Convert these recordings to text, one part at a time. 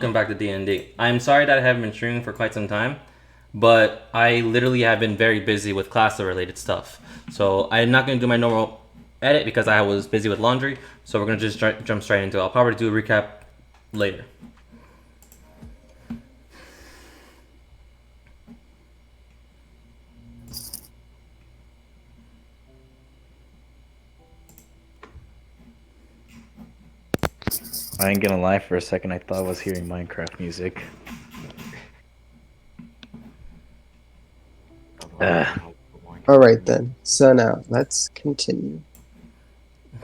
Welcome back to D&D. I'm sorry that I haven't been streaming for quite some time, but I literally have been very busy with class-related stuff. So I'm not going to do my normal edit because I was busy with laundry. So we're going to just jump straight into it. I'll probably do a recap later. I ain't gonna lie, for a second I thought I was hearing Minecraft music. Alright then, so now, let's continue.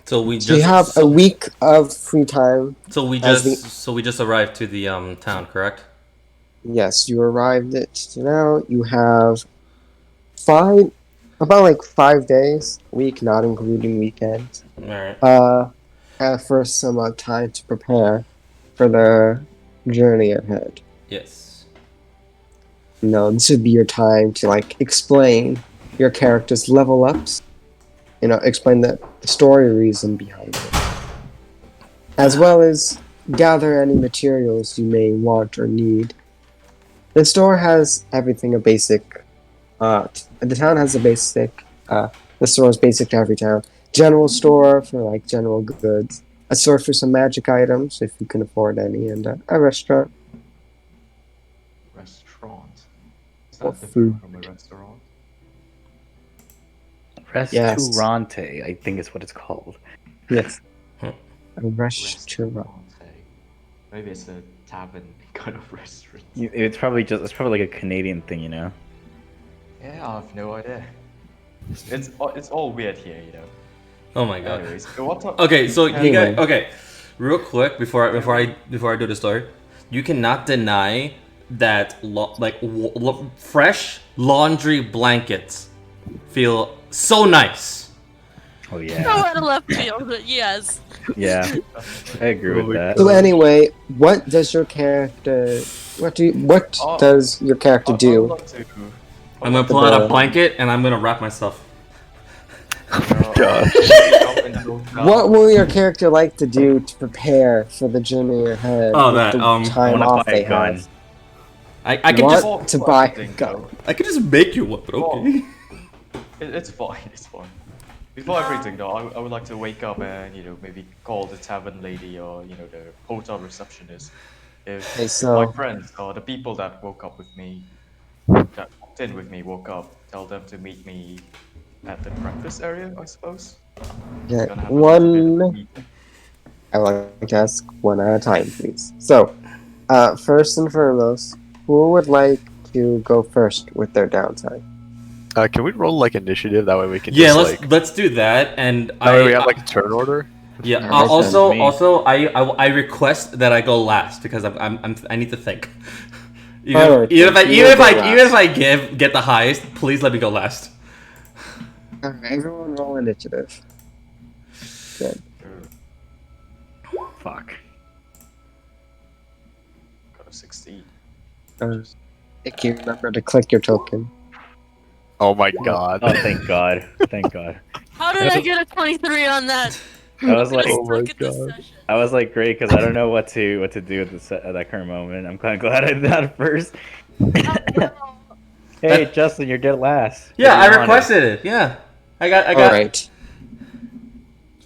So we So you have a week of free time. So we just arrived to the town, correct? Yes, you arrived at now. You have about 5 days, week not including weekends. Alright. For some time to prepare for the journey ahead. Yes. This would be your time to explain your character's level ups. Explain the story reason behind it, as well as gather any materials you may want or need. The store has everything a basic. The town has a basic. The store is basic to every town. General store for general goods. A store for some magic items if you can afford any, and a restaurant. Restaurant? Is Or that different food. from a restaurant? Restaurante, I think is what it's called. Yes. A restaurant. Maybe it's a tavern kind of restaurant. It's probably like a Canadian thing, you know? Yeah, I have no idea. It's all weird here, you know. Oh my god. Anyways, what Okay, so you guys. Anyway. Okay, real quick before I do the story, you cannot deny that fresh laundry blankets feel so nice. Oh No, yeah. out of left field, but yes. Yeah. I agree with that. So anyway, what does your character? What does your character I would do? like to. I'm gonna pull out a blanket and I'm gonna wrap myself. What will your character like to do to prepare for the journey ahead? Oh, with that, the I time wanna off buy they a gun. have. I can just Want to buy a gun. I could just make you one, but okay. It's fine. It's fine. Before everything, though, I would like to wake up and maybe call the tavern lady or the hotel receptionist. If Okay, so my friends or the people that woke up with me, that walked in with me, woke up, tell them to meet me at the breakfast area, I suppose. yeah, Gonna have a little bit of a one. meeting. I would like to ask one at a time, please. So, first and foremost, who would like to go first with their downtime? Can we roll initiative? That way we can Yeah, just let's do that. And that way we have a turn order. yeah. Alright, Also, me. I request that I go last because I need to think. Alright, Even then you will go if I get the highest, please let me go last. Alright, everyone roll initiative. Good. Fuck. Got a 16. If you remember to click your token. Oh my god. Oh, thank God. Thank God. How did I get a 23 on that? I was like, Oh my Look at this God. session. I was like, great, because I don't know what to do at that current moment. I'm kind of glad I did that first. Hey, Justin, you're dead last. Yeah, What I do you want? requested it. Yeah, I got. Alright.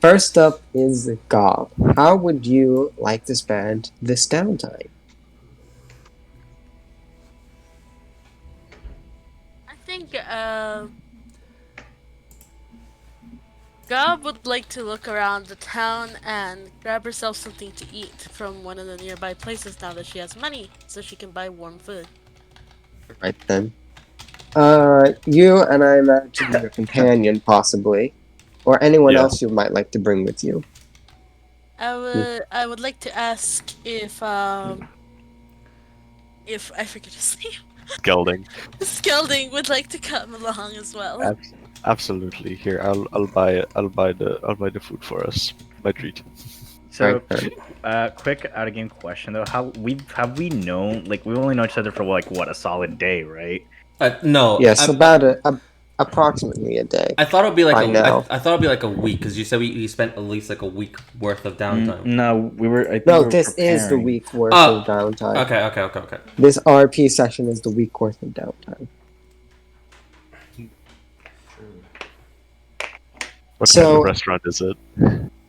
First up is Gob. How would you like to spend this downtime? I think, Gob would like to look around the town and grab herself something to eat from one of the nearby places now that she has money, so she can buy warm food. Right then. You and I imagine your companion, possibly. Or anyone Yeah. else you might like to bring with you. I would like to ask if I forget his name. Gelding. Skelding would like to come along as well. Absolutely. Here, I'll buy the food for us. My treat. So, Right. quick out of game question though: have we known? We've only known each other for what, a solid day, right? No. Yes, about approximately a day. I thought it'd be like I know. I thought it'd be like a week because you said we spent at least like a week worth of downtime. No, we were. I think No, we were this is the preparing. week worth Oh, of downtime. Okay. This RP session is the week worth of downtime. What So- kind of restaurant is it?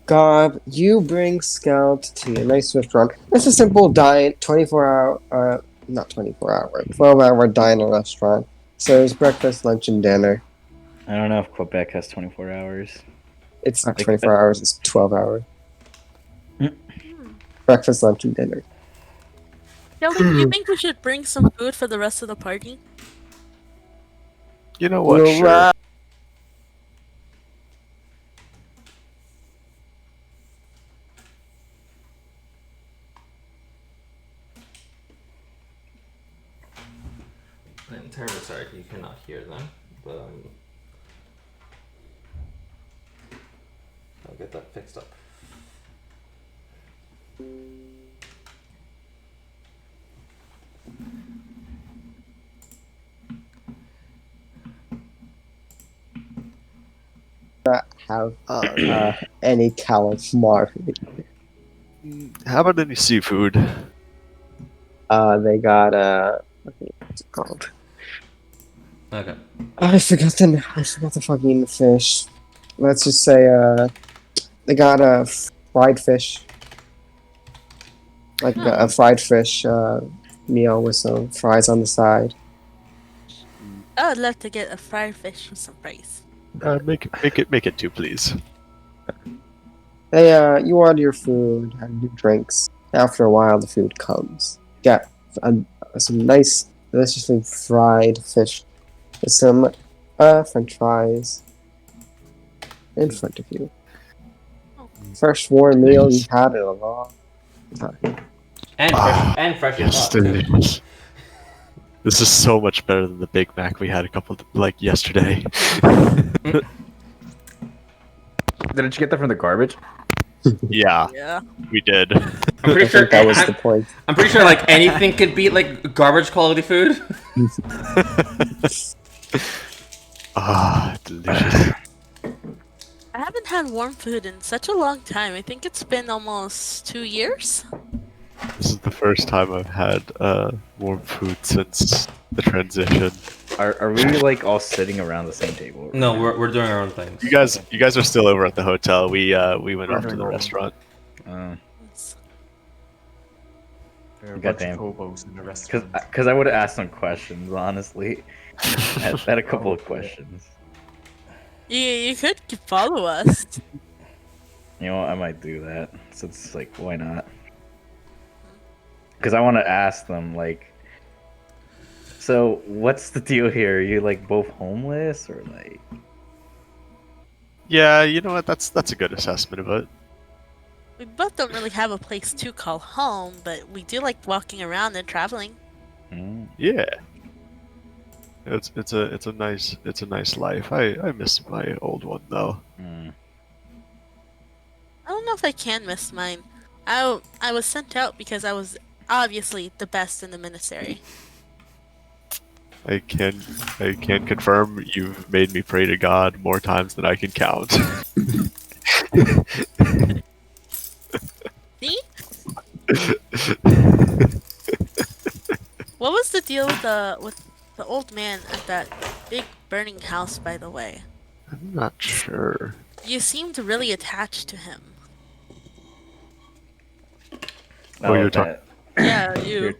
Gob, you bring Scout to a nice restaurant. It's a simple diet, 24-hour, not 24-hour, 12-hour diner restaurant. Serves breakfast, lunch, and dinner. I don't know if Quebec has 24 hours. It's not think 24 hours, it's 12 hours. Breakfast, lunch, and dinner. Kelly, do you think we should bring some food for the rest of the party? You know what? Well, Sure. I'm terribly sorry you cannot hear them, but I'll get that fixed up. Have any calamari. How about any seafood? They got what's it called? Okay. I forgot the fucking fish. Let's just say they got a fried fish, like a fried fish meal with some fries on the side. I would love to get a fried fish with some rice. Make it two, please. They you order your food, have your drinks. After a while, the food comes. Got some nice, deliciously fried fish with some French fries in front of you. First warm meal you've had in a long time. And fresh and Yes, hot, too. delicious. This is so much better than the Big Mac we had yesterday. Didn't you get that from the garbage? Yeah, Yeah. we did. I'm pretty I sure think that was the point. I'm pretty sure like anything could beat like garbage quality food. Ah, delicious. I haven't had warm food in such a long time. I think it's been almost 2 years. This is the first time I've had warm food since the transition. Are we like all sitting around the same table? No, we're doing our own things. You guys are still over at the hotel. We went off to the Normal. restaurant. It's- There are a bunch of Goddamn. hobos in the restaurant. Because I would have asked some questions, honestly. I had a couple of questions. You could follow us. You know, I might do that. So it's like, why not? Because I want to ask them, like, so what's the deal here? Are you like both homeless or like? Yeah, you know what? That's a good assessment of it. We both don't really have a place to call home, but we do like walking around and traveling. Hmm? Yeah. It's a nice life. I miss my old one though. Hmm. I don't know if I can miss mine. I was sent out because I was obviously the best in the ministry. I can confirm you've made me pray to God more times than I can count. See? What was the deal with the old man at that big burning house, by the way? I'm not sure. You seemed really attached to him. Oh, you're talking. Yeah, you.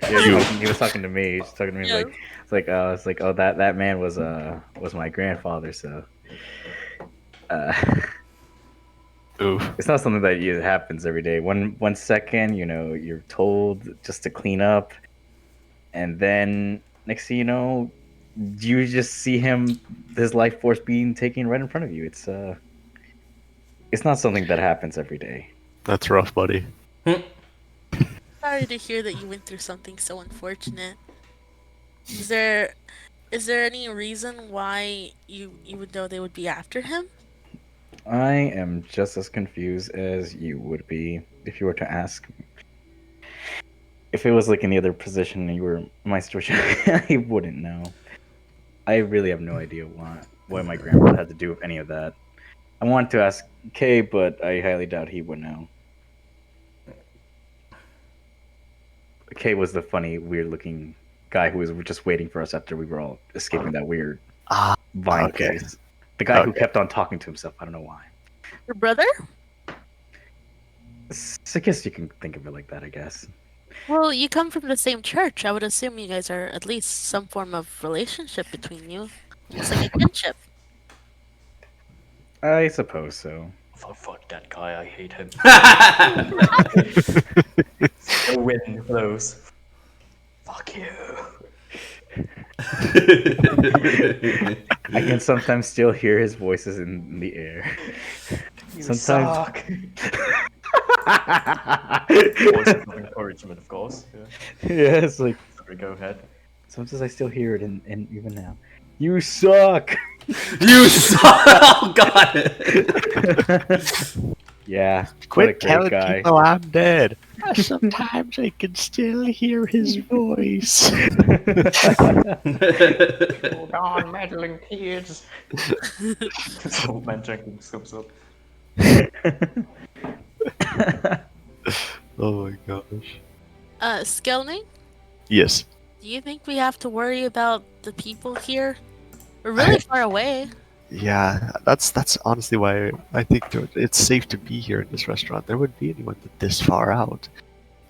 He was talking to me. He was talking to me Yeah. it's like oh that man was my grandfather. So Oof. it's not something that happens every day. One second, you know, you're told just to clean up, and then next thing you know, you just see his life force being taken right in front of you. It's not something that happens every day. That's rough, buddy. Sorry to hear that you went through something so unfortunate. Is there any reason why you would know they would be after him? I am just as confused as you would be if you were to ask me. If it was like any other position and you were my situation, I wouldn't know. I really have no idea why what my grandfather had to do with any of that. I wanted to ask Kay, but I highly doubt he would know. Kay was the funny, weird-looking guy who was just waiting for us after we were all escaping that weird vine okay. place. The guy who Okay. kept on talking to himself. I don't know why. Your brother? I guess you can think of it like that. I guess. Well, you come from the same church. I would assume you guys are at least some form of relationship between you. It's like a kinship. I suppose so. Fuck that guy, I hate him. The wind blows. Fuck you. I can sometimes still hear his voices in the air. You Sometimes- suck. Voices of encouragement, of course. Yeah. Yeah, it's like Sorry, go ahead. sometimes I still hear it, and even now, you suck. You suck! Oh god! Yeah, what a Quit great telling guy. people I'm dead. Sometimes I can still hear his voice. Hold on, meddling kids. Old man drinking comes up. Oh my gosh. Skelning, Yes. do you think we have to worry about the people here? We're really far away. Yeah, that's honestly why I think it's safe to be here in this restaurant. There wouldn't be anyone this far out,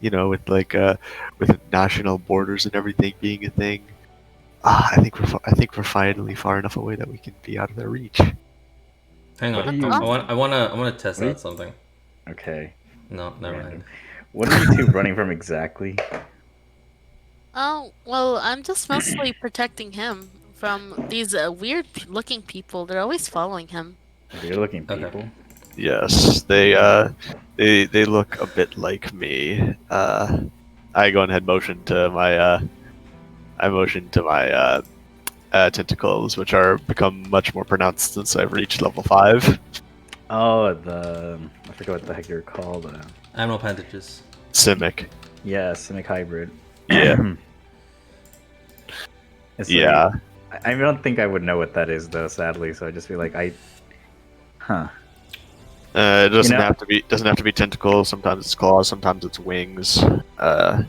with with national borders and everything being a thing. I think we're finally far enough away that we can be out of their reach. Hang What on. are you- I wanna test What are you- out something. Okay, No, never Random. mind. what are you two running from exactly? Oh, well, I'm just mostly protecting him from these weird-looking people. They're always following him. You're looking Okay. people. Yes, they look a bit like me. I go ahead and motion to my tentacles, which are become much more pronounced since I've reached level 5. Oh, I forget what the heck they're called. Animal appendages. Simic. Yeah, Simic Hybrid. Yeah. It's Yeah. like- I don't think I would know what that is though, sadly. So I just feel like huh. It doesn't know- have to be tentacles. Sometimes it's claws. Sometimes it's wings. Well,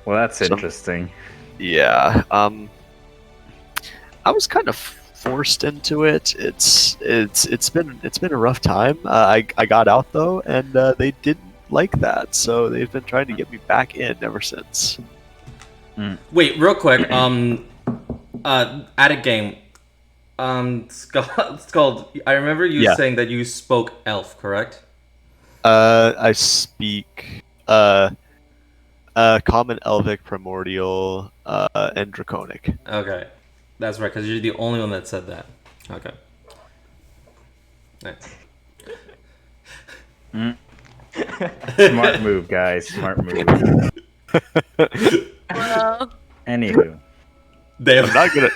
that's Some- interesting. Yeah. I was kind of forced into it. It's been a rough time. I got out though, and they didn't like that, so they've been trying to get me back in ever since. Wait, real quick. At a game. It's called. I remember you Yeah. saying that you spoke Elf, correct? I speak Common, Elvic, Primordial, and Draconic. Okay, that's right. Because you're the only one that said that. Okay. Nice. Smart move, guys. Smart move. Well, Anywho, Damn. I'm not gonna.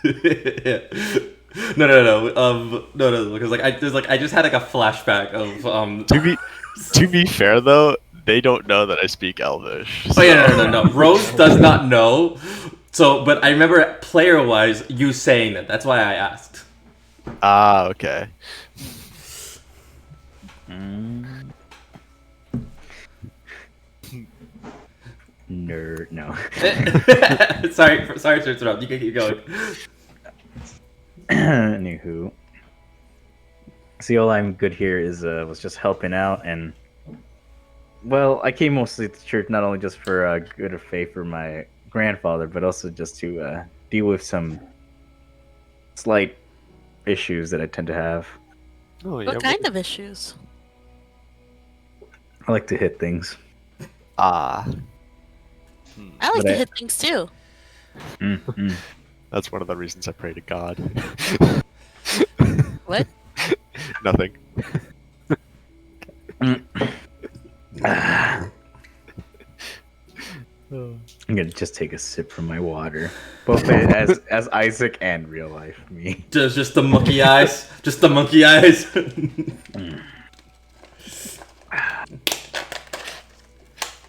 Yeah. No, because I just had like a flashback of To be fair though, they don't know that I speak Elvish. Oh yeah, no. Rose does not know. So, but I remember player-wise you saying that. That's why I asked. Ah, okay. nerd. No. sorry to interrupt. You can keep going. Anywho, see, all I'm good here is was just helping out, and well, I came mostly to church not only just for good of faith for my grandfather, but also just to deal with some slight issues that I tend to have. Oh yeah. what kind of issues? I like to hit things. Ah, I like But to I- hit things too. that's one of the reasons I pray to God. What? Nothing. I'm gonna just take a sip from my water, both as Isaac and real life me. Just the monkey eyes. Just the monkey eyes.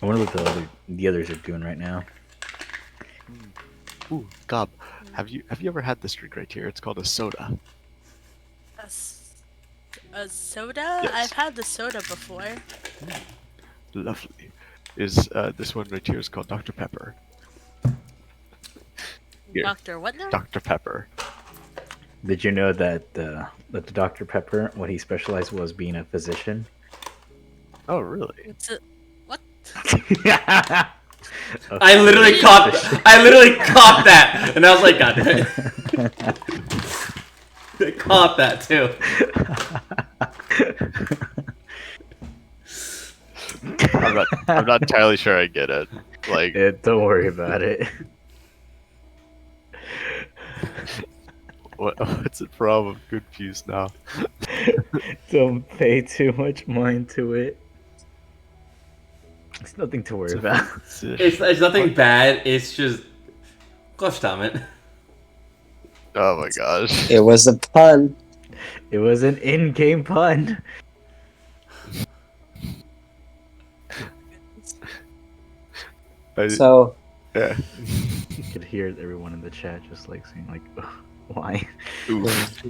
I wonder what the others are doing right now. Ooh, Gob, have you ever had this drink right here? It's called a soda. A, a soda? Yes. I've had the soda before. Lovely. Is this one right here is called Dr. Pepper. Here. Doctor, what now? Dr. Pepper. Did you know that the Dr. Pepper, what he specialized was being a physician? Oh, really? It's a, what? I literally caught that, and I was like, God damn it. I caught that too. I'm not entirely sure I get it. Like, Yeah, don't worry about it. what's it from? I'm confused now. Don't pay too much mind to it. It's nothing to worry about. It's nothing bad. It's just, gosh damn it. Oh my gosh. It was a pun. It was an in-game pun. So, Yeah. You could hear everyone in the chat just like saying like, "Ugh, why?" Oof.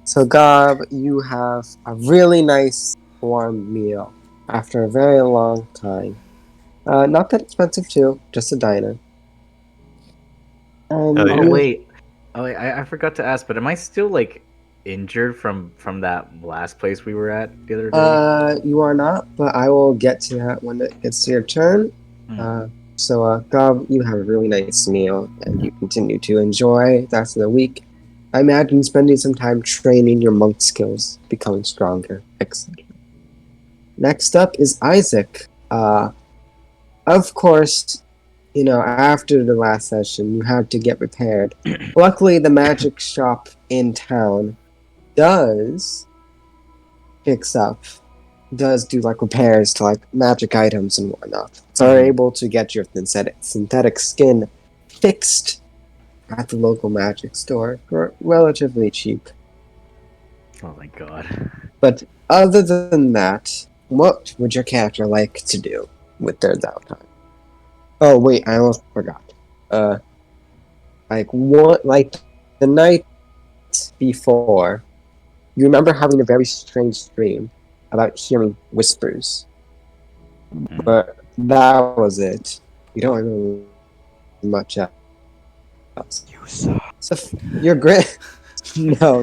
so Gob, you have a really nice warm meal after a very long time. Not that expensive too, just a diner. And Hell yeah. Oh you- wait, I forgot to ask, but am I still like injured from that last place we were at the other day? You are not, but I will get to that when it gets to your turn. So, Gob, you have a really nice meal, and you continue to enjoy the rest of the week. I imagine spending some time training your monk skills, becoming stronger, etc. Next up is Isaac. Of course, after the last session, you had to get repaired. Luckily, the magic shop in town does do like repairs to like magic items and whatnot. So are able to get your synthetic skin fixed at the local magic store for relatively cheap. Oh my god. But other than that, what would your character like to do with their downtime? Oh wait, I almost forgot. Like the night before, you remember having a very strange dream about hearing whispers. But that was it. You don't remember much else. So your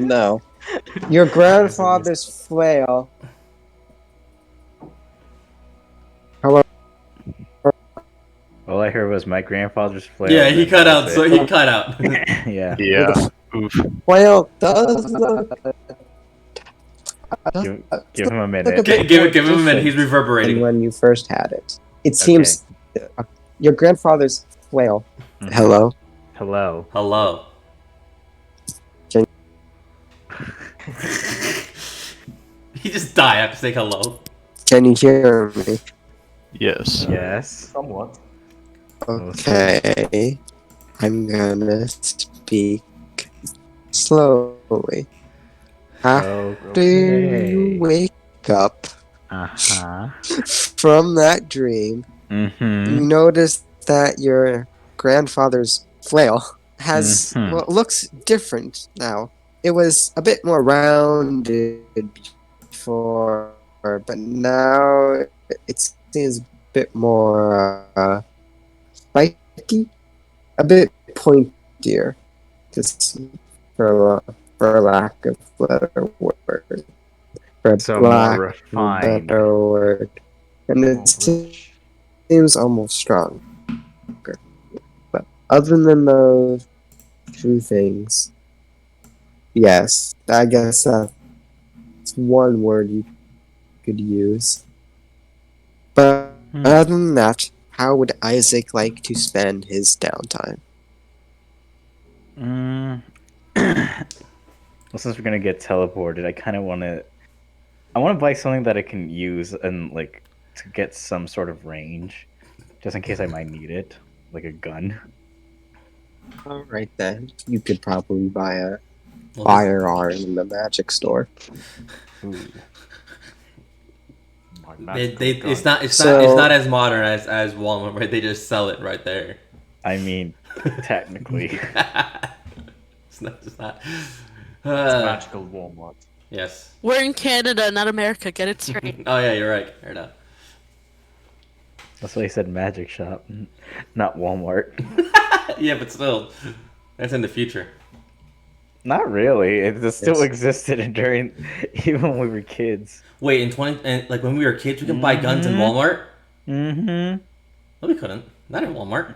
no. Your grandfather's flail. Hello. All I heard was my grandfather's flail. Yeah, he and cut that out. was So it. he cut out. Yeah. Yeah. Oof. Flail does look. Give him a minute. Give him a minute. He's than reverberating. when you first had it. It seems your grandfather's flail. Mhm. Hello. Hello. Hello. Can- He just died after saying hello. Can you hear me? Yes. Yes. Somewhat. Okay. I'm gonna speak slowly. After you wake up Uh-huh. from that dream, Mm-hmm. you notice that your grandfather's flail has looks different now. It was a bit more rounded before, but now it seems a bit more spiky, a bit pointier, just for lack of a better word. For So lack more of a refined. better word, and it seems almost strong. But other than those two things, yes, I guess that's one word you could use. But other than that, how would Isaac like to spend his downtime? Well, since we're gonna get teleported, I kind of want to. I want to buy something that I can use and like to get some sort of range, just in case I might need it, like a gun. Alright then, you could probably buy a Well, firearm in the magic store. it's not So- as modern as Walmart where they just sell it right there. I mean, technically. It's not. It's not. It's Uh, magical Walmart. yes. We're in Canada, not America. Get it straight. Oh yeah, you're right. Fair enough. That's why he said magic shop, not Walmart. Yeah, but still, that's in the future. Not really. It still Yes. existed during, even when we were kids. Wait, in 20 and like when we were kids, we could buy guns in Mhm. Walmart. Mm-hmm. No, we couldn't. Not in Walmart.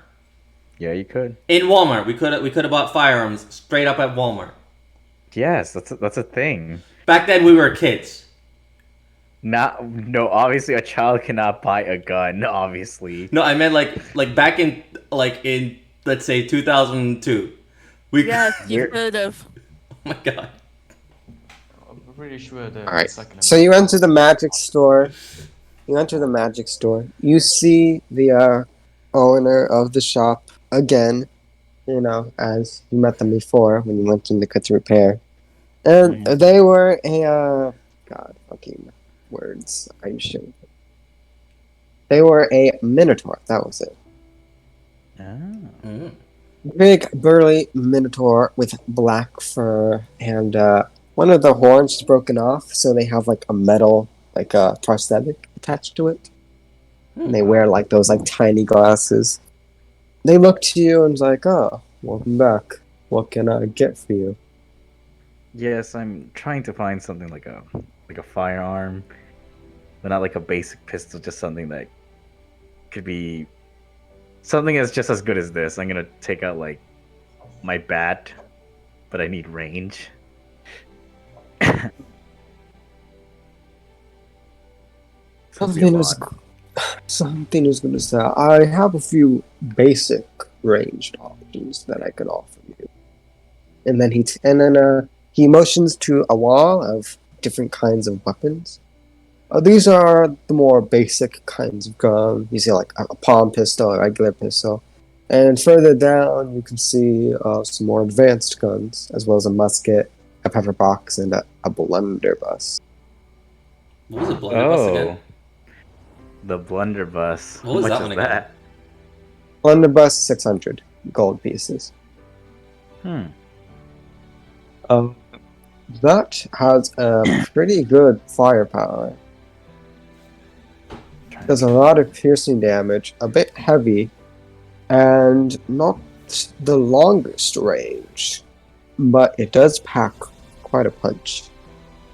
Yeah, you could. In Walmart, we could have bought firearms straight up at Walmart. Yes, that's a thing. Back then, we were kids. No, obviously a child cannot buy a gun. Obviously. No, I meant like back in let's say 2002. We Yes, you We're- could have. Oh my god. I'm pretty sure the All right. second. So you enter the magic store. You enter the magic store. You see the owner of the shop again. You know, as you met them before when you went in to cut to repair, and they were a God fucking words. I'm sure. They were a minotaur. That was it. Oh. Mm. Big burly minotaur with black fur, and one of the horns is broken off, so they have like a metal, like a prosthetic attached to it. And they wear like those like tiny glasses. They look to you and is like, "Oh, welcome back. What can I get for you?" Yes, I'm trying to find something like a firearm, but not like a basic pistol. Just something that could be something that's just as good as this. I'm gonna take out like my bat, but I need range. Something is gonna say. I have a few basic ranged options that I could offer you. And then he motions to a wall of different kinds of weapons. These are the more basic kinds of gun. You see like a palm pistol, a regular pistol. And further down, you can see some more advanced guns, as well as a musket, a pepper box, and a blunderbuss. What was it, blunderbuss again? The blunderbuss. What was How much that is one again? that? Blunderbuss, 600 gold pieces. Hmm. That has a pretty good firepower. Does a lot of piercing damage, a bit heavy, and not the longest range, but it does pack quite a punch.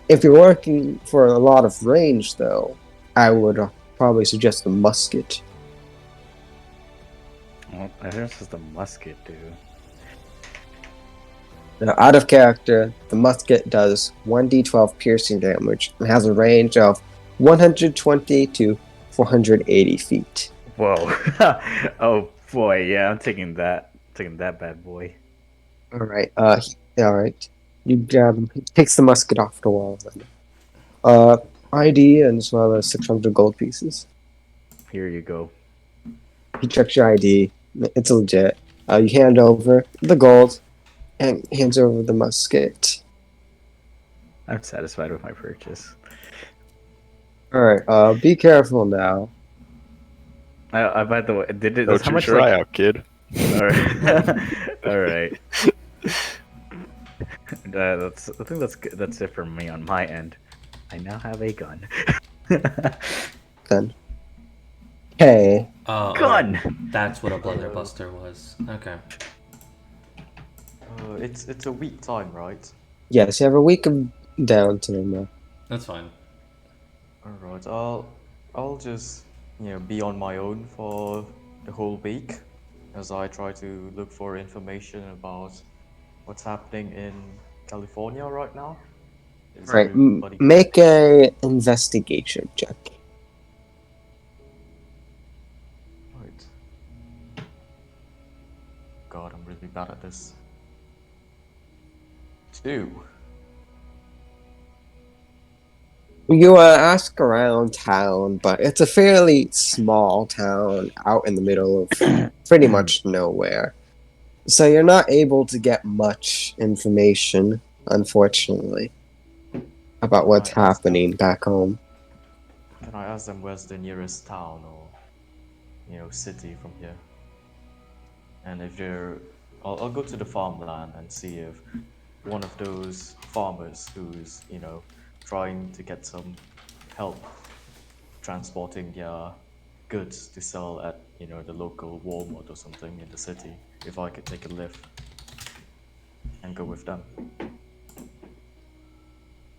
If you're working for a lot of range, though, I would probably suggest the musket. Well, I think this is the musket, dude. Now, out of character, the musket does 1d12 piercing damage and has a range of 120 to 480 feet. Whoa. Oh boy, yeah, I'm taking that. Taking that bad boy. Alright, alright. You grab him. He takes the musket off the wall then. ID and as well as 600 gold pieces. Here you go. He checks your ID. It's legit. You hand over the gold and hands over the musket. I'm satisfied with my purchase. Alright, be careful now. By the way, did it? Don't How shoot much your eye like? out, kid. All right. That's. I think that's good. That's it for me on my end. I now have a gun. Then. Hey. Oh, Gun. that's what a blunderbuster was. Okay. It's a week time, right? Yes, you have a week of downtime now. That's fine. Alright, I'll just be on my own for the whole week as I try to look for information about what's happening in California right now. Is Right, everybody- make a investigation check. Right. God, I'm really bad at this. 2. You ask around town, but it's a fairly small town out in the middle of pretty much nowhere. So you're not able to get much information, unfortunately, about what's Right, that's happening back home. Can I ask them where's the nearest town or city from here? and if they're, I'll go to the farmland and see if one of those farmers who's trying to get some help transporting their goods to sell at the local Walmart or something in the city, if I could take a lift and go with them.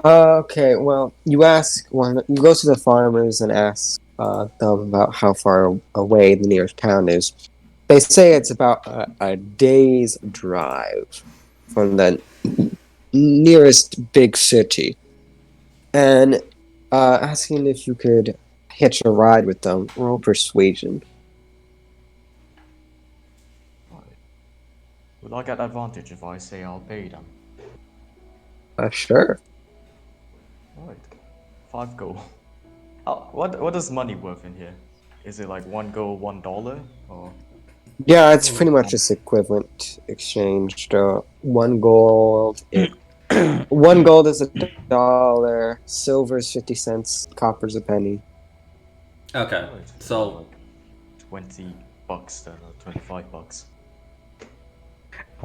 Okay, well, you go to the farmers and ask them about how far away the nearest town is. They say it's about a day's drive from the nearest big city. And asking if you could hitch a ride with them, roll persuasion. Right. Will I get advantage if I say I'll pay them? Sure. Right. 5 gold. What is money worth in here? Is it like 1 gold, $1, or? Yeah, it's pretty much just equivalent exchange. 1 gold. One gold is $1. Silver is 50 cents. Copper's a penny. Okay, Right, so like $20 then, or $25.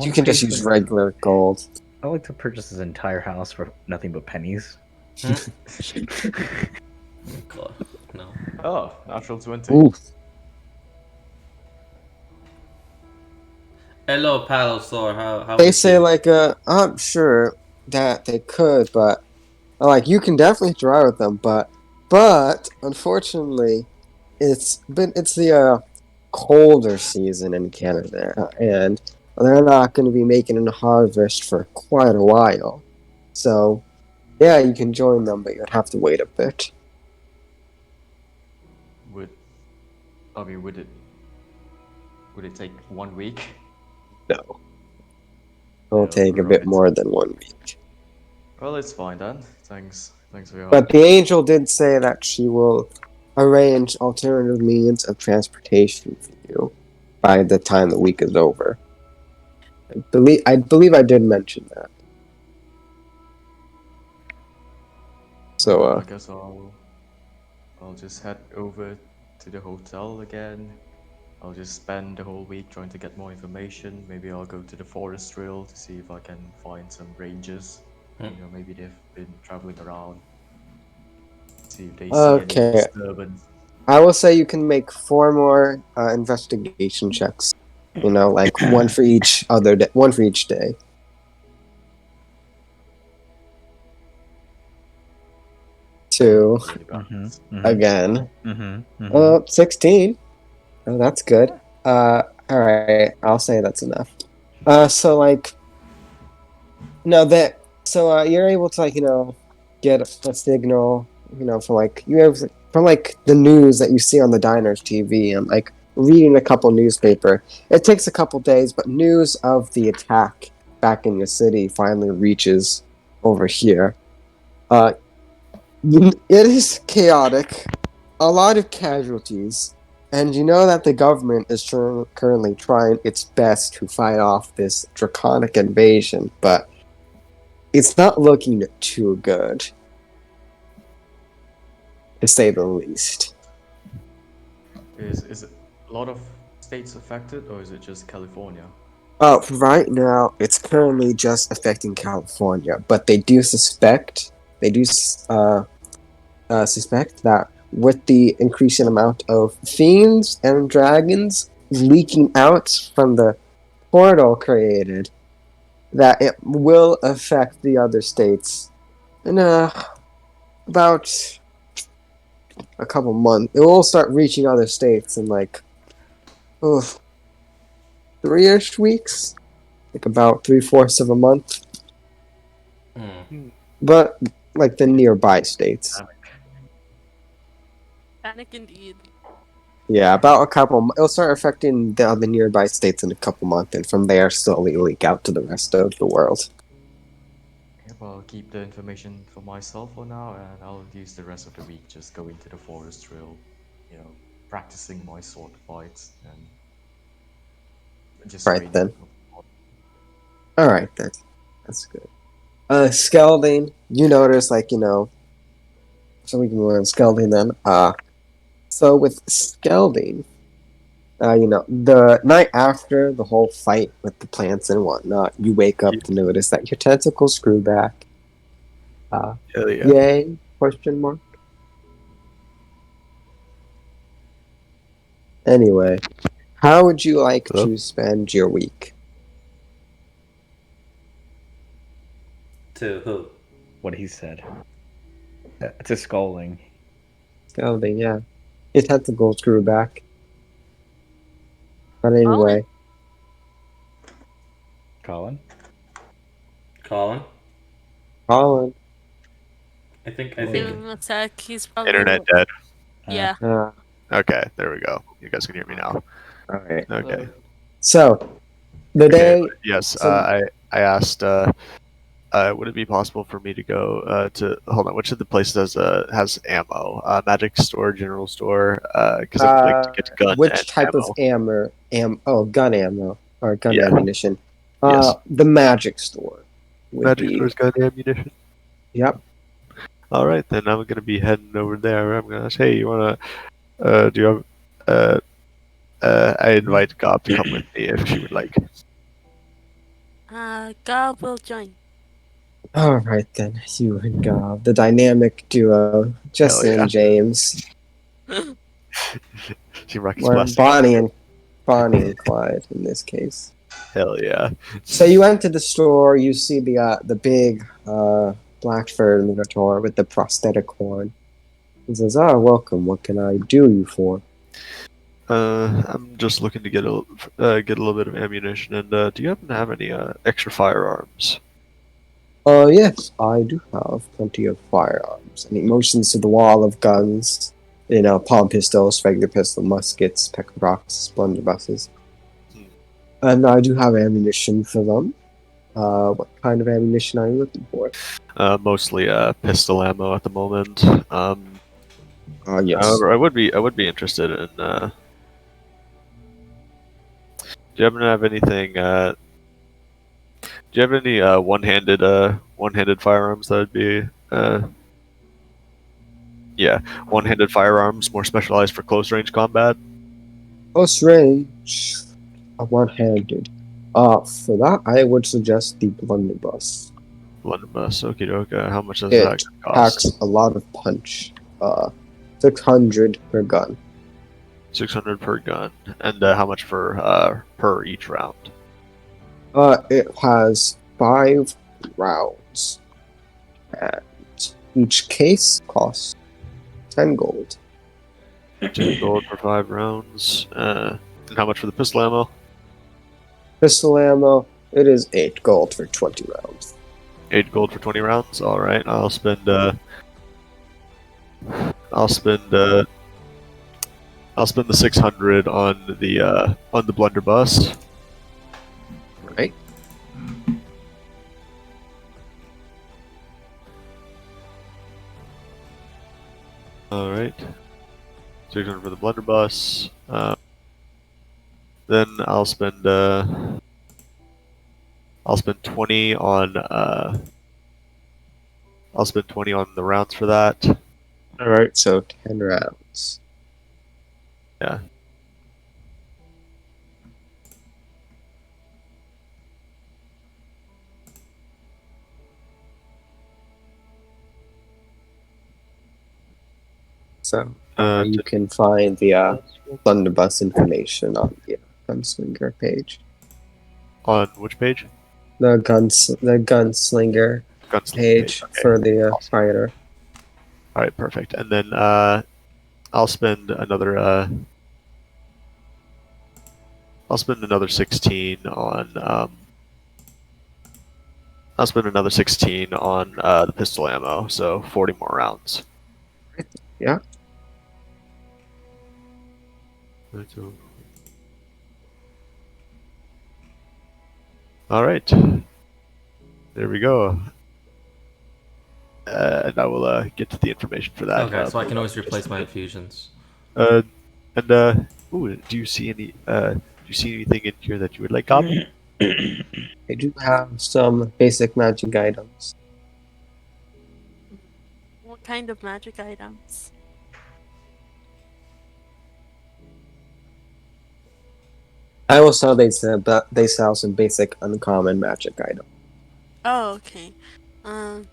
You can just use regular gold. I like to purchase his entire house for nothing but pennies. no. Oh, natural 20. Ooh. Hello, Palosaur. How They is say it? I'm sure that they could, but you can definitely try with them, but unfortunately, it's the colder season in Canada, and they're not going to be making a harvest for quite a while. So, yeah, you can join them, but you'd have to wait a bit. Would it take 1 week? No, it'll Yeah, take a bit right. more than 1 week. Well, it's fine then. Thanks for your But the angel did say that she will arrange alternative means of transportation for you by the time the week is over. I believe I did mention that. So, I guess I'll just head over to the hotel again. I'll just spend the whole week trying to get more information. Maybe I'll go to the forest trail to see if I can find some rangers. Maybe they've been traveling around. See if they see any Okay. disturbance. I will say you can make 4 more investigation checks. Like one for each day. 2 again. 16. Oh, that's good. All right. I'll say that's enough. You're able to get a signal, from the news that you see on the diner's TV and reading a couple newspaper. It takes a couple days, but news of the attack back in your city finally reaches over here. It is chaotic, a lot of casualties, and you know that the government is currently trying its best to fight off this draconic invasion, but it's not looking too good, to say the least. Is it a lot of states affected, or is it just California? Right now, it's currently just affecting California, but they do suspect that with the increasing amount of fiends and dragons leaking out from the portal created, that it will affect the other states in about a couple months. It will start reaching other states in 3-ish weeks, about 3/4 of a month. But the nearby states. Panic indeed. Yeah, about a couple. It'll start affecting the other nearby states in a couple months, and from there slowly leak out to the rest of the world. Yeah, well, I'll keep the information for myself for now, and I'll use the rest of the week just going to the forest trail, practicing my sword fights and just Right training. then. All right then, that's good. Skelding, you notice so we can move on Skelding then. So with Skelding, the night after the whole fight with the plants and whatnot, you wake up to notice that your tentacles grew back. Hell yeah. Yay? Question mark. Anyway, how would you like Hello? to spend your week? To who? What he said. It's a scolding. Scalding, yeah. Your tentacles grew back. But anyway, Colin? Colin? Colin. I think Give him a sec. He's probably. Internet dead. Yeah. Okay, there we go. You guys can hear me now. Alright. Okay. So, the day. Yes, so- I asked. Would it be possible for me to go to? Hold on. Which of the places has ammo? Magic store, general store. Because I would like to get gun. Which and type ammo. of gun ammo or gun Yeah. ammunition? Yes. The magic store. Would Magic be, store's gun ammunition. Yep. All right, then I'm gonna be heading over there. I'm gonna ask, hey, you wanna? Do you have? I invite Gob to come with me if she would like. God will join. All right then, you and Gob, the dynamic duo, Justin Hell yeah. and James, She rockets or plastic. Bonnie and Clyde in this case. Hell yeah. So you enter the store, you see the big black fur minotaur with the prosthetic horn. He says, welcome, what can I do you for? I'm just looking to get a little bit of ammunition, and do you happen to have any extra firearms? Yes, I do have plenty of firearms. And he motions to the wall of guns, palm pistols, regular pistol, muskets, pecker rocks, blunderbusses. And I do have ammunition for them. What kind of ammunition are you looking for? Mostly pistol ammo at the moment. Yes. However, I would be interested in. Do you happen to have anything? Do you have any one-handed firearms that would be? Yeah, one-handed firearms, more specialized for close-range combat. Close range, one-handed. For that, I would suggest the blunderbuss. Blunderbuss, okie doke. How much does It that cost? packs a lot of punch. 600 per gun. 600 per gun, and how much for per each round? It has 5 rounds, and each case costs 10 gold. 10 gold for 5 rounds. And how much for the pistol ammo? Pistol ammo, it is 8 gold for 20 rounds. 8 gold for 20 rounds. All right, I'll spend the 600 on the blunderbuss. Right. All right, 600 for the blunderbuss. Then I'll spend 20 on I'll spend 20 on the rounds for that. Alright, so 10 rounds. Yeah. So Uh, you can find the blunderbuss information on the gunslinger page. on which page? The gunslinger Gunslinger page Okay. for the Awesome. fighter. All right, perfect. And then I'll spend another 16 on I'll spend another 16 on the pistol ammo, so 40 more rounds. Yeah. All right. There we go. And I will get to the information for that. Okay, so I can always replace my infusions. Ooh, do you see any? Do you see anything in here that you would like, Gob? I do have some basic magic items. What kind of magic items? I will sell they sell some basic uncommon magic items. Oh, okay.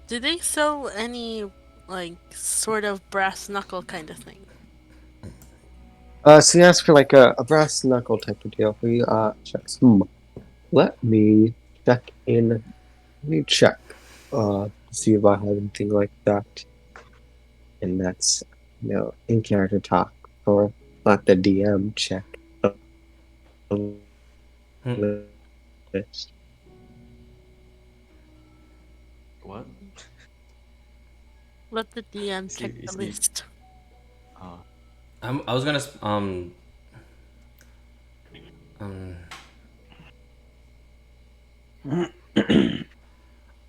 Do they sell any like sort of brass knuckle kind of thing? So you ask for like a brass knuckle type of deal. We checks. Let me check in. Let me check. See if I have anything like that. And that's in character talk for let the DM check the Hmm. list. What? Let the DM Is he- check the is he- list. Ah, I was gonna um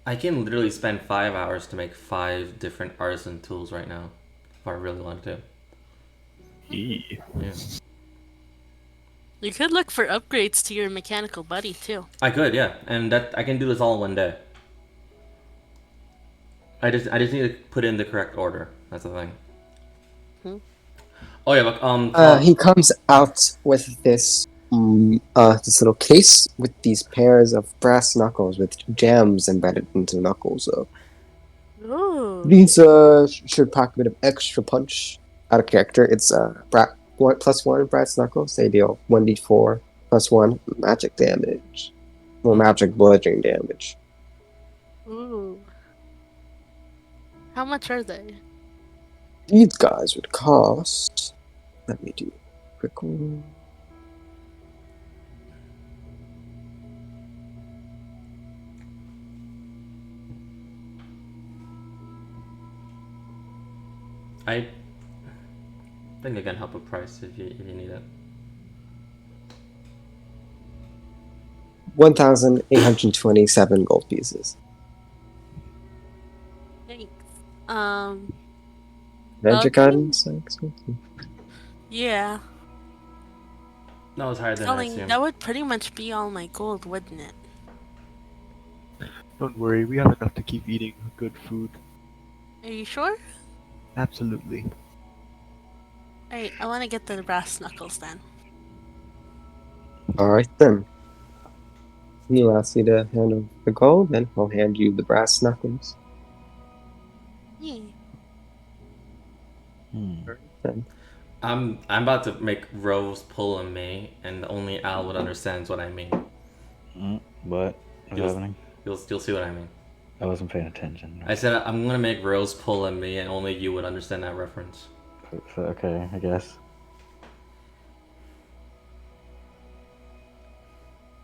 I can literally spend 5 hours to make 5 different artisan tools right now, if I really wanted to. Eee. Yeah, You could look for upgrades to your mechanical buddy too. I could, yeah, and that I can do this all in one day. I just need to put in the correct order. That's the thing. Hmm. Oh yeah, but He comes out with this little case with these pairs of brass knuckles with gems embedded into the knuckles. Ooh. These should pack a bit of extra punch out of character. It's +1 brass knuckles. They deal 1d4 +1 magic damage. Well, magic bludgeoning damage. Ooh. How much are they? These guys would cost. Let me do a quick one. I think I can help a price if you need it. 1,827 gold pieces. Thanks. Magic Okay. items? Yeah. That was higher than I Selling assumed. that would pretty much be all my gold, wouldn't it? Don't worry, we have enough to keep eating good food. Are you sure? Absolutely. Alright, I want to get the brass knuckles then. Alright then. He'll ask you to hand over the gold, then I'll hand you the brass knuckles. Yeah. Then. I'm about to make Rose pull a me, and only Al would understand what I mean. What? What's You'll- happening? You'll see what I mean. I wasn't paying attention. I said I'm gonna make Rose pull a me, and only you would understand that reference. Okay, I guess.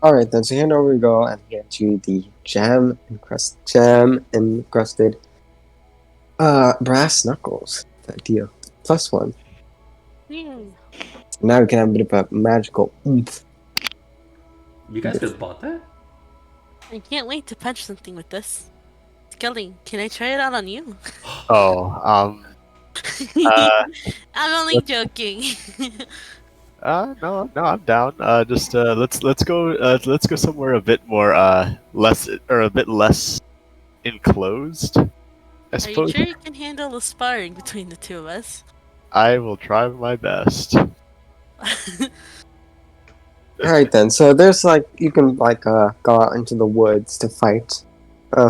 Alright then, so hand over your gold and hand you the gem encrusted brass knuckles. That deal. +1. Yeah. Now we can have a bit of a magical oomph. You guys just bought that? I can't wait to punch something with this. Skelly, can I try it out on you? Oh, I'm only joking. no, I'm down. Let's go somewhere a bit more less or a bit less enclosed. I Are you suppose sure you can handle the sparring between the two of us? I will try my best. Alright then, so there's like, you can like go out into the woods to fight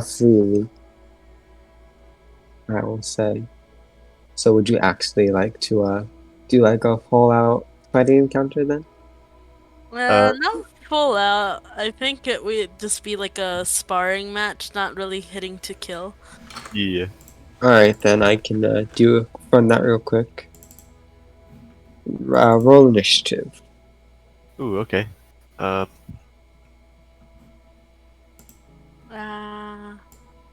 freely. I will say. So would you actually like to do like a full out fighting encounter then? Not full out. I think it would just be like a sparring match, not really hitting to kill. Yeah. Alright then, I can run that real quick. Roll initiative. Ooh, okay.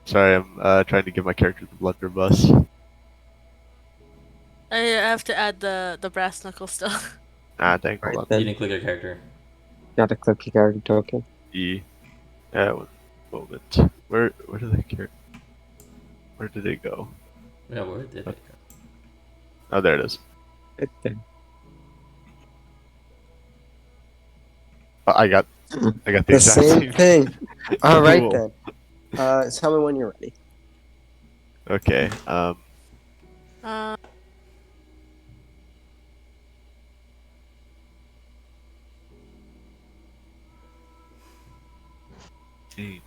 Sorry, I'm trying to give my character the blunderbuss. I have to add the brass knuckle still. Ah, dang, hold Right on. then. You didn't click your character. Gotta click your character token. E. One moment. Where did the character? Where did it go? Yeah, where did it go? Oh, there it is. Right there. Oh, I got the The exact same thing. Alright Cool. then. Tell me when you're ready. Okay. Uh, Dang.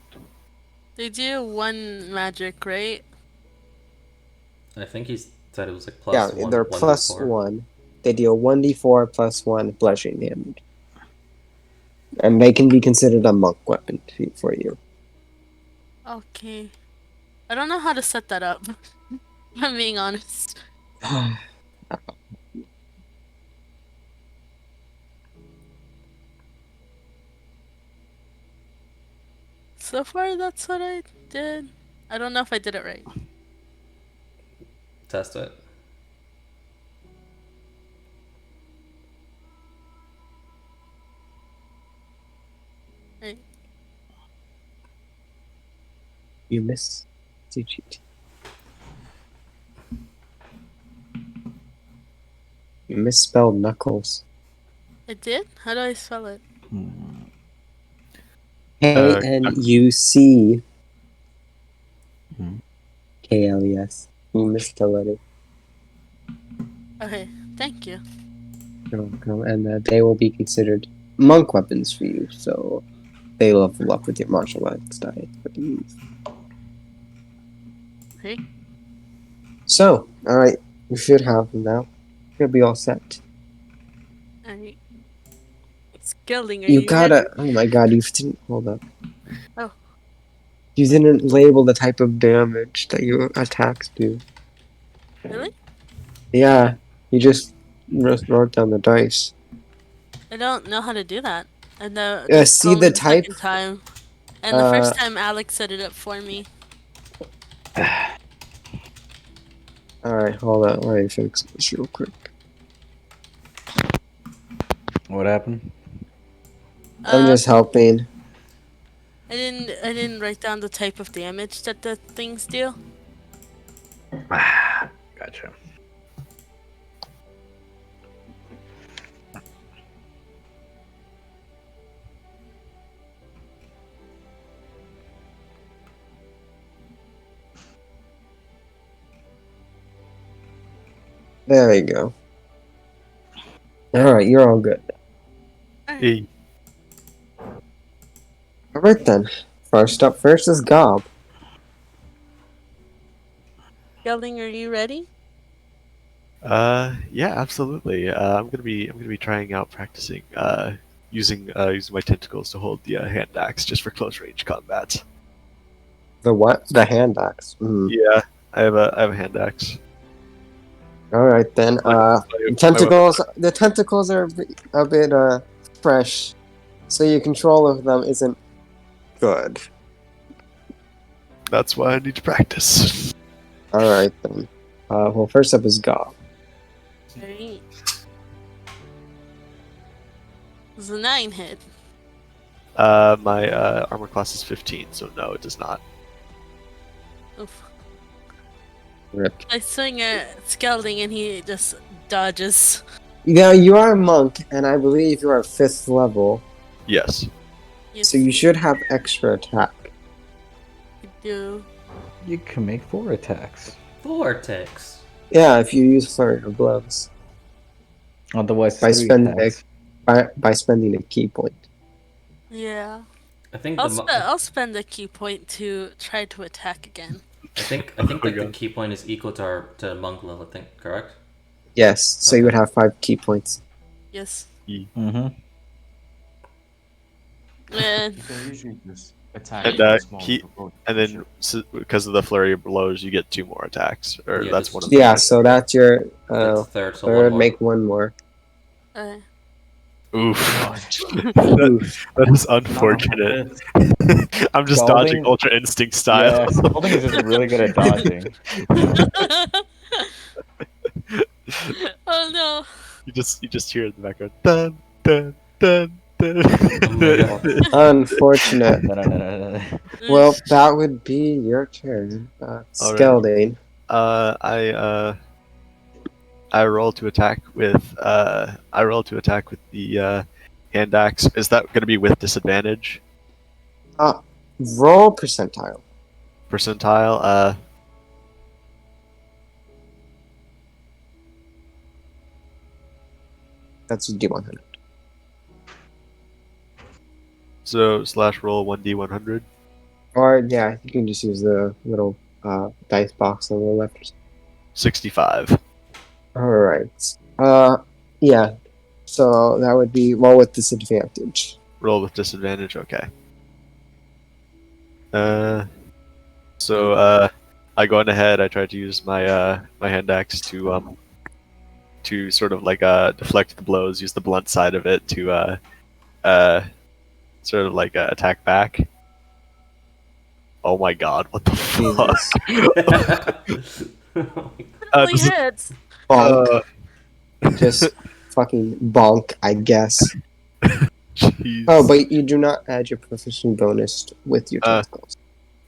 They do one magic, right? I think he said it was like Yeah, plus one, they're 1d4. +1. They deal 1d4 +1 bludgeoning damage. And they can be considered a monk weapon for you. Okay. I don't know how to set that up. If I'm being honest. So far, that's what I did. I don't know if I did it right. Test it. Right. You miss. CGT. You misspelled knuckles. I did? How do I spell it? KNUC. Mhm. KLES. You missed the letter. Okay, thank you. You're welcome. And they will be considered monk weapons for you, so they level up with your martial arts die. Okay. So, alright, you should have them now. You'll be all set. Alright. Skilding, are You you gotta. ready? Oh my god, you didn't. Hold up. Oh. You didn't label the type of damage that your attacks do. Really? Yeah, you just wrote down the dice. I don't know how to do that. And Yeah, this is see only the the type? second time. And the first time Alex set it up for me. Alright, hold on. Let me fix this real quick. What happened? I'm just helping. I didn't write down the type of damage that the things deal. Gotcha. There you go. Alright, you're all good. Hey, Alright then. First up first is Gob. Skilding, are you ready? yeah, absolutely. I'm gonna be trying out practicing using my tentacles to hold the hand axe just for close range combat. The what? The hand axe. Yeah, I have a hand axe. Alright then. Tentacles. The tentacles are a bit fresh, so your control of them isn't good. That's why I need to practice. Alright then. Well, first up is Gob. Alright. It's a 9 hit. My armor class is 15, so no, it does not. Oof. Rip. I swing at Skilding and he just dodges. Now you are a monk, and I believe you are 5th level, Yes. Yes, so you should have extra attack. you do. You can make 4 attacks. Vortex. Yeah, if you use flurry of blows Otherwise, by 3 spending attacks. by spending a key point. Yeah. I think I'll spend a key point to try to attack again. I think Oh like the God. key point is equal to our monk level. I think correct. Yes, so you would Okay. have 5 key points. Yes. Mm-hmm. And You can usually just attack And, once more he- with a bow. And then because of the flurry of blows, you get 2 more attacks, or Yeah, that's this- one of the Yeah, so that's your That's third. So third. one more. Make one more. Oof. Oof. That is unfortunate. I'm just Scalding- dodging Ultra Instinct style. Yeah, Scalding is just really good at dodging. oh no. You just hear in the background dun dun dun dun. Oh my God. Unfortunate. No. Well, that would be your turn. Skeldane. I roll to attack with the hand axe. Is that going to be with disadvantage? Roll percentile. Percentile. That's a D100. So slash roll 1d100. Or yeah, you can just use the little dice box on the left. 65. All right. Yeah. So that would be roll with disadvantage. Roll with disadvantage. Okay. So I go on ahead. I try to use my my hand axe to sort of like deflect the blows. Use the blunt side of it to sort of like attack back. Oh my god! What the fuck? Jesus. Holy This is- hits! Bonk. Just fucking bonk, I guess. Jeez. Oh, but you do not add your proficiency bonus with your tentacles.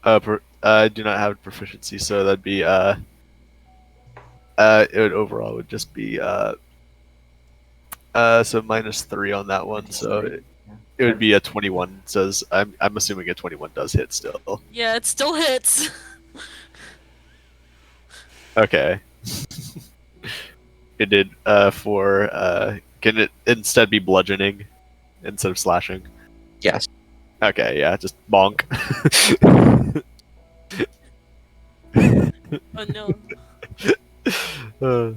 I do not have proficiency, so that'd be it would overall would just be so -3 on that one, so it would be a 21. It says I'm assuming a 21 does hit still. Yeah, it still hits. Okay. It did for can it instead be bludgeoning instead of slashing? Yes. Okay, yeah, just bonk. Oh no. Uh,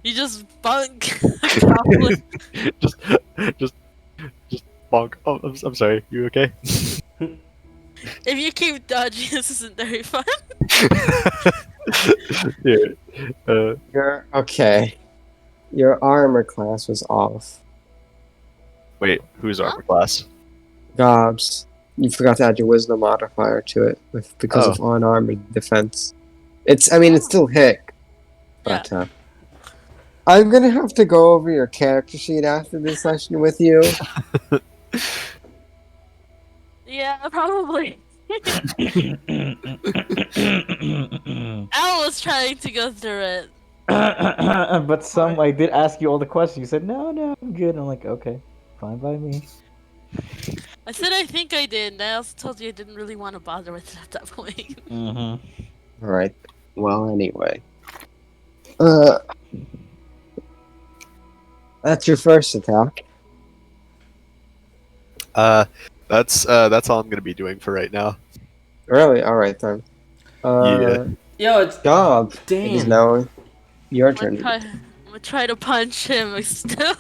You just bunk a goblin. just bonk. Oh, I'm sorry. You okay? If you keep dodging, this isn't very fun. Yeah. Your okay. Your armor class was off. Wait, who's armor class? Gobs. You forgot to add your wisdom modifier to it because of unarmored defense. It's still hit. But I'm gonna have to go over your character sheet after this session with you. Yeah, probably. Al was trying to go through it. But I did ask you all the questions. You said no, I'm good. I'm like, okay, fine by me. I said I think I did, and I also told you I didn't really want to bother with it at that point. Mm-hmm. Alright. Well, anyway. That's your first attack. That's all I'm gonna be doing for right now. Really? Alright then. Yeah. Yo, it's Gob. It is damn. now your I'm turn. gonna try to punch him still.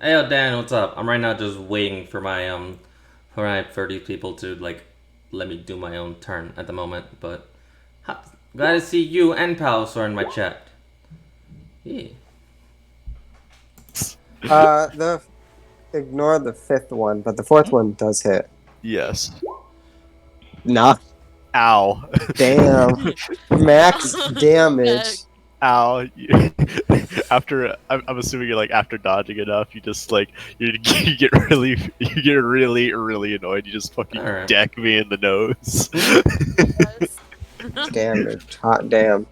Hey, yo, Dan, what's up? I'm right now just waiting for for these people to like let me do my own turn at the moment. But glad to see you and Palsor in my chat. Yeah. Ignore the fifth one, but the fourth one does hit. Yes. Nah. Ow. Damn. Max damage. Ow. After I'm assuming you're like after dodging enough, you just like you get really annoyed. You just fucking Alright. deck me in the nose. Damage. Hot damn.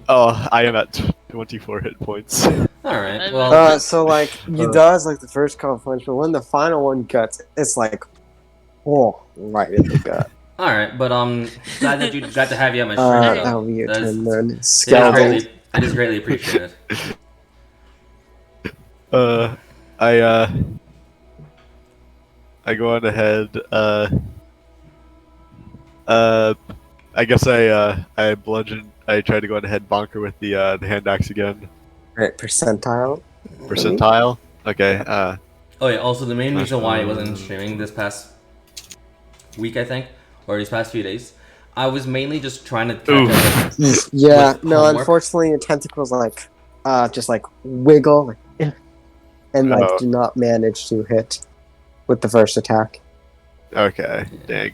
Oh, I am at 24 hit points. All right. Well, So like he does like the first couple punch, but when the final one cuts, it's like, oh, right in the gut. all right. But glad that you got to have you at my stream. though. That'll be your That's- turn then. It is Skeleton. it is greatly appreciated. I go on ahead. I guess I bludgeon. I try to go on ahead bonker with the hand axe again. Right, percentile. Percentile. Okay. Oh yeah. Also, the main reason why I wasn't streaming this past week, I think, or these past few days, I was mainly just trying to catch up. Yeah, With no, homework? unfortunately your tentacles like just like wiggle like, and like Oh. do not manage to hit with the first attack. Okay. Dang.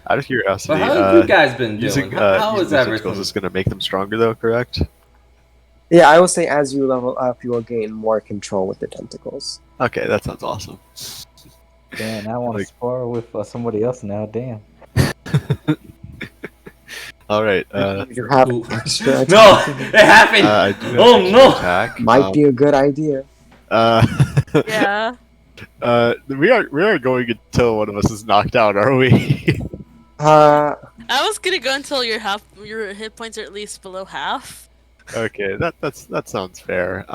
Out of curiosity, But how have you guys been doing? using How using is the everything? tentacles is going to make them stronger, though. Correct. Yeah, I will say as you level up you will gain more control with the tentacles. Okay, that sounds awesome. Damn, I want to Like- spar with somebody else now. Damn. All right. You have Ooh. extra No, it happened. I do have Oh, extra no. Attack. might be a good idea. Yeah. We are going until one of us is knocked out, are we? Uh I was gonna go until your hit points are at least below half. Okay, that sounds fair.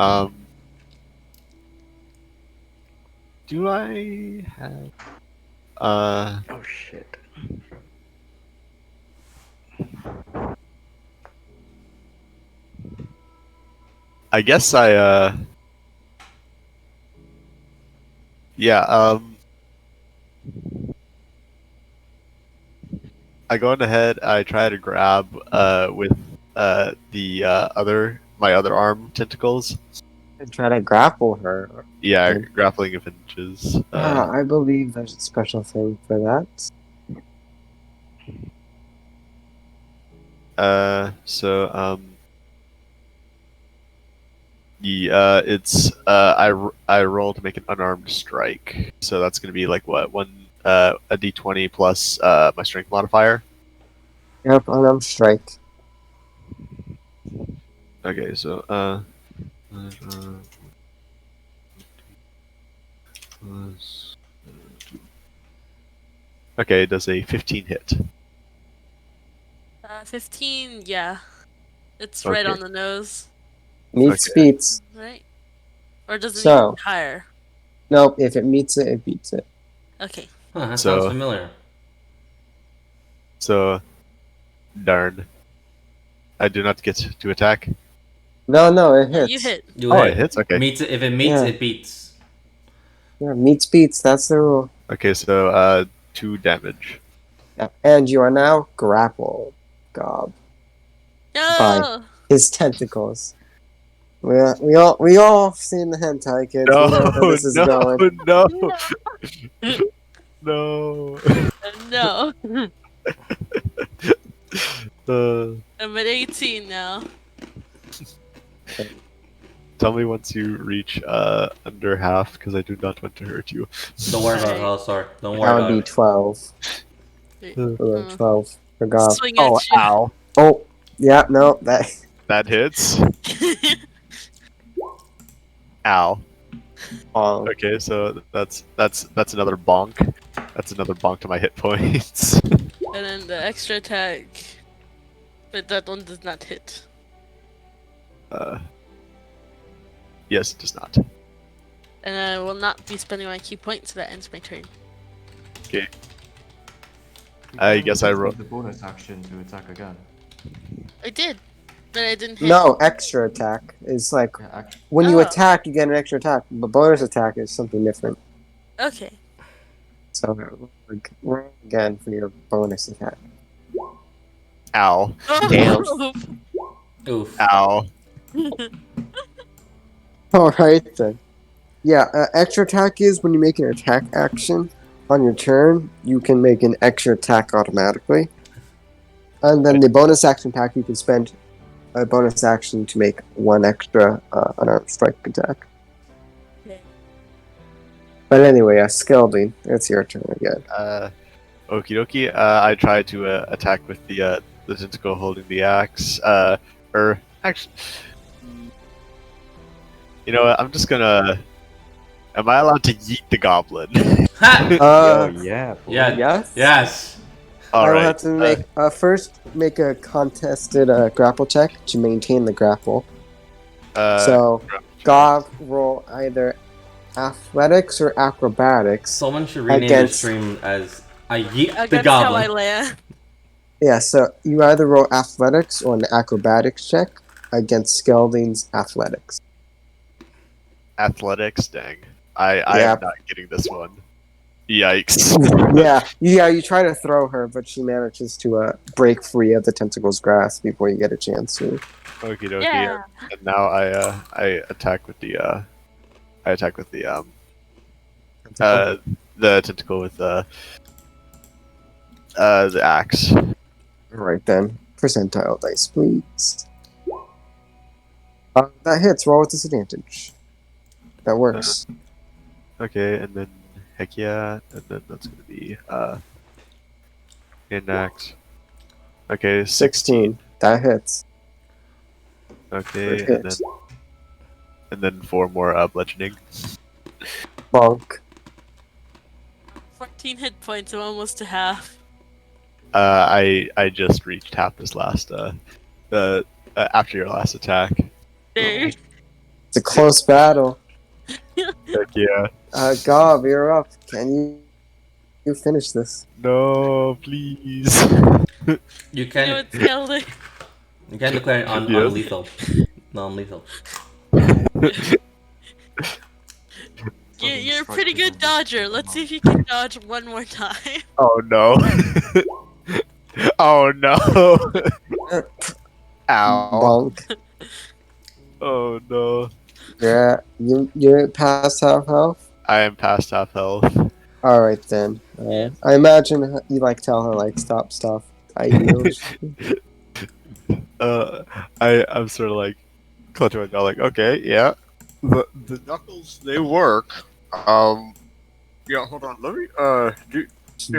Do I have? Oh shit. I guess yeah, I go on ahead, I try to grab with the my other arm tentacles. And try to grapple her. Yeah, Okay. grappling avenges. I believe there's a special thing for that. It's I roll to make an unarmed strike. So that's gonna be like what, one a d20 plus my strength modifier. Yep, unarmed strike. Okay, so okay, it does a 15 hit. 15, yeah. It's right Okay. on the nose, Meets Okay. beats. right? Or does it So- need higher? Nope, if it meets it, it beats it. Okay. Huh, that So- sounds familiar. So darn. I do not get to attack. No, it hits. You hit. You Oh, hit. it hits? Okay. Meets it. If it meets, Yeah. it beats. Yeah, meets beats, that's the rule. Okay, so 2 damage. Yeah. And you are now grappled, Gob. No! His tentacles. We all seen the hentai kids. We know where this is going. no, no. No. I'm at 18 now. Tell me once you reach under half, because I do not want to hurt you. Don't worry about Right. Halasar. Don't That worry would about be it. 12. Or 12 for Gob. Swing at you. Ow! Oh, yeah, no, that. That hits. Ow. Oh, Okay, so that's another bonk. That's another bonk to my hit points. And then the extra attack. But that one does not hit. Yes, it does not. And I will not be spending my key point, so that ends my turn. Okay. You I can guess I use ro- the bonus action to attack again. I did, but I didn't hit. no, extra attack is like Yeah, when you Oh. attack, you get an extra attack. But bonus attack is something different. Okay. So roll again for your bonus attack. Ow. Damn. Oof. Ow. All right then. Yeah, extra attack is when you make an attack action on your turn, you can make an extra attack automatically. And then the bonus action pack, you can spend a bonus action to make one extra unarmed strike attack. Okay. But anyway, Skelding, it's your turn again. Okie dokie. I try to attack with the tentacle holding the axe. Actually, you know what? I'm just gonna. Am I allowed to yeet the goblin? Ha! Oh yeah. boy. Yeah. Yes? Yes. I All will right. have to make first make a contested grapple check to maintain the grapple. So, Gob roll either athletics or acrobatics. Someone should rename Against- the stream as I yeet the That's how I goblin. land. Yeah, so you either roll athletics or an acrobatics check against Skelding's athletics. Athletics, dang. I Yeah. am not getting this one. Yikes. yeah, you try to throw her, but she manages to break free of the tentacle's grasp before you get a chance to. Okie dokie. Yeah. And now I attack with the the tentacle with the axe. Alright then, percentile dice, please. That hits, roll with disadvantage. That works. Okay, and then heck yeah, and then that's gonna be an axe. Okay, 16. That hits. Okay, Good and hit. then 4 more bludgeoning. Bonk. 14 hit points, I'm almost to half. I just reached half this last after your last attack. There. It's a close battle. Heck yeah. Gob, you're up. Can you finish this? No, please. You You know can what's Kelly? you can declare it Yes. unlethal, non-lethal. You're a pretty good dodger. Let's see if you can dodge one more time. Oh no. Oh no. Ow. Bonk. Oh no. Yeah, you're past half health. I am past half health. All right then. I imagine you like tell her like stop stuff. I yield. I'm sort of like clutching my jaw, like, okay, yeah, the knuckles they work. Yeah, hold on, let me do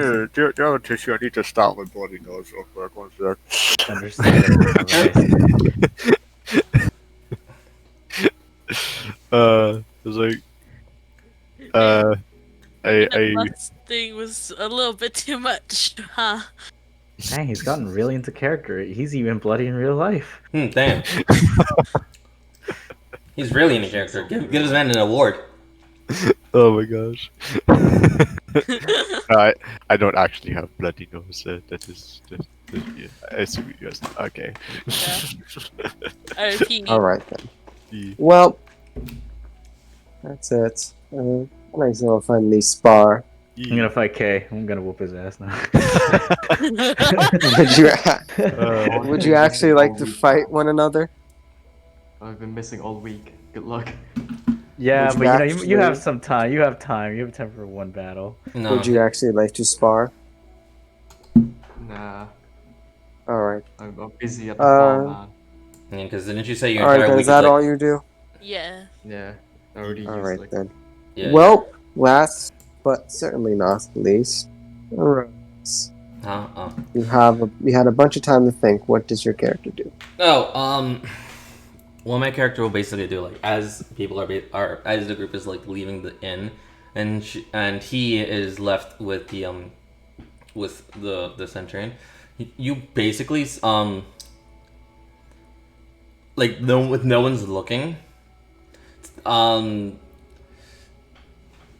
you have a tissue? I need to stop my bloody nose real quick. One sec. Understandable. Alright. It's like, That I last thing was a little bit too much, huh? Dang, he's gotten really into character. He's even bloody in real life. Damn. He's really in a character. Give this man an award. oh my gosh. I don't actually have bloody nose. That is, yeah, I see what you guys. Okay. I repeat. All right then. Yeah. Well, that's it. Nice little friendly spar. I'm gonna fight Kay. I'm gonna whoop his ass now. Would you actually like to fight one another? I've been missing all week. Good luck. Yeah, Would but you you know, you have actually- some time. You have time. You have time for one battle. No. Would you actually like to spar? Nah, All right. I'm busy at the farm, man. Because didn't you say your All right entire then. week Is that like, all you do? Yeah. Yeah, I already All used right like then. Yeah. Well, last but certainly not least, Rose. You had a bunch of time to think. What does your character do? What my character will basically do, like, as people are as the group is like leaving the inn, and he is left with the centurion. You basically like with no one's looking.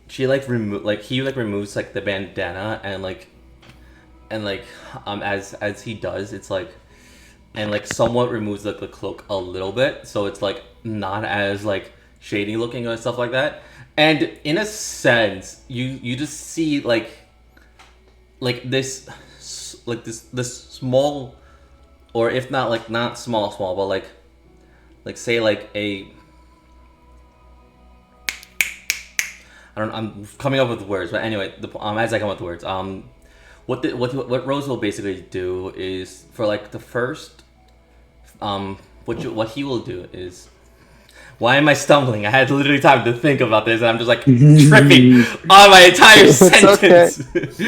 He removes like the bandana and as he does, it's like. And like somewhat removes like the cloak a little bit, so it's like not as like shady looking and stuff like that. And in a sense, you just see this small, or if not like not small, but like say like a. I don't. I'm coming up with words, but anyway, as I come up with words, what Rose will basically do is for like the first. What he will do is, why am I stumbling? I had literally time to think about this, and I'm just like tripping on my entire sentence. It's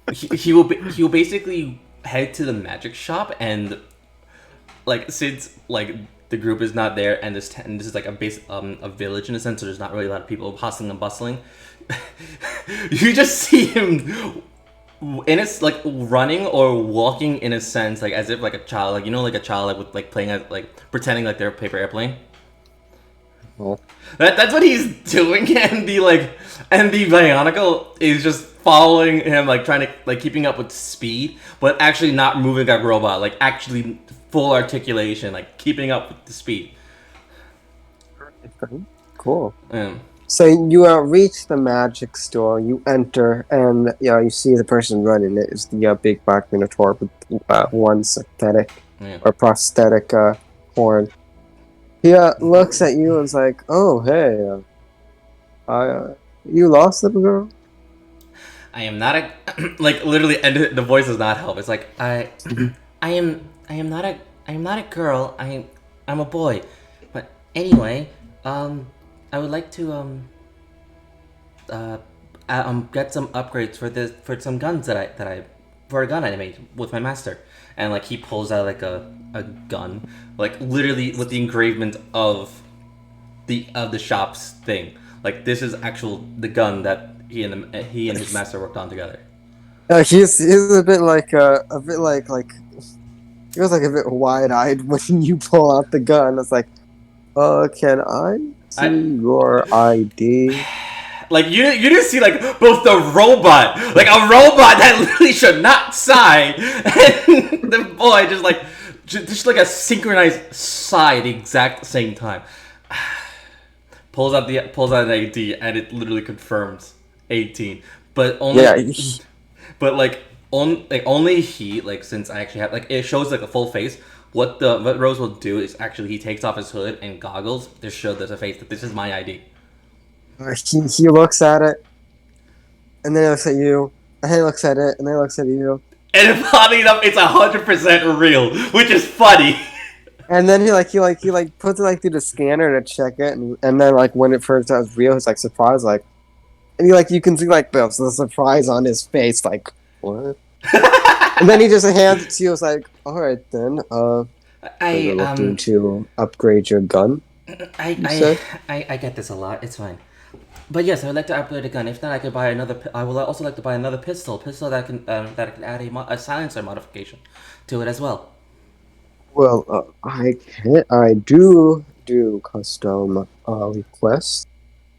okay. He will basically head to the magic shop, and like since like the group is not there, and this is like a village in a sense, so there's not really a lot of people hustling and bustling. You just see him. And it's like running or walking in a sense, like as if like a child, like like a child like with like playing at like pretending like they're a paper airplane. Oh. That's what he's doing, and the Bionicle is just following him, like trying to like keeping up with speed, but actually not moving like a robot, like actually full articulation, like keeping up with the speed. Cool. Yeah. So you reach the magic store, you enter, and you see the person running it is the big black minotaur with one synthetic or prosthetic horn. He looks at you and is like, "Oh, hey, you lost little girl?" I am not a like literally, and the voice does not help. It's like I am not a girl. I'm a boy. But anyway, I would like to get some upgrades for some guns for a gun I made with my master. And like he pulls out like a gun, like literally with the engravement of the shop's thing. Like this is the gun that he and his master worked on together. He's a bit like he was like a bit wide-eyed when you pull out the gun. It's like, can I see your ID. Like you didn't see like both the robot, like a robot that literally should not sigh, and the boy just like a synchronized sigh at the exact same time. pulls out an ID and it literally confirms 18, but only Yeah, but only he, like, since I actually have, like, it shows like a full face. What Rose will do is actually he takes off his hood and goggles to show there's a face that this is my ID. he looks at it, and then he looks at you, and then he looks at it, and then he looks at you, And funny enough, it's 100% real, which is funny. and then he puts it like through the scanner to check it, and then like when it first out was real, he's like surprised, like, and you can see like the surprise on his face, like what? And then he just hands it to you. It's like, all right then, you're looking to upgrade your gun. I get this a lot. It's fine. But yes, I would like to upgrade a gun. If not, I could buy another. I would also like to buy another pistol that can add a silencer modification to it as well. Well, I do custom requests.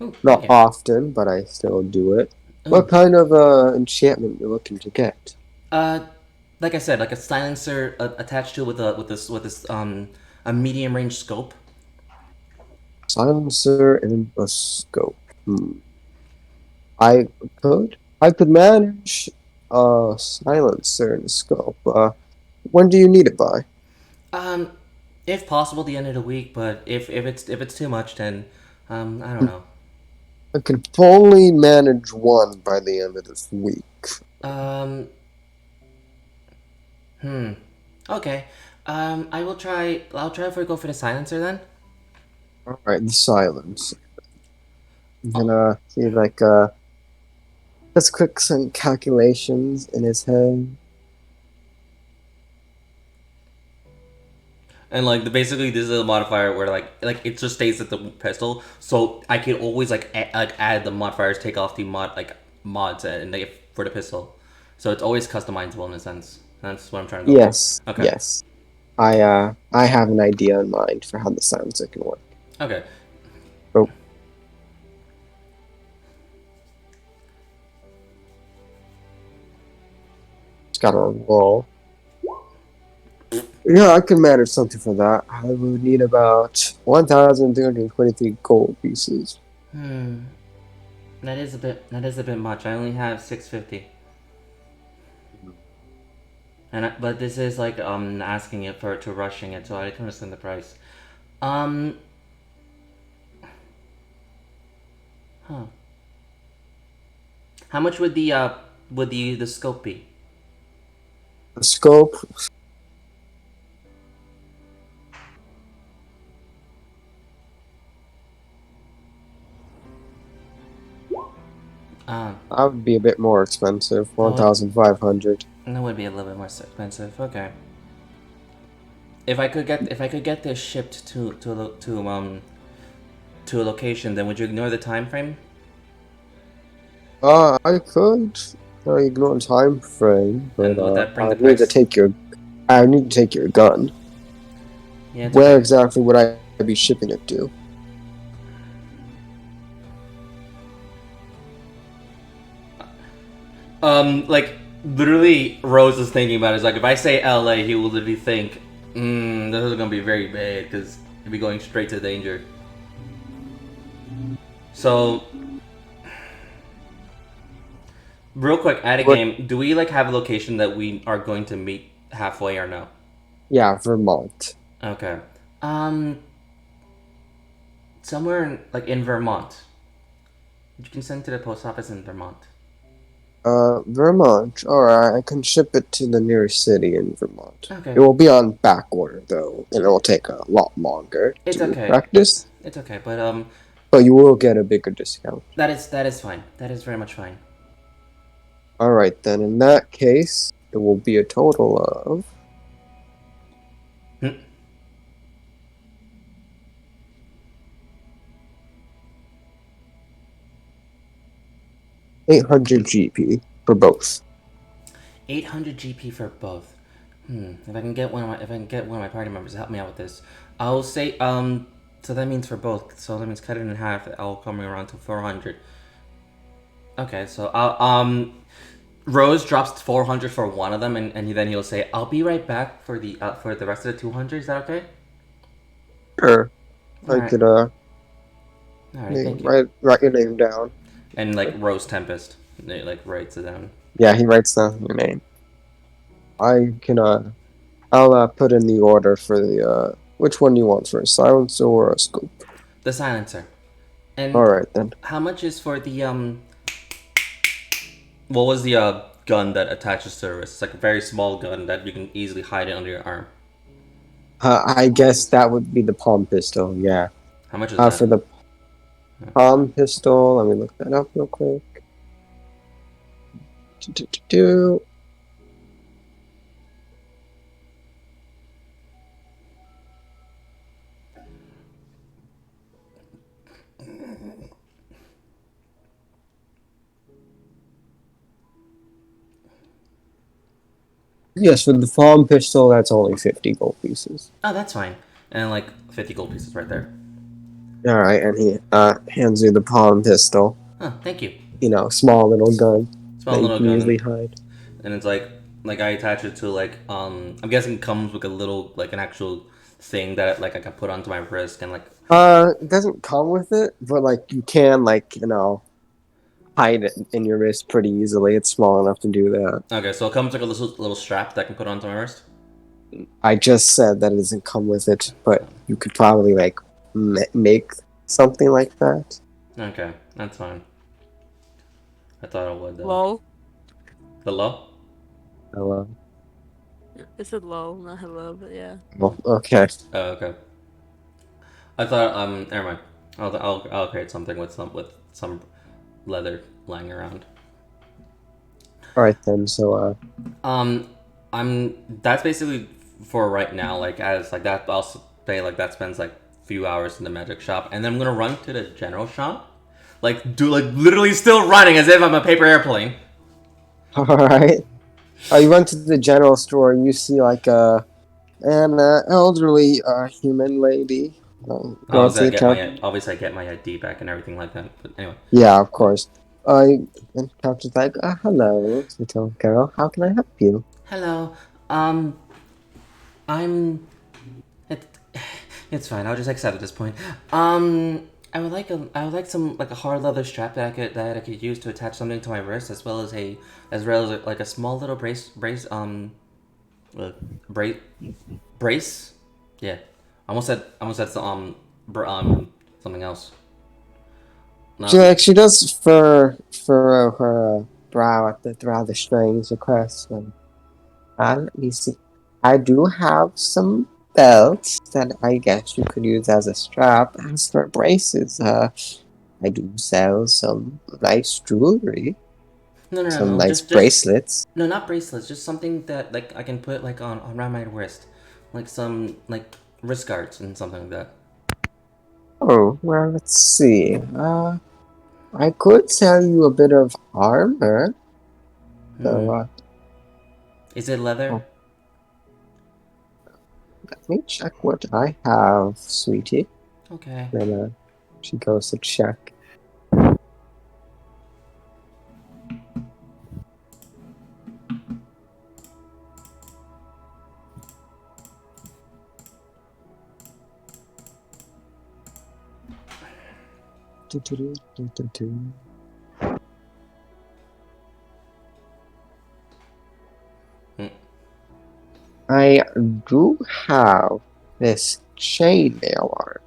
Ooh, Not okay. often, but I still do it. Ooh. What kind of enchantment you're looking to get? Like I said, like a silencer attached to it with this a medium range scope. Silencer and a scope. I could manage a silencer and a scope. When do you need it by? If possible, the end of the week. But if it's too much, then I don't know. I can only manage one by the end of this week. Okay. I'll try if we go for the silencer then. All right, the silence. And he let's quick some calculations in his head. And like basically this is a modifier where like it just stays at the pistol, so I can always add the modifiers, take off the mods and for the pistol, so it's always customizable in a sense. That's what I'm trying to go Yes. for. Okay. Yes. I have an idea in mind for how the silencer can work. Okay. Oh. Just gotta roll. Yeah, I can manage something for that. I would need about 1,323 gold pieces. That is a bit much. I only have 650. But this is like asking it to rushing it, so I can understand the price. Huh. How much would the scope be? The scope. That would be a bit more expensive. 1,500. That would be a little bit more expensive. Okay. If I could get this shipped to a location, then would you ignore the time frame? I could ignore time frame, but And would that bring the I need to price? take your gun. Yeah. it's Where okay. exactly would I be shipping it to? Like literally, Rose is thinking about it. It's like if I say LA, he will literally think, this is gonna be very bad because he'll be going straight to danger. So, real quick, at a game, do we have a location that we are going to meet halfway or no? Yeah, Vermont. Okay. Somewhere in Vermont. You can send to the post office in Vermont. Vermont. Alright, I can ship it to the nearest city in Vermont. Okay. It will be on back order, though, and it will take a lot longer It's to okay. practice, It's okay, but but you will get a bigger discount. that is fine. That is very much fine. Alright, then, in that case, it will be a total of... Hmm. $800 GP for both. 800 GP for both. If I can get one of my party members to help me out with this, I'll say So that means for both. So that means cut it in half. All coming around to 400. Okay, so Rose drops 400 for one of them, and then he'll say, "I'll be right back for the rest of the 200." Is that okay? Sure. I Alright. could All right, thank you. write your name down. And like Rose Tempest, they like writes it down. Yeah, he writes down your name. I can I'll put in the order for the which one do you want first, silencer or a scope? The silencer. And All right then. how much is for the What was the gun that attaches to the wrist? It's like a very small gun that you can easily hide it under your arm. I guess that would be the palm pistol. Yeah. How much is that? For the palm pistol, let me look that up real quick. Do. Yes, for the palm pistol, that's only 50 gold pieces. Oh, that's fine. And like 50 gold pieces right there. All right, and he hands you the palm pistol. Oh, thank you. You know, small little gun Small that little you can gun. easily hide. And it's like I attach it to like I'm guessing it comes with a little like an actual thing that like I can put onto my wrist and like It doesn't come with it, but like you can hide it in your wrist pretty easily. It's small enough to do that. okay, so it comes like a little strap that I can put onto my wrist. I just said that it doesn't come with it, but you could probably like make something like that. Okay, that's fine. I thought it would. Lol. Hello? Hello. It said lol, not hello, but yeah. Well, okay. Oh, okay. I thought never mind. I'll create something with some leather lying around. All right then. So That's basically for right now. Like as like that, I'll say like that spends like few hours in the magic shop, and then I'm gonna run to the general shop, like literally still running as if I'm a paper airplane. all right. You run to the general store. You see like an elderly human lady. Obviously, I get my ID back and everything like that. But anyway. Yeah, of course. And Captain's like, hello, little girl. How can I help you? Hello. It's fine. I'll just accept at this point. I would like some like a hard leather strap that I could use to attach something to my wrist, as well as like a small little brace. Yeah, I almost said something else. No. She does fur her brow at the rather strange request. Let me see. I do have some belts that I guess you could use as a strap. As for braces, I do sell some nice jewelry, No, some nice just bracelets. no, not bracelets. Just something that like I can put like on around my wrist, like some like wrist guards and something like that. Oh, well, let's see. I could sell you a bit of armor. So, Is it leather? Oh. Let me check what I have, sweetie. Okay. Then she goes to check. I do have this chainmail armor.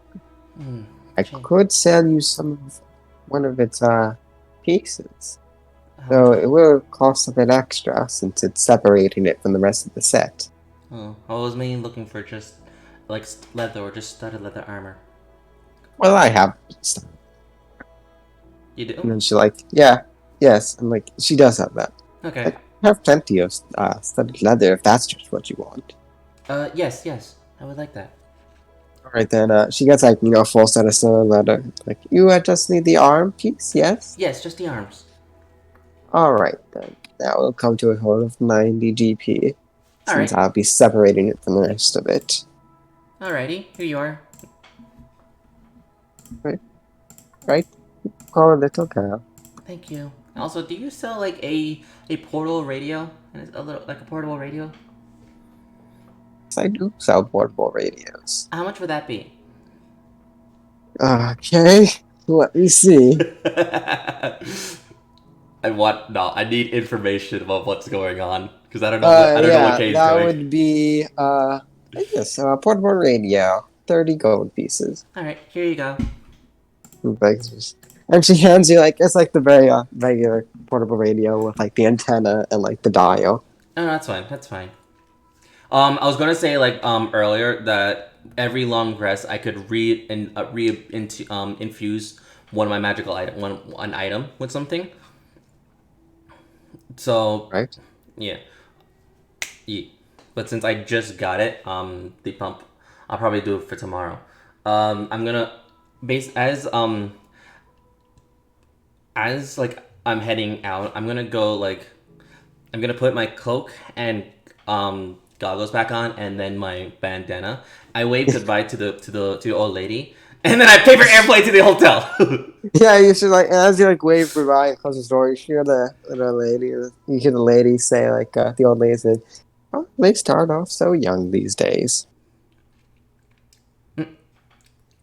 I could sell you one of its pieces. Though it will cost a bit extra since it's separating it from the rest of the set. Oh, I was mainly looking for just like leather or just studded leather armor. Well, I have stuff. You do? And then she's like, yes. I'm like, she does have that. Okay. I have plenty of studded leather if that's just what you want. Yes. I would like that. Alright then, she gets like, a full set of studded leather. Like, you just need the arm piece, yes? Yes, just the arms. Alright then. That will come to a total of 90 GP. Since I'll be separating it from the rest of it. Alrighty, here you are. right? Call a little girl. Thank you. Also, do you sell like a portable radio? And a little like a portable radio? Yes, I do sell portable radios. How much would that be? Okay, let me see. I want no. I need information about what's going on because I don't know. I don't know what Kay's that doing. would be yes, portable radio, 30 gold pieces. All right, here you go. And she hands you like it's like the very regular portable radio with like the antenna and like the dial. Oh, no, that's fine. That's fine. I was gonna say like earlier that every long rest I could infuse one of my magical item one item with something. So Right? yeah. But since I just got it, the pump, I'll probably do it for tomorrow. I'm gonna as like I'm heading out, I'm gonna put my cloak and goggles back on, and then my bandana. I wave goodbye to the old lady, and then I pay for airplane to the hotel. Yeah, you should like as you like wave goodbye and close the door. You hear the lady. You hear the lady say like the old lady said, "Oh, they start off so young these days."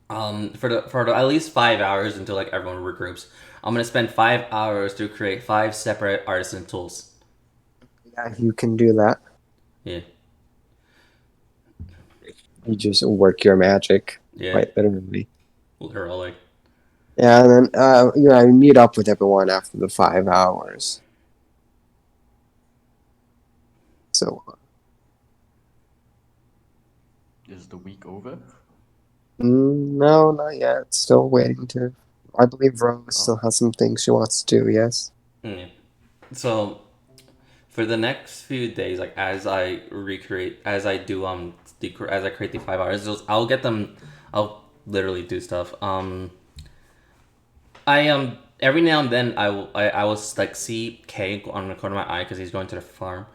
For the at least 5 hours until like everyone regroups, I'm gonna spend 5 hours to create 5 separate artisan tools. Yeah, you can do that. Yeah. You just work your magic, Yeah. quite literally. Literally. Yeah, and then you meet up with everyone after the 5 hours. So, Is the week over? no, not yet. Still waiting to. I believe Rose still has some things she wants to do. Yes. Yeah. So, for the next few days, like as I create the 5 hours, I'll get them. I'll literally do stuff. I every now and then I will like see Kay on the corner of my eye because he's going to the farm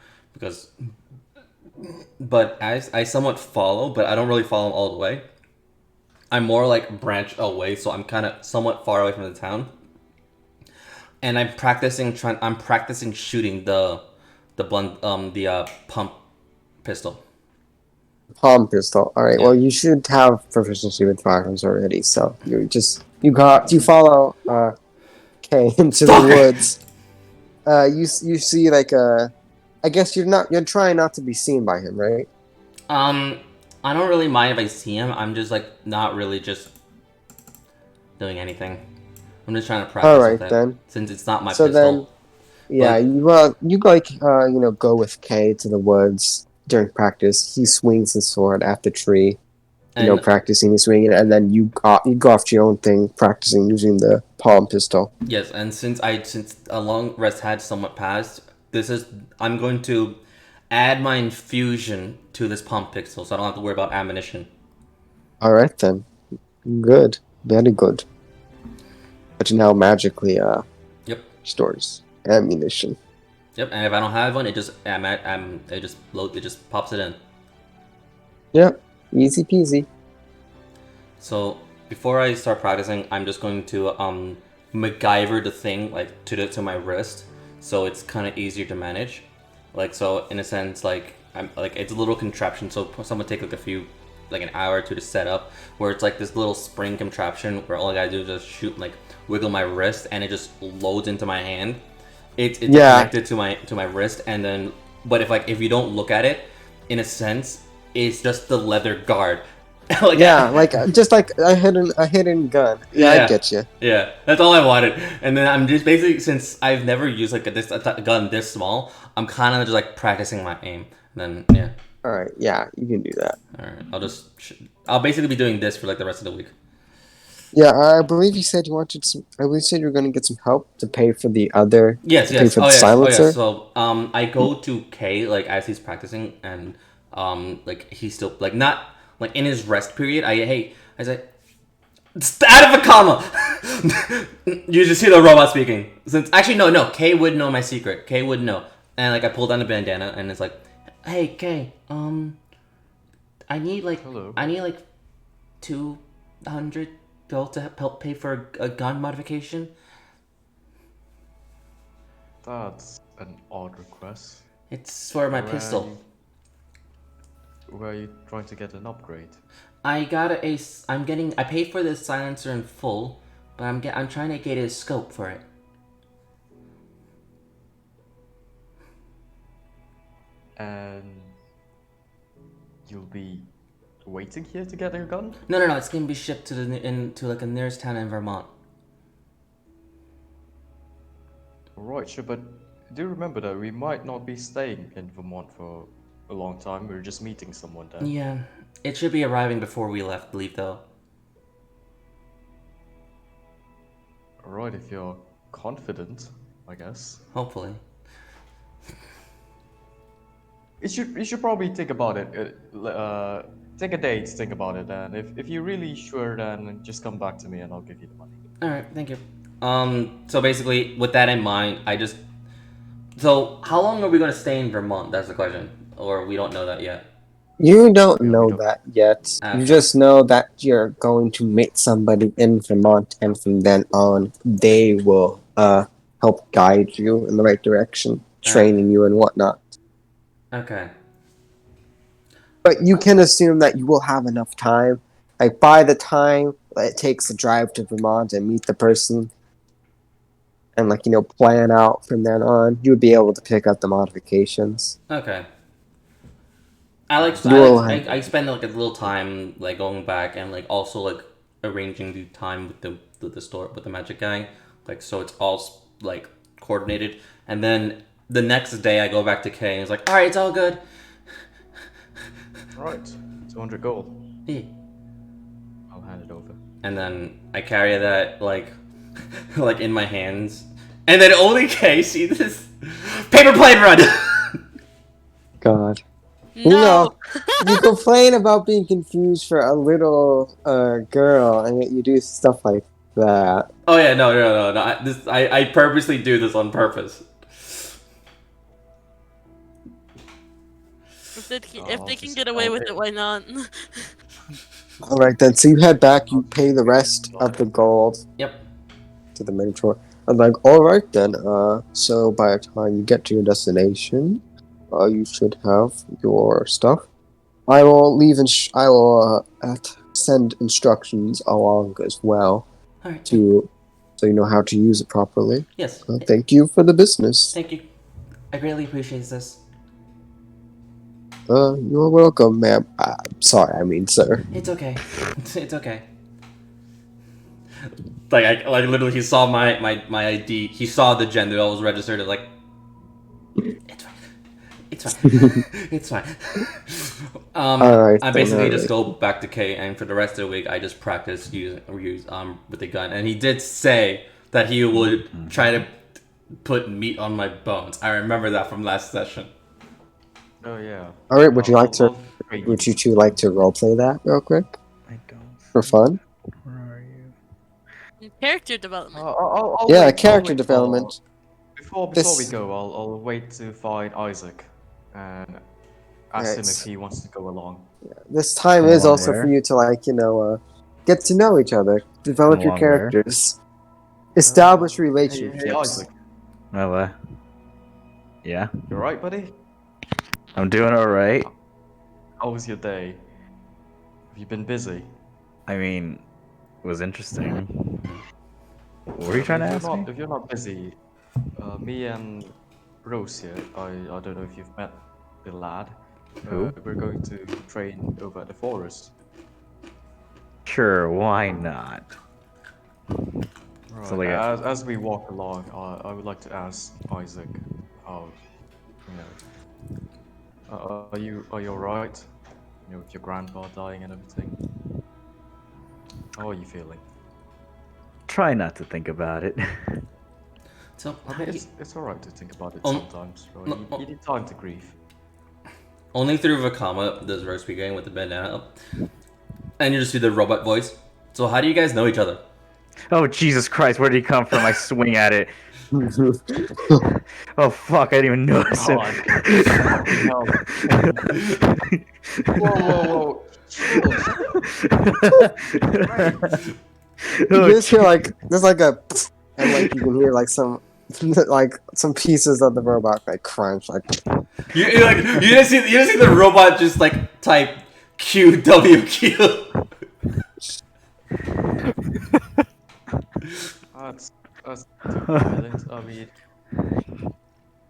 but as I somewhat follow, but I don't really follow him all the way. I'm more like branch away, so I'm kind of somewhat far away from the town. And I'm practicing shooting the pump pistol. Palm pistol. All right. Yeah. Well, you should have proficiency with firearms already. So you follow Kay into the woods. You see like I guess you're trying not to be seen by him, right? I don't really mind if I see him. I'm just like not really just doing anything. I'm just trying to practice. All right with it, then. since it's not my So pistol. Yeah, you like go with Kay to the woods during practice. He swings his sword at the tree, And practicing his swinging, and then you go off to your own thing, practicing using the palm pistol. yes, and since a long rest had somewhat passed, I'm going to add my infusion to this pump pistol, so I don't have to worry about ammunition. All right then, good, very good. But now magically Yep. stores ammunition. Yep, and if I don't have one, it just pops it in. Yep, easy peasy. So before I start practicing, I'm just going to MacGyver the thing like to my wrist, so it's kind of easier to manage. Like so, in a sense, like I'm like it's a little contraption. So someone take like an hour or two to set up, where it's like this little spring contraption where all I gotta do is just shoot, like wiggle my wrist, and it just loads into my hand. It's connected to my wrist, and then if you don't look at it, in a sense, it's just the leather guard. Just like a hidden gun. Yeah, I get you. Yeah, that's all I wanted. And then I'm just basically, since I've never used like a gun this small, I'm kind of just like practicing my aim. And then yeah. All right, yeah, you can do that. All right, I'll basically be doing this for like the rest of the week. Yeah, I believe you said you wanted some. I believe you said you were going to get some help to pay for the other. Yes. Pay for the silencer. Oh, yes. So I go to Kay like as he's practicing, and like he's still like not like in his rest period. I say, out of a comma. You just hear the robot speaking. Since actually no, Kay would know my secret. Kay would know, and like I pull down the bandana, and it's like, hey Kay, I need like Hello. I need like 200 bill to help pay for a gun modification? That's an odd request. It's for my Where pistol. Where are you trying to get an upgrade? I paid for this silencer in full, but I'm trying to get a scope for it. And you'll be waiting here to get your gun? No, it's gonna be shipped to to like a nearest town in Vermont. Alright, sure, but do remember that we might not be staying in Vermont for a long time. We're just meeting someone there. Yeah, it should be arriving before we leave though. Alright, if you're confident, I guess. Hopefully. You should probably think about it. Take a day to think about it, and if you're really sure, then just come back to me and I'll give you the money. All right, thank you. So basically, with that in mind, So, how long are we gonna stay in Vermont? That's the question, or we don't know that yet. You don't Yeah, we know don't. that yet. Okay. You just know that you're going to meet somebody in Vermont, and from then on, they will help guide you in the right direction, training you and whatnot. Okay. But you can assume that you will have enough time. Like, by the time it takes a drive to Vermont and meet the person, and, like, plan out from then on, you would be able to pick up the modifications. Okay. You'll I spend like a little time like going back and like also like arranging the time with the store with the magic guy, like so it's all like coordinated. And then the next day I go back to Kay and he's like, all right, it's all good. Right, 200 gold. Yeah. I'll hand it over. And then I carry that like like in my hands, and then only Kay sees this paper plane run. God. No. You complain about being confused for a little girl, and yet you do stuff like that. Oh yeah, no. I purposely do this on purpose. If they I'll can just- get away I'll with pay- it, why not? Alright then, so you head back, you pay the rest of the gold Yep. to the Minotaur. I'm like, alright then, so by the time you get to your destination, you should have your stuff. I will send instructions along as well, All right. so you know how to use it properly. Yes. Thank you for the business. Thank you. I greatly appreciate this. You're welcome, ma'am. Sorry, I mean, sir. It's okay. It's okay. Like literally, he saw my ID. He saw the gender that was registered. Like, it's fine. It's fine. It's fine. Alright, I then, basically just alright. go back to K, and for the rest of the week, I just practice use with the gun. And he did say that he would try to put meat on my bones. I remember that from last session. Oh yeah. Alright, would you like to? I'll trade Would you two like to roleplay that real quick I don't. for fun? Where are you? Character development. I'll Yeah, wait- character I'll wait development. Before This- we go, I'll wait to find Isaac and ask him Right. if he wants to go along. This time is Along also where? for you to get to know each other, develop your Along where? characters, establish Hey, relationships. Isaac, Well, yeah, you alright, buddy? I'm doing all right. How was your day? Have you been busy? I mean, it was interesting. What were you trying to If ask you're me? not, If you're not busy, me and Rose here, I don't know if you've met the lad. Who? We're going to train over at the forest. Sure, why not? Right. So, like, as we walk along, I would like to ask Isaac how, are you alright? With your grandpa dying and everything. How are you feeling? Try not to think about it. So I mean, it's alright to think about it Um, sometimes. Right? no, You need time to grieve. only through Vakama does Rose begin with the banana up, and you just see the robot voice. So how do you guys know each other? Oh Jesus Christ, where did he come from? I swing at it. Oh fuck, I didn't even notice Oh, him. Whoa, whoa, whoa. You just hear like there's like a, and like you can hear like some like some pieces of the robot like crunch like. You like you just see the robot just like type QWQ. That's too violent. I mean,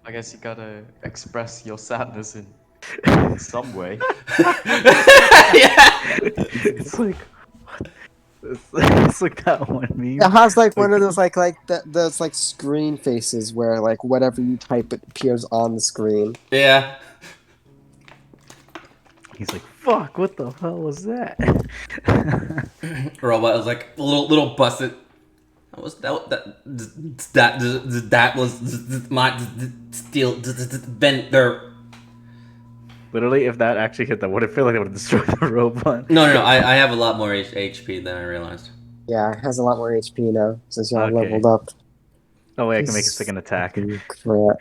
I guess you gotta express your sadness in some way. Yeah. It's like it's like that one meme. It has like one of those like those like screen faces where like whatever you type it appears on the screen. Yeah. He's like, "Fuck! What the hell was that?" Robot was like a little busted. That was that was my steel bender. Literally, if that actually hit that, would it feel like it would have destroyed the robot? No. I have a lot more HP than I realized. Yeah, it has a lot more HP now since y'all Okay. leveled up. Oh wait, I can make a second attack. Crap.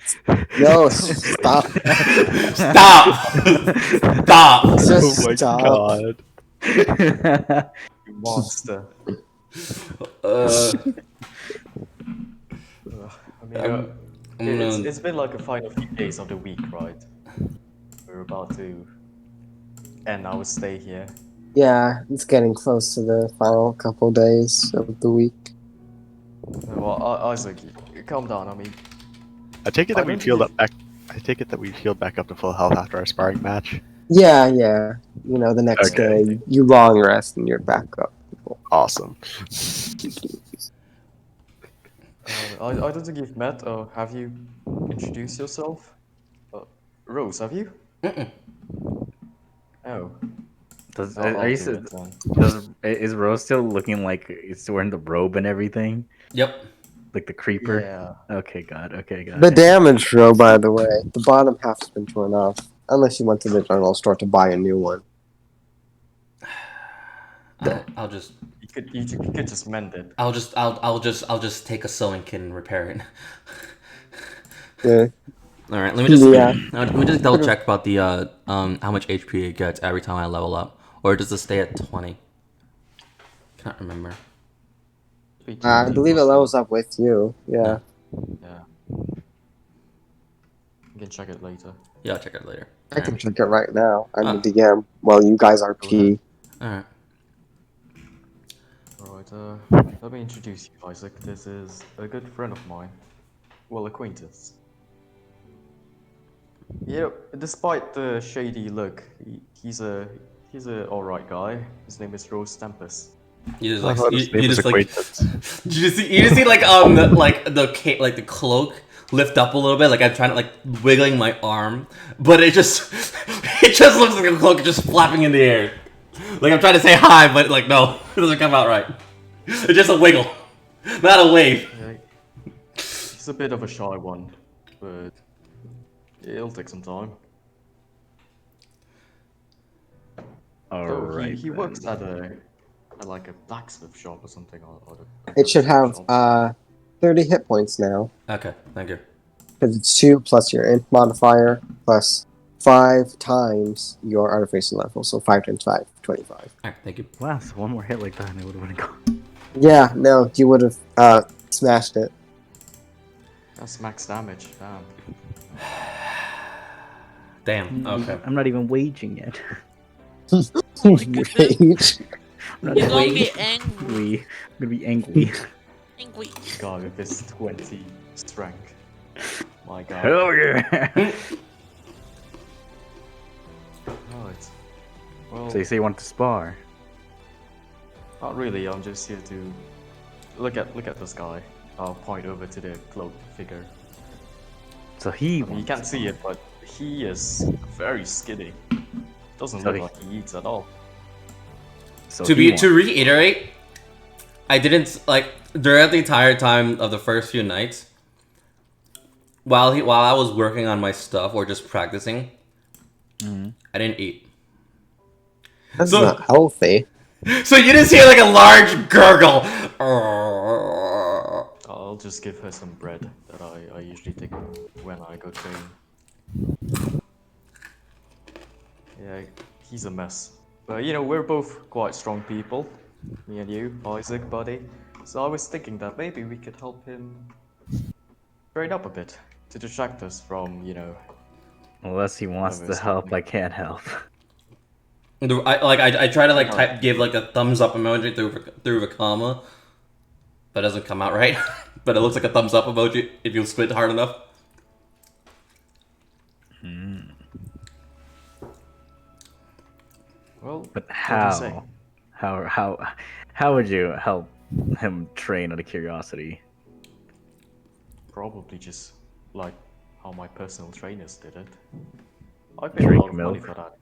No, stop. Stop. Just Oh my stop. god. You monster. Uh, I mean, I'm gonna- it's been like a final few days of the week, right? We're about to end our stay here. Yeah, it's getting close to the final couple days of the week. Well, Isaac, calm down. I mean, I take it I that we've don't healed think- up back. I take it that we've healed back up to full health after our sparring match. Yeah. You know, the next Okay. day you long rest and you're back up. Awesome. I don't think you've met, or have you introduced yourself? Rose, have you? Mm-mm. Oh. Does I'll are you do it then. is Rose still looking like it's wearing the robe and everything, Yep. like the creeper? Yeah. Okay, God. The damage row, by the way, the bottom half's been torn off. Unless you went to the general store to buy a new one. I'll just You could just mend it. I'll just take a sewing kit and repair it. Yeah. All right, let me just Yeah. let me just double check about the how much HP it gets every time I level up, or does it stay at 20? Can't remember. I believe it levels up with you. Yeah. Yeah. You can check it later. Yeah, I'll check it later. I can check it right now. I'm Ah. the DM. Well, you guys are P. All right. Alright, let me introduce you, Isaac. This is a good friend of mine. Well, acquaintance. You know, despite the shady look, he's a alright guy. His name is Rose Tempest. You just I like thought his name you was just like Acquaintance. you just see like the cloak lift up a little bit, like I'm trying to like wiggling my arm, but it just looks like a cloak just flapping in the air. Like I'm trying to say hi, but like no, it doesn't come out right. It's just a wiggle, not a wave. Yeah, he's a bit of a shy one, but it'll take some time. All So right. he then. works at like a blacksmith shop or something. Or It should have shop. 30 hit points now. Okay, thank you. Because it's 2 plus your int modifier plus 5 times your artificer level. So 5 times 5, 25. All right, thank you. Wow, so one more hit like that and it would have been gone. Yeah, no, you would have smashed it. That's max damage. Damn. Damn. Okay. I'm not even waging yet. Rage. I'm not You're gonna waging. be angry. I'm gonna be angry. Angry. Guy with his 20 strength. My god. Hell yeah! Right. Well, So you say you want to spar? not really. I'm just here to look at this guy. I'll point over to the cloaked figure. So he I mean, you can't see it, but he is very skinny. Doesn't So look he- like he eats at all. So To he to reiterate, I didn't like during the entire time of the first few nights. While I was working on my stuff or just practicing, I didn't eat. That's So- not healthy. So you didn't see like a large gurgle. I'll just give her some bread that I usually take when I go train. Yeah, he's a mess. But you know, we're both quite strong people. Me and you, Isaac, buddy. So I was thinking that maybe we could help him train up a bit to distract us from, Unless he wants Whatever to is help, happening. I can't help. I try to like give like a thumbs up emoji through the comma, but it doesn't come out right. But it looks like a thumbs up emoji if you squint hard enough. Well, But what do you say? how would you help him train out of curiosity? Probably just like how my personal trainers did it. I paid a Drink lot of money milk. for that.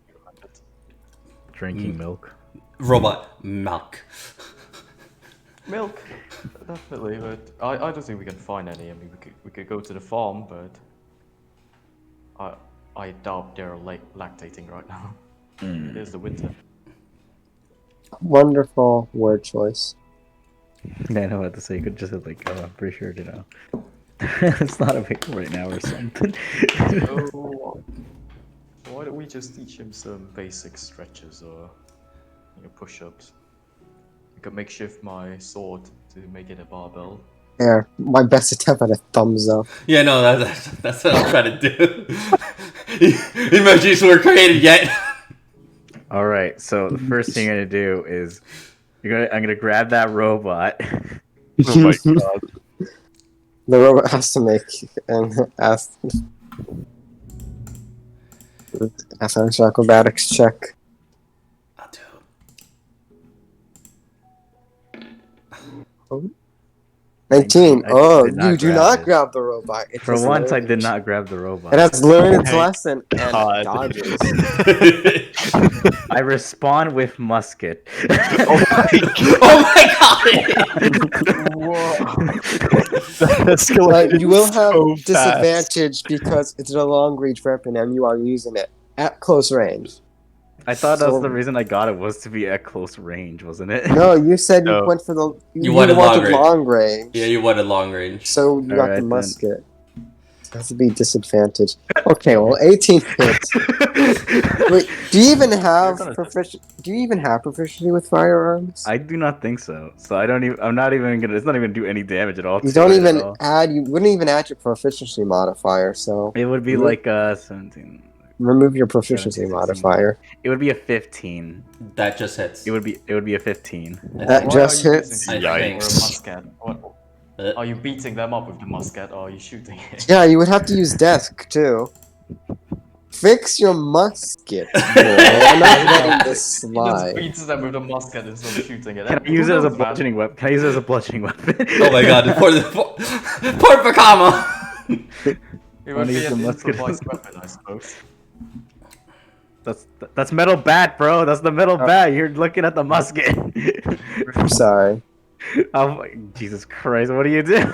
Drinking milk. Robot milk. Milk, definitely, but I don't think we can find any. I mean, we could go to the farm, but I doubt they're lactating right now. It is the winter. Wonderful word choice. Yeah, I know what to say. You could just have like, I'm pretty sure, it's not available right now or something. So why don't we just teach him some basic stretches or push-ups? I could makeshift my sword to make it a barbell. There, my best attempt at a thumbs up. Yeah, no, that's what I'm trying to do. Emojis were created yet. All right, so the first thing you're gonna do is I'm gonna grab that robot. Oh my god. The robot has to make an athletics acrobatics check. I'll do. 19. I Oh, did not you do grab not it. grab the robot. It For just once, I learned- did not grab the robot. It has learned its Oh my lesson and God. dodges. I respond with musket. Oh my god. Oh my That escalated You will have so fast. disadvantage because it's a long range weapon and you are using it at close range. I thought that was the So- reason I got it was to be at close range, wasn't it? No, you said you No. went for the. You wanted long range. long range. Yeah, you wanted long range. So you got Alright, the then. musket. It has to be disadvantage. Okay, well, 18 hits. Wait, do you even have gonna- Do you even have proficiency with firearms? I do not think so. So I don't even. I'm not even gonna. It's not even do any damage at all. You to don't it even at all. add. You wouldn't even add your proficiency modifier. So It would be Really? like 17. remove your proficiency 17, 16. modifier. It would be a 15. That just hits. It would be a 15. That Why just are you hits. using I something think. or a musket? What? Uh, Are you beating them up with the musket or are you shooting it? Yeah, you would have to use desk too. Fix your musket, boy. I'm not letting this He just slide. beats them with the musket instead of shooting it. Can I use it as a bludgeoning weapon? Can I use it as a bludgeoning weapon? oh my god, poor Pakama! It would Wanna be use an the musket? improvised weapon, I suppose. That's metal bat, bro. That's the metal bat. You're looking at the musket. I'm sorry. Oh, Jesus Christ! What are you doing?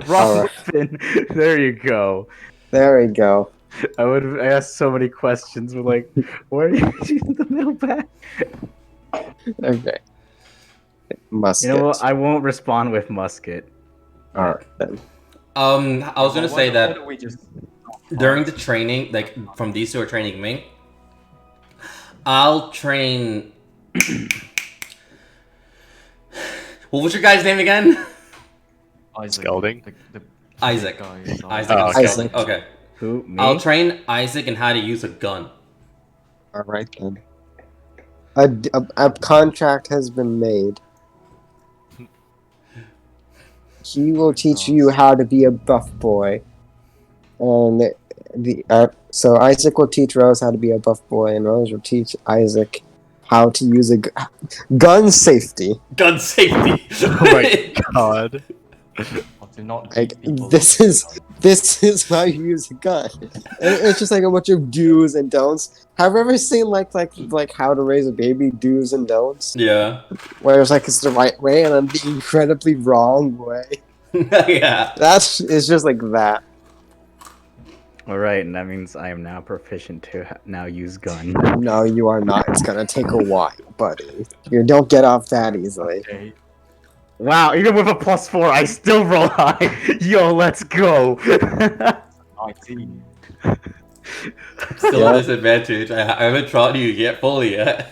Wrong Alright. weapon. There you go. There we go. I would ask so many questions. With like, where are you using the metal bat? Okay. Musket. You know what? I won't respond with musket. Alright then. I was gonna say Why that don't we just during the training, like from these two are training me, I'll train. What was your guy's name again? Isaac, Scalding? the Isaac. guy is Isaac. Oh, and okay. Skelton. Okay. Who? Me? I'll train Isaac in how to use a gun. Alright then. A contract has been made. He will teach you how to be a buff boy. And so Isaac will teach Rose how to be a buff boy, and Rose will teach Isaac how to use a gun safety. Gun safety. Oh my god. Do not Like, beat people this up. is how you use a gun. And it's just like a bunch of do's and don'ts. Have you ever seen like how to raise a baby do's and don'ts? Yeah. Where it's like it's the right way and then the incredibly wrong way. Yeah. That's it's just like that. All right, and that means I am now proficient to now use gun. No, you are not. It's gonna take a while, buddy. You don't get off that easily. Okay. Wow, even with a +4, I still roll high. Yo, let's go. 19. Still Yeah. a disadvantage. I haven't taught you yet fully yet.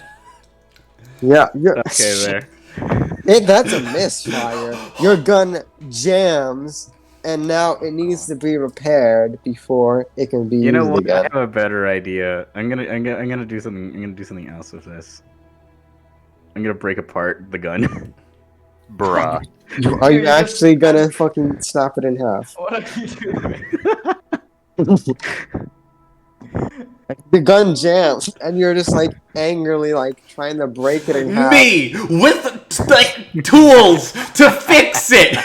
Yeah, Okay, there. That's a misfire. Your gun jams, and now it needs to be repaired before it can be You know used what? I again. have a better idea. I'm gonna do something. I'm gonna do something else with this. I'm gonna break apart the gun. Bruh. Are you You just- actually gonna fucking snap it in half? What are you doing? The gun jams, and you're just like angrily like trying to break it in half. Me with like tools to fix it.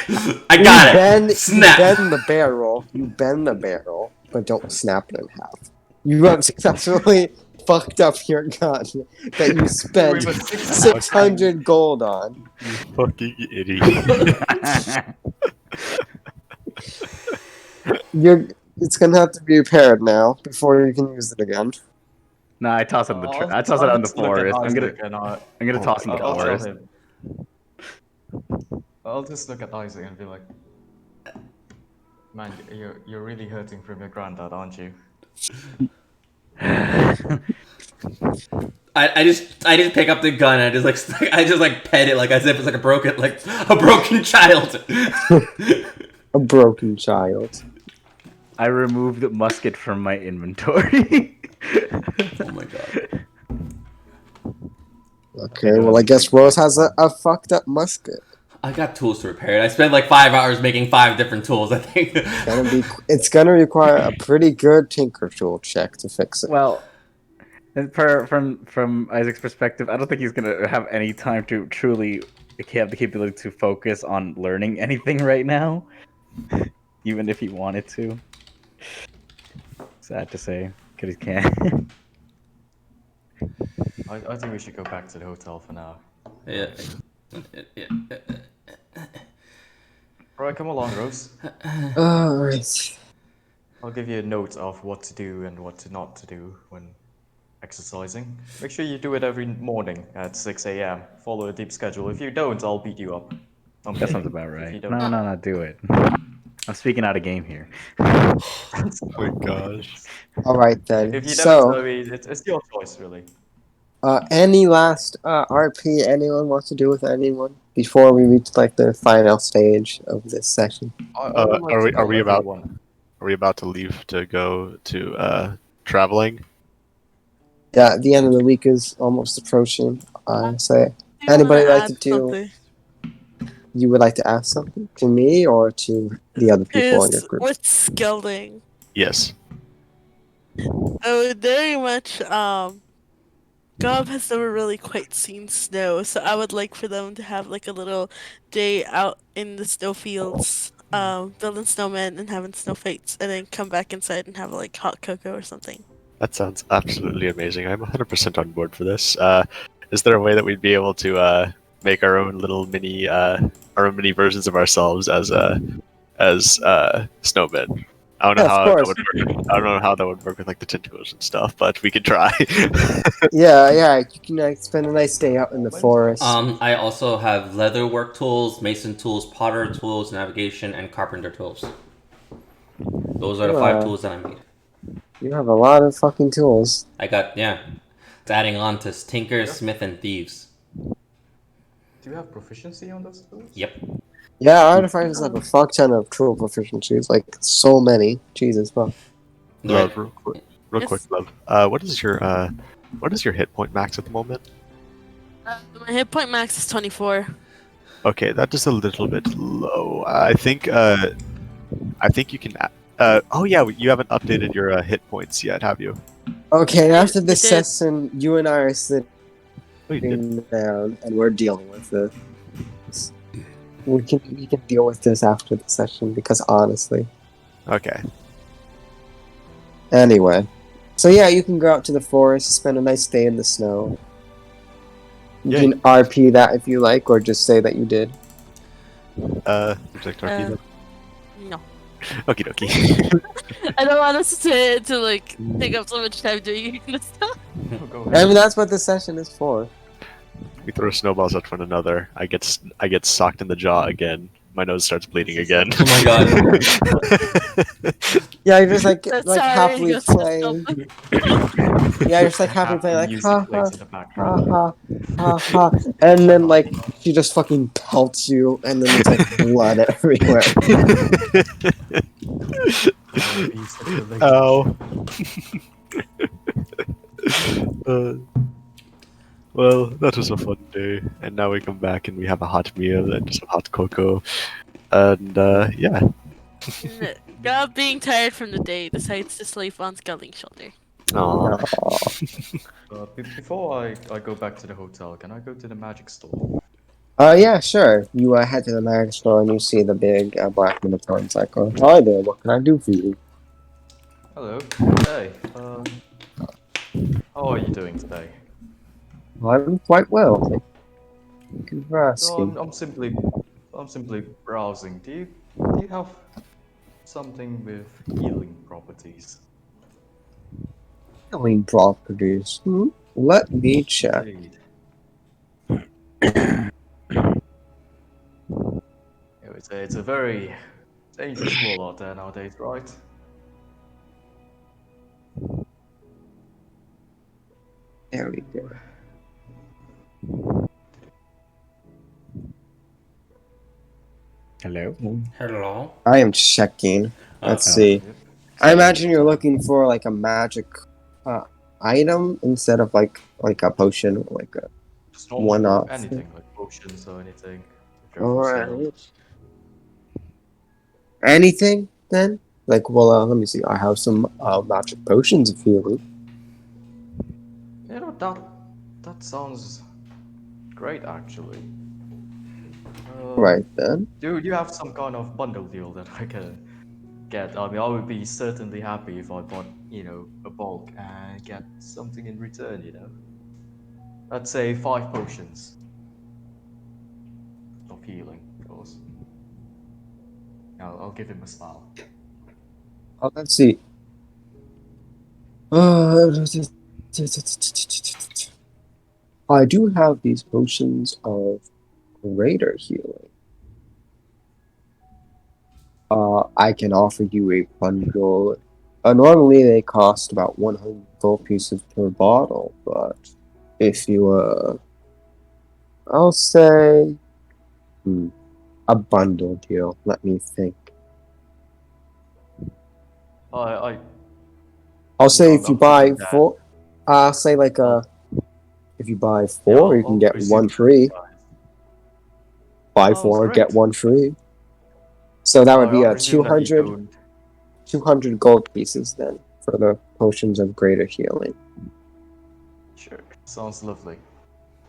I got it. You Snap. bend the barrel. You bend the barrel, but don't snap it in half. You have successfully fucked up your gun that you spent We were 600 gold on. You fucking idiot. It's gonna have to be repaired now before you can use it again. Nah, I toss it in the. I toss it out in the just look at forest. I'm gonna. Isaac and I- I'm gonna toss it in the I'll tell forest. him. I'll just look at Isaac and be like, "Man, you're really hurting from your granddad, aren't you?" I just pick up the gun and I just like pet it like as if it's like a broken child. A broken child. I removed the musket from my inventory. Oh my god. Okay, well I guess Rose has a fucked up musket. I got tools to repair it. I spent like 5 hours making 5 different tools, I think. It's gonna require a pretty good tinker tool check to fix it. Well, and from Isaac's perspective, I don't think he's gonna have any time to truly have the capability to focus on learning anything right now, even if he wanted to. Sad to say, because he can't. I think we should go back to the hotel for now. Yeah. Alright, come along, Rose. Alright. I'll give you a note of what to do and what to not to do when exercising. Make sure you do it every morning at 6 a.m. Follow a deep schedule. If you don't, I'll beat you up. That sounds about If you right. don't- No, do it. I'm speaking out of game here. Oh my gosh. Alright then. If you So, don't, I mean, it's your choice, really. any last RP anyone wants to do with anyone before we reach like the final stage of this session? I would like are to we- are tell we about- everyone- Are we about to leave to go to traveling? Yeah, the end of the week is almost approaching. I say, Do you anybody wanna like to add do? something? You would like to ask something to me or to the other people in your Is group? with Skelding, Yes. I would very much Gob has never really quite seen snow, so I would like for them to have like a little day out in the snowfields, building snowmen and having snow fights, and then come back inside and have like hot cocoa or something. That sounds absolutely amazing. I'm 100% on board for this. Is there a way that we'd be able to make our own little mini versions of ourselves as snowmen? I don't know Yeah, of how that course. would work. I don't know how that would work with like the tentacles and stuff, but we could try. Yeah, you can spend a nice day out in the forest. I also have leather work tools, mason tools, potter tools, navigation, and carpenter tools. Those are the 5 Wow. tools that I made. You have a lot of fucking tools. I got, yeah. It's adding on to Tinker, Smith, and Thieves. Do you have proficiency on those tools? Yep. Yeah, artificers have a fuck ton of tool proficiencies, like so many. Jesus fuck. Love, real quick, Yes. love. What is your hit point max at the moment? My hit point max is 24. Okay, that is a little bit low. I think you can. Oh yeah, you haven't updated your hit points yet, have you? Okay, after this It did. session, you and I are sitting Oh, you did. down and we're dealing with this. We can deal with this after the session because honestly. Okay. Anyway. So yeah, you can go out to the forest, spend a nice day in the snow. You Yeah. can RP that if you like, or just say that you did. Would you like to repeat that? No. Okie dokie. I don't want us to like take up so much time doing this stuff. Go I ahead. mean, that's what the session is for. We throw snowballs at one another. I get socked in the jaw again my nose starts bleeding again. Oh my god. Yeah, you're just like That's like how happily it goes. playing. Yeah, you're just like happily playing, like music ha ha plays in the ha background. ha ha ha, and then like she just fucking pelts you, and then it's like blood everywhere. Abusive relationship. Ow. Well, that was a fun day, and now we come back and we have a hot meal and some hot cocoa, and yeah. God, being tired from the day, decides to sleep on Sculling's shoulder. Aw. Before I go back to the hotel, can I go to the magic store? Yeah, sure. You head to the magic store and you see the big black Minotaur cycle. Hi there, what can I do for you? Hello. Hey. How are you doing today? I'm quite well. Thank you for No, asking. I'm simply browsing. Do you have something with healing properties? Healing properties. Let me check. Indeed. It's a very dangerous world out there nowadays, right? There we go. Hello. Hello. I am checking. Let's Okay. see. I imagine you're looking for like a magic item instead of like a potion or like a Just normal, one-off. anything like potions or anything. If you're for sale. Alright. Anything then? Like, well, let me see. I have some magic potions if you would. You know that sounds great actually. Right then. Do you have some kind of bundle deal that I can get? I mean, I would be certainly happy if I bought, a bulk and get something in return, Let's say 5 potions of healing, of course. I'll give him a smile. Let's see. I do have these potions of greater healing. I can offer you a bundle. Normally they cost about 100 gold pieces per bottle, but if you, I'll say, a bundle deal. Let me think. I'll say if you buy 4, I'll say like if you buy 4, you can get 1 free. Buy 4, get 1 free. So that would be a 200 gold pieces then for the potions of greater healing. Sure, sounds lovely.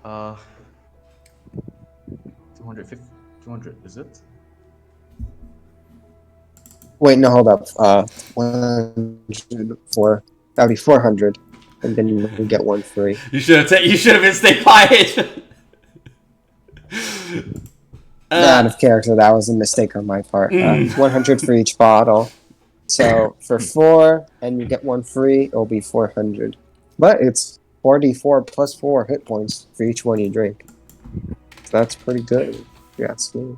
200, is it? Wait, no, hold up. 104. That'd be 400, and then you can get 1 free. You should have been stay quiet. Out of character, that was a mistake on my part. 100 for each bottle. So for 4, and you get 1 free, it'll be 400. But it's 44 plus 4 hit points for each one you drink. So that's pretty good, if you ask me.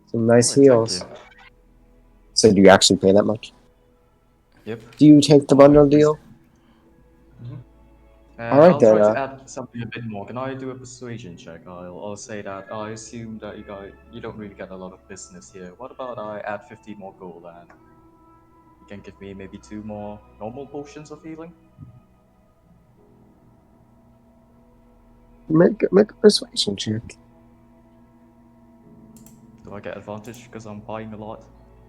Some nice heals. So do you actually pay that much? Yep. Do you take the bundle deal? Alright I'll then. try to add something a bit more. Can I do a persuasion check? I'll say that I assume that you don't really get a lot of business here. What about I add 50 more gold and you can give me maybe 2 more normal potions of healing? Make a persuasion check. Do I get advantage because I'm buying a lot?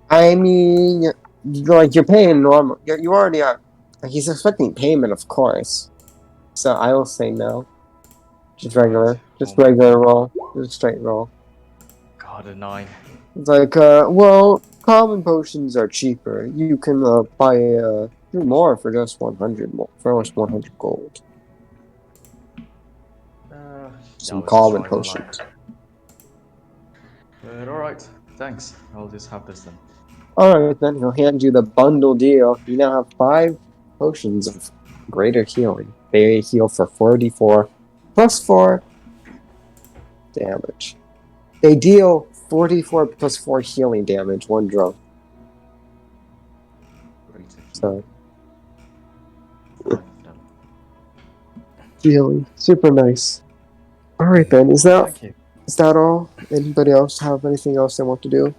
I mean, you're paying normal. You already are. He's expecting payment, of course. So I will say no. Just regular. Just regular roll. Just straight roll. God, a 9. It's like, well, common potions are cheaper. You can buy more for just 100 more. For just 100 gold. Some common potions. Alright, thanks. I'll just have this then. Alright then, he'll hand you the bundle deal. You now have 5 potions of greater healing. They heal for 44 plus 4 damage. They deal 44 plus 4 healing damage, 1 drop. Great. So, Five of them. healing. Super nice. Alright then, is that Thank you. all? Anybody else have anything else they want to do?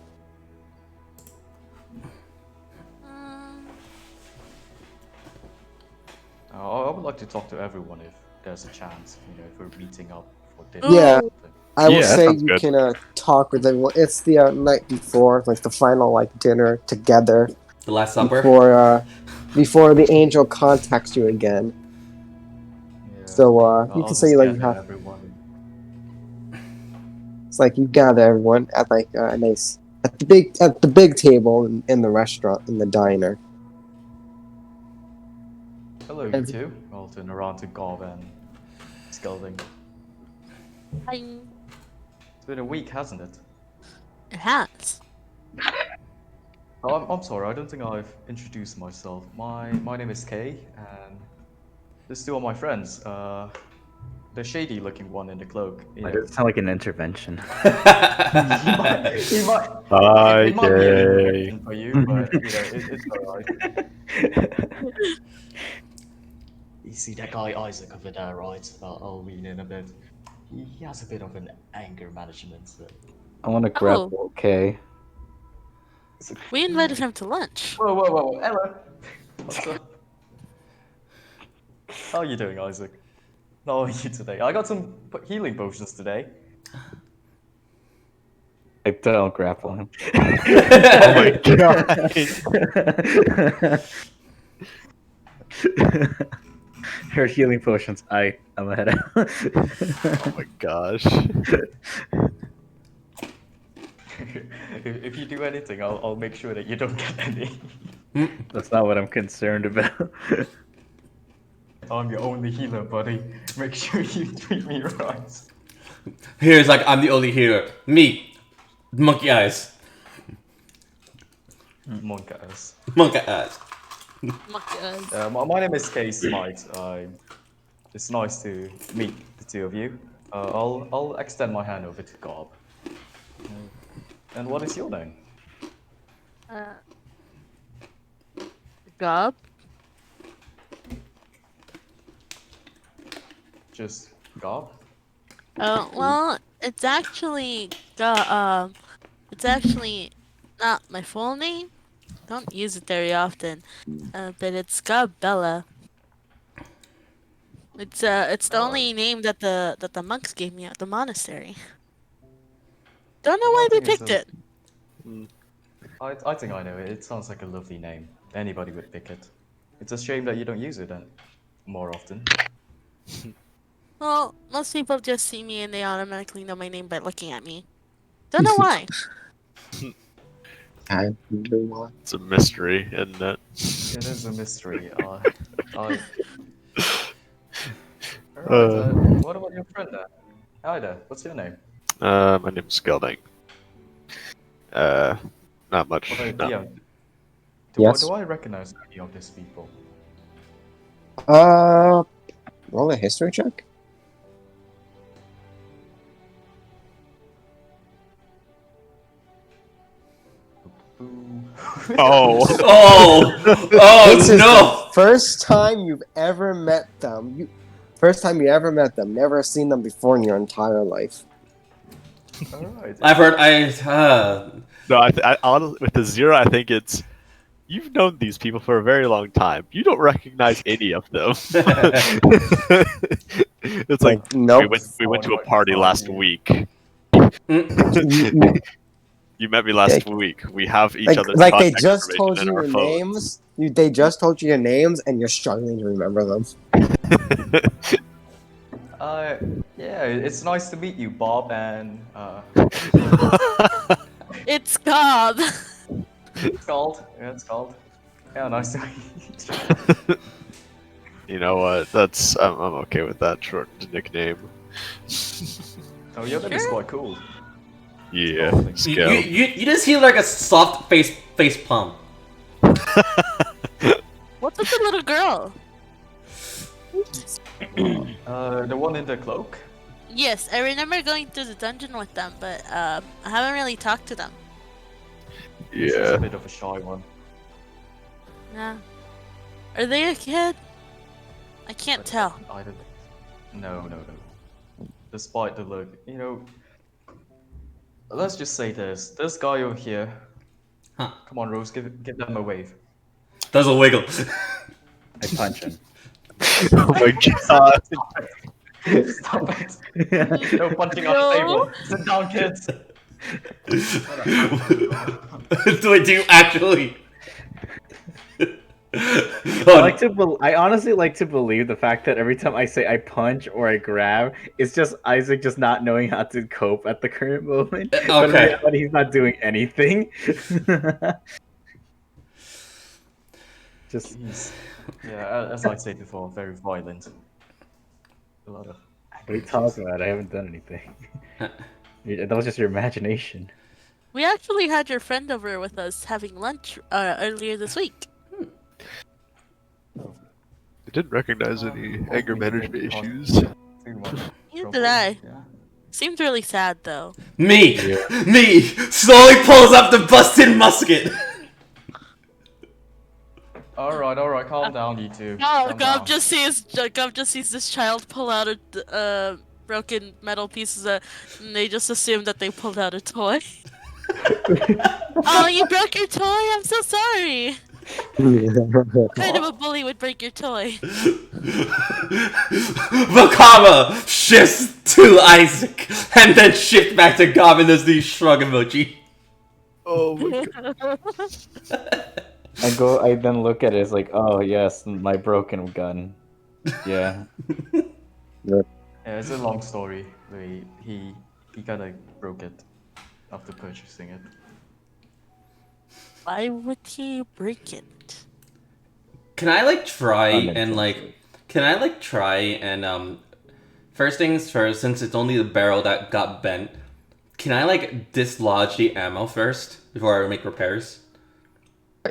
I would like to talk to everyone if there's a chance. If we're meeting up for dinner. Yeah. I will Yeah, that say sounds you good. can talk with everyone. It's the night before, like the final dinner together The Last Supper. before the angel contacts you again. Yeah. So you I'll can say just like you gather have. everyone. It's like you gather everyone at like a nice at the big table in the restaurant in the diner. Hello, you two. I'll turn around to Gob and Skelding. Hi. It's been a week, hasn't it? It has. Oh, I'm sorry. I don't think I've introduced myself. My name is Kay, and these two are my friends. The shady-looking one in the cloak. Why does it sound like an intervention? He might. Hi, It might be an Kay. intervention for you, but it's alright. You see that guy Isaac over there, right? I'll lean in a bit. He has a bit of an anger management. So. I want to grab okay. We invited him to lunch. Whoa, Ella. What's up? How are you doing, Isaac? How are you today? I got some healing potions today. I don't grapple him. Oh my god. Her healing potions. I'm ahead. Oh my gosh. If you do anything, I'll make sure that you don't get any. That's not what I'm concerned about. I'm your only healer, buddy. Make sure you treat me right. Here's like I'm the only healer. Me, monkey eyes, Monk ass. monkey eyes. My name is Kay Smite. It's nice to meet the two of you. I'll extend my hand over to Gob. And what is your name? Gob? Just Gob? Well, it's actually not my full name. Don't use it very often. But it's Gabella. It's the only name that the monks gave me at the monastery. Don't know why they picked it. I think I know it. It sounds like a lovely name. Anybody would pick it. It's a shame that you don't use it more often. Well, most people just see me and they automatically know my name by looking at me. Don't know why. I wonder why. It's a mystery, isn't it? It is a mystery. Alright, what about your friend there? Hi there, what's your name? My name's Gelding. Not much. Oh, No. yeah. Yes. Do I recognize any of these people? Roll a history check. Oh. This is No! the first time you've ever met them. First time you ever met them. Never seen them before in your entire life. Alright. I've heard. No, with the 0, I think it's you've known these people for a very long time. You don't recognize any of them. It's like nope. we went to a party last week. You met me last week. We have each other's they contact just information told in you our your phones. names. They just told you your names, and you're struggling to remember them. Yeah, it's nice to meet you, Bob, and It's Gob. it's called. Yeah, it's called. Yeah, nice to meet you. You know what? That's I'm okay with that short nickname. Oh, your name is quite cool. Yeah, You scale. just hear like a soft face palm. What's with the little girl? The one in the cloak? Yes, I remember going through the dungeon with them, but I haven't really talked to them. He's just a Yeah. bit of a shy one. Yeah. Are they a kid? I can't But tell. I don't. No. Despite the look, let's just say this. This guy over here. Huh. Come on, Rose, give them a wave. Does a wiggle. I punch him. Oh my god. Stop it! No punching on the table. Sit down, kids. Do you actually? I honestly like to believe the fact that every time I say I punch or I grab, it's just Isaac just not knowing how to cope at the current moment. But in Okay. reality, he's not doing anything. Just Jeez. Yeah, as I said before, very violent. A lot of. what are you talking about? I haven't done anything. That was just your imagination. We actually had your friend over with us having lunch earlier this week. I didn't recognize any anger management issues. Too much Neither trouble, did I. Yeah. Seemed really sad though. Me slowly pulls up the busted musket. Alright, calm down, you two. Oh, Calm down. Gov just sees this child pull out a broken metal pieces, and they just assume that they pulled out a toy. Oh, you broke your toy? I'm so sorry. What kind of a bully would break your toy? Vakama shifts to Isaac and then shift back to Gob and does the shrug emoji. Oh my god. I then look at it, it's like, oh yes, my broken gun. Yeah. Yeah, it's a long story. He kind of broke it after purchasing it. Why would he break it? Can I try That makes and sense. try and first things first, since it's only the barrel that got bent, can I dislodge the ammo first before I make repairs?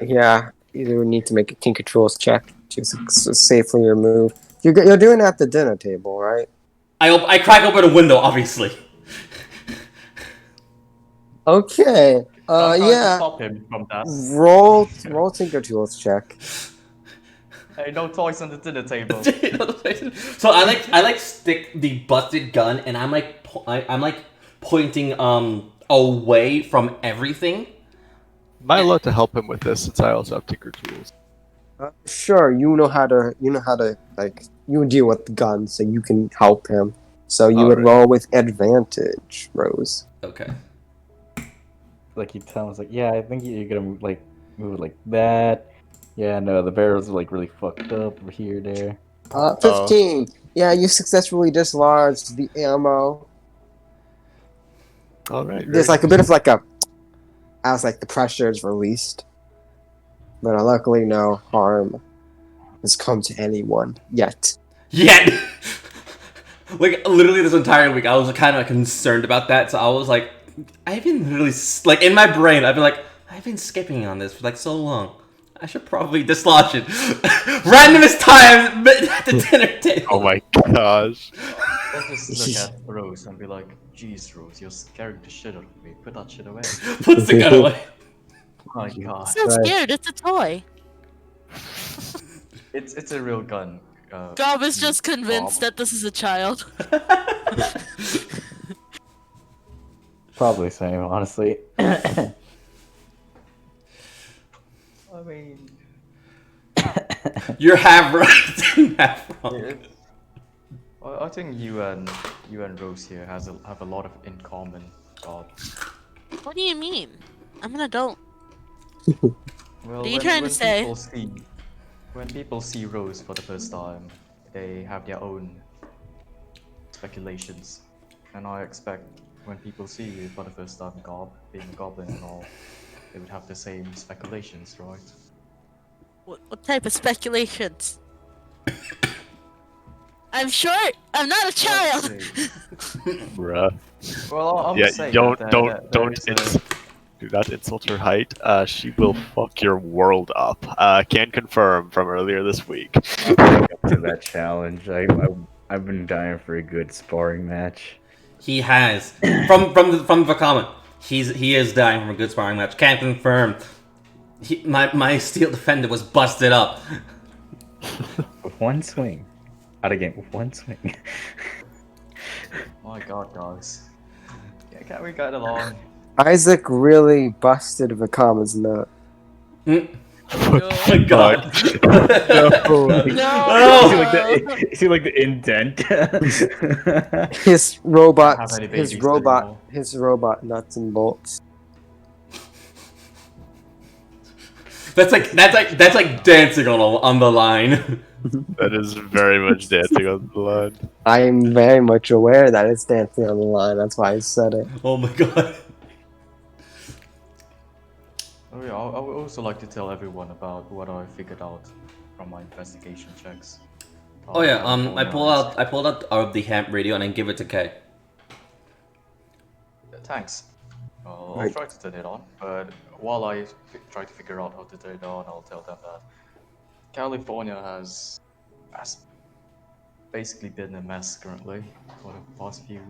Yeah, you would need to make a Tinker Tools check to safely remove. You're doing it at the dinner table, right? I crack open a window, obviously. Okay. I'm trying to Yeah. stop him from that. Roll Tinker Tools check. Hey, no toys on the dinner table. So I stick the busted gun and I'm pointing away from everything. Am I allowed to help him with this since I also have Tinker Tools? Sure, you know how to you deal with guns, so you can help him. So you would Alright. roll with advantage, Rose. Okay. Like you tell him, it's like, yeah, I think you're gonna move it like that. Yeah, no, the barrel's really fucked up over here, there. 15. Yeah, you successfully dislodged the ammo. Alright. There's a bit of as the pressure is released. But luckily no harm has come to anyone yet. Yet, literally this entire week, I was kind of concerned about that. So I was like, I've been really in my brain, I've been skipping on this for so long. I should probably dislodge it. Randomest time at the dinner table. Oh my gosh. Let's just look at Rose and be like, "Jeez, Rose, you're scaring the shit out of me. Put that shit away." Puts the gun away. My God, So Right. scared. It's a toy. it's a real gun. Gob is just convinced that this is a child. Probably same, honestly. I mean, You're half right and half wrong. it, I think you and Rose here have a lot of in common. God. What do you mean? I'm an adult. Well, What are you trying to say? When people see Rose for the first time, they have their own speculations, and I expect when people see you for the first time, being a goblin and all, they would have the same speculations, right? What type of speculations? I'm short. I'm not a child. Bruh. Well, I'm Yeah, just saying don't that, don't there is do not insult her height. She will fuck your world up. Can confirm from earlier this week. Up to that challenge. I've been dying for a good sparring match. He has from the comment. He is dying from a good sparring match. Can't confirm. My steel defender was busted up. With one swing. Out of game with one swing. My god, guys. Yeah, can we get along? Isaac really busted Vakama's nut. Oh my god. No. No. You see like the indent? His Don't robot, have any his babies robot, anymore. his robot nuts and bolts. That's like dancing on the line. That is very much dancing on the line. I am very much aware that it's dancing on the line. That's why I said it. Oh my god. Oh yeah, I would also like to tell everyone about what I figured out from my investigation checks. Oh yeah, I California pulled out the ham radio and I give it to Kay. Thanks. I'll Right. try to turn it on, but while I try to figure out how to turn it on, I'll tell them that California has basically been a mess currently for the past few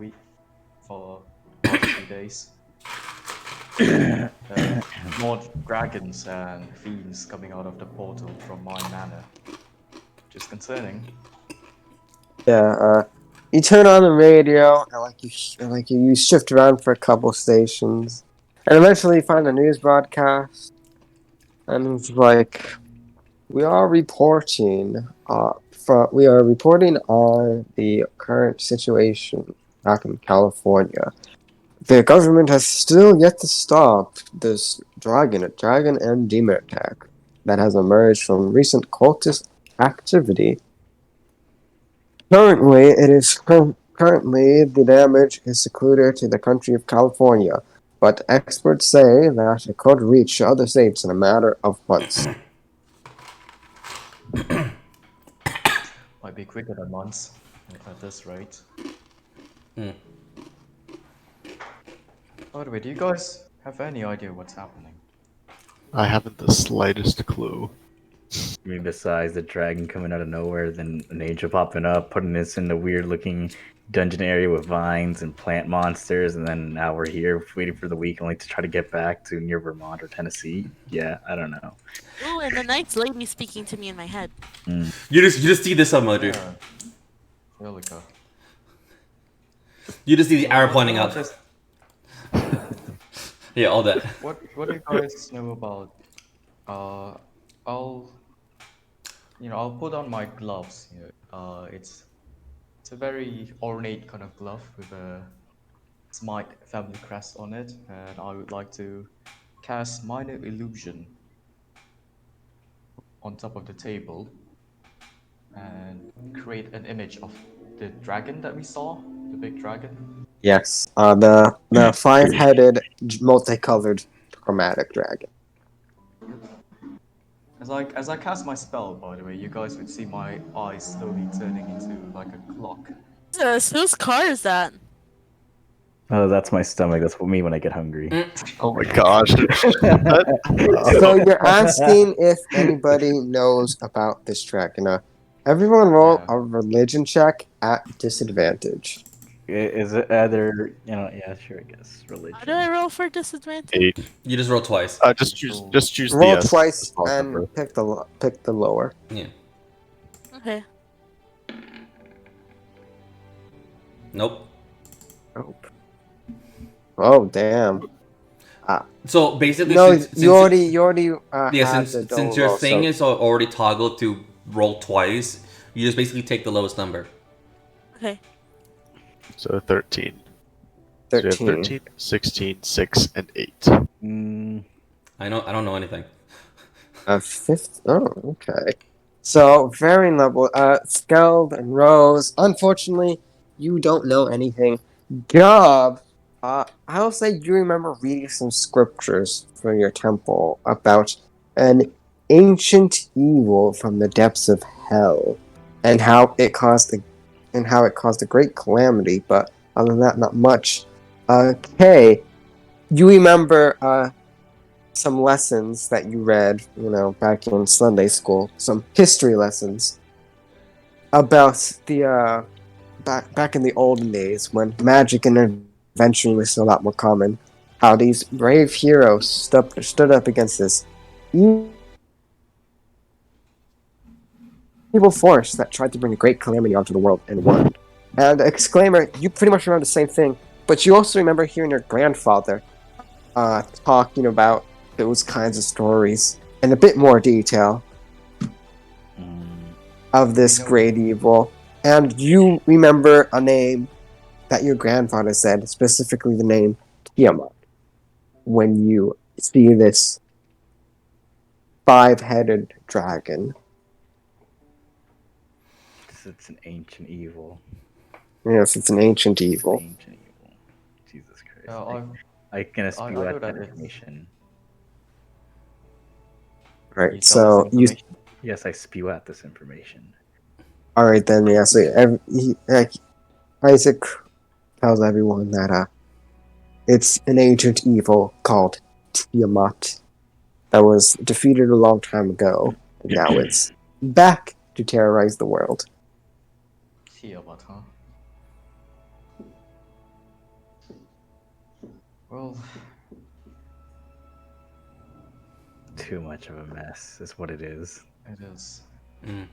days. More dragons and fiends coming out of the portal from my manor, which is concerning. Yeah, you turn on the radio and you shift around for a couple stations, and eventually you find a news broadcast, and it's like, we are reporting on the current situation back in California. The government has still yet to stop this dragon and demon attack that has emerged from recent cultist activity. Currently, the damage is secluded to the country of California, but experts say that it could reach other states in a matter of months. Might be quicker than months at this rate. Hmm. By the way, do you guys have any idea what's happening? I haven't the slightest clue. I mean, besides the dragon coming out of nowhere, then an angel popping up, putting us in the weird looking dungeon area with vines and plant monsters, and then now we're here waiting for the week only to try to get back to near Vermont or Tennessee. Yeah, I don't know. Ooh, and the nice lady speaking to me in my head. You just see this emoji. Relica. You just see the arrow pointing up. Yeah, all that. What do you guys know about? I'll put on my gloves. It's a very ornate kind of glove with a Smite family crest on it, and I would like to cast minor illusion on top of the table and create an image of the dragon that we saw, the big dragon. Yes, the five-headed, multicolored, chromatic dragon. As I cast my spell, by the way, you guys would see my eyes slowly turning into like a clock. Whose car is that? Oh, that's my stomach. That's me when I get hungry. Oh my gosh. So you're asking if anybody knows about this dragon. Everyone roll Yeah. a religion check at disadvantage. Is it either, yeah, sure, I guess. Religion. How do I roll for disadvantage? 8. You just roll twice. Just choose Roll the twice small and number. pick the lower. Yeah. Okay. Nope. Oh damn! So basically, No, since you already yeah, had since the double since your roll, thing so- is already toggled to roll twice, you just basically take the lowest number. Okay. So 13. So we have 13. 13, 16, 6, and 8. Mm, I don't know anything. Fifth. Oh, okay. So very level. Skeld and Rose. Unfortunately, you don't know anything. Gob. I'll say you remember reading some scriptures from your temple about an ancient evil from the depths of hell, and how it caused a great calamity. But other than that, not much. Kay, you remember some lessons that you read, back in Sunday school, some history lessons about the back in the olden days when magic and adventuring was still a lot more common, how these brave heroes stood up against this evil force that tried to bring a great calamity onto the world and won. And Exclaimer, you pretty much remember the same thing, but you also remember hearing your grandfather talking about those kinds of stories in a bit more detail of this great evil. And you remember a name that your grandfather said, specifically the name Tiamat, when you see this 5-headed dragon. It's an ancient evil. Yes, it's an ancient evil. Ancient evil. Jesus Christ. Yeah, I can I spew know out that that it's- information. Right, you tell us so you... information. Yes, I spew out this information. Alright then, yeah, so Isaac tells everyone that it's an ancient evil called Tiamat that was defeated a long time ago, and now it's back to terrorize the world. Tiamat, huh? Well, Too much of a mess is what it is. it is. Mm.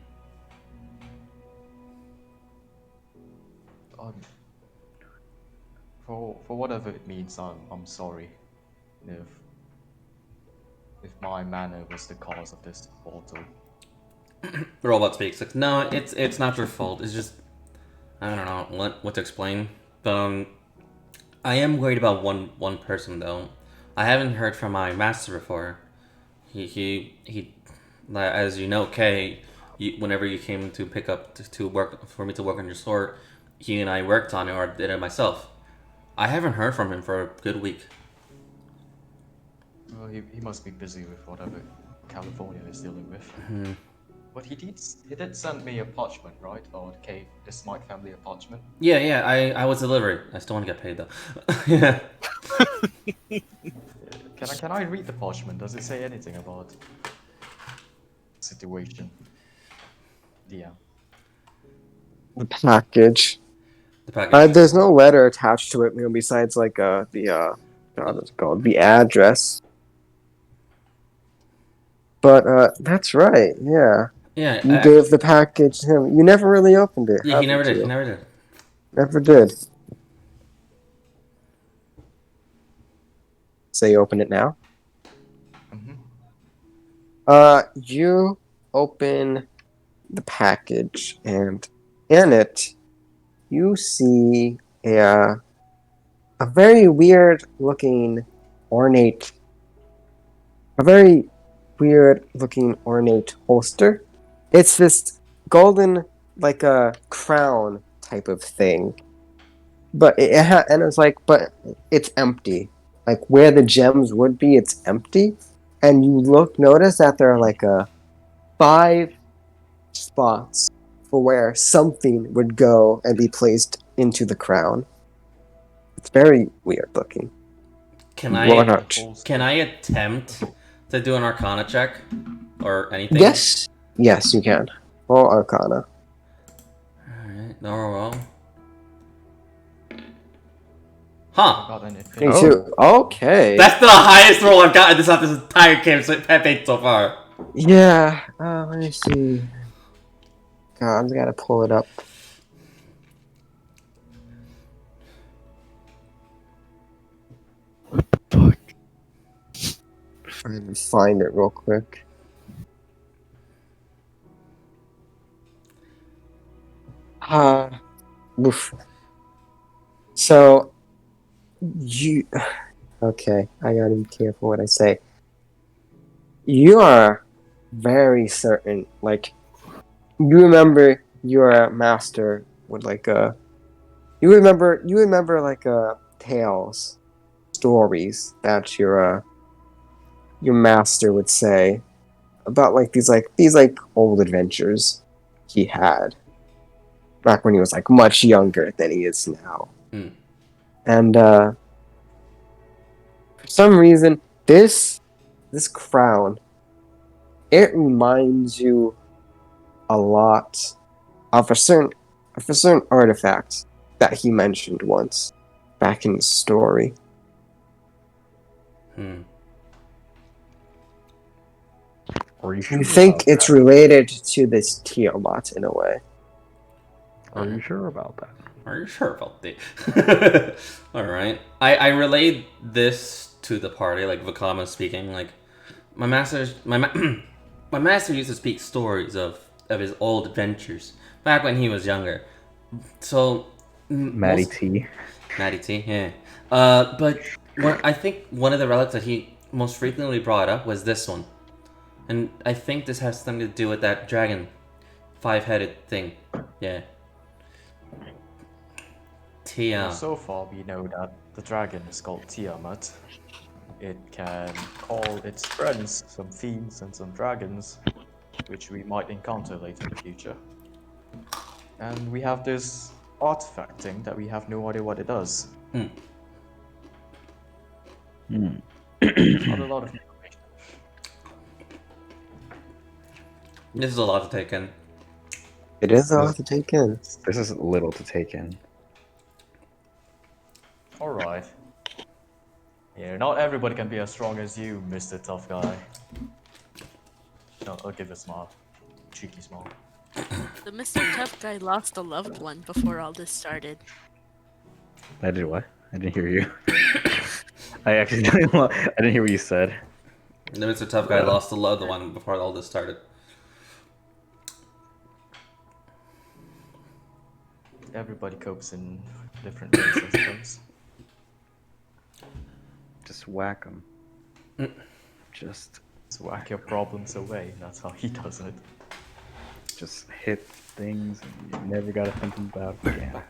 For whatever it means, I'm sorry if my manner was the cause of this portal. Robot speaks. Like, no, it's not your fault. It's just I don't know what to explain. But I am worried about one person though. I haven't heard from my master before. He as you know, Kay, whenever you came to pick up to work for me to work on your sword, he and I worked on it or did it myself. I haven't heard from him for a good week. Well, he must be busy with whatever California is dealing with. Hmm. But he did send me a parchment, right? Or the Smite family a parchment. Yeah, I was delivering. I still want to get paid though. Yeah. Can I read the parchment? Does it say anything about situation? Yeah. The package. The package. There's no letter attached to it, besides like what's it called? The address. But that's right, yeah. Yeah. You gave the package to him. You never really opened it. Yeah, he never haven't did. you? He never did. Never did. So you open it now? Mm-hmm. You open the package, and in it, you see a very weird looking ornate holster. It's this golden, like a crown type of thing. But and it's like, but it's empty. Like where the gems would be, it's empty. And you notice that there are like 5 spots for where something would go and be placed into the crown. It's very weird looking. Can Why I not? can I attempt to do an Arcana check or anything? Yes, you can. Roll Arcana. Alright, no roll. Huh. Got an Me infinity. too. Okay. That's the highest roll I've gotten this entire campaign so far. Yeah. Let me see. God, I gotta pull it up. Fuck. I'm gonna find it real quick. Oof. So, you... Okay, I gotta be careful what I say. You are very certain, like, you remember your master would you remember like tales, stories that your master would say about like these old adventures he had back when he was like much younger than he is now. Hmm. And for some reason this crown, it reminds you a lot of a certain of a certain artifact that he mentioned once back in the story. Hmm. Are you You sure think about it's that? related to this Tiamat in a way. Are you sure about that? Are you sure about that? All right. I relayed this to the party, like Vakama speaking. Like my my master used to speak stories of his old adventures back when he was younger. So Matty most T. Matty T, yeah. But I think one of the relics that he most frequently brought up was this one, and I think this has something to do with that dragon, five-headed thing. Yeah. Well, Tia. so far we know that the dragon is called Tiamat. It can call its friends, some fiends and some dragons, which we might encounter later in the future. And we have this artifact thing that we have no idea what it does. Hmm. Hmm. Not a lot of information. This is a lot to take in. It is a lot to take in. This is little to take in. Alright. Yeah, not everybody can be as strong as you, Mr. Tough Guy. No, I'll give a smile. Cheeky smile. The Mr. Tough Guy lost a loved one before all this started. I did what? I didn't hear you. I actually I didn't hear what you said. The Mr. Tough Guy lost the loved one before all this started. Everybody copes in different ways, I suppose. Just whack them. Just Whack your problems away, that's how he does it. just hit things and you never gotta think about it again.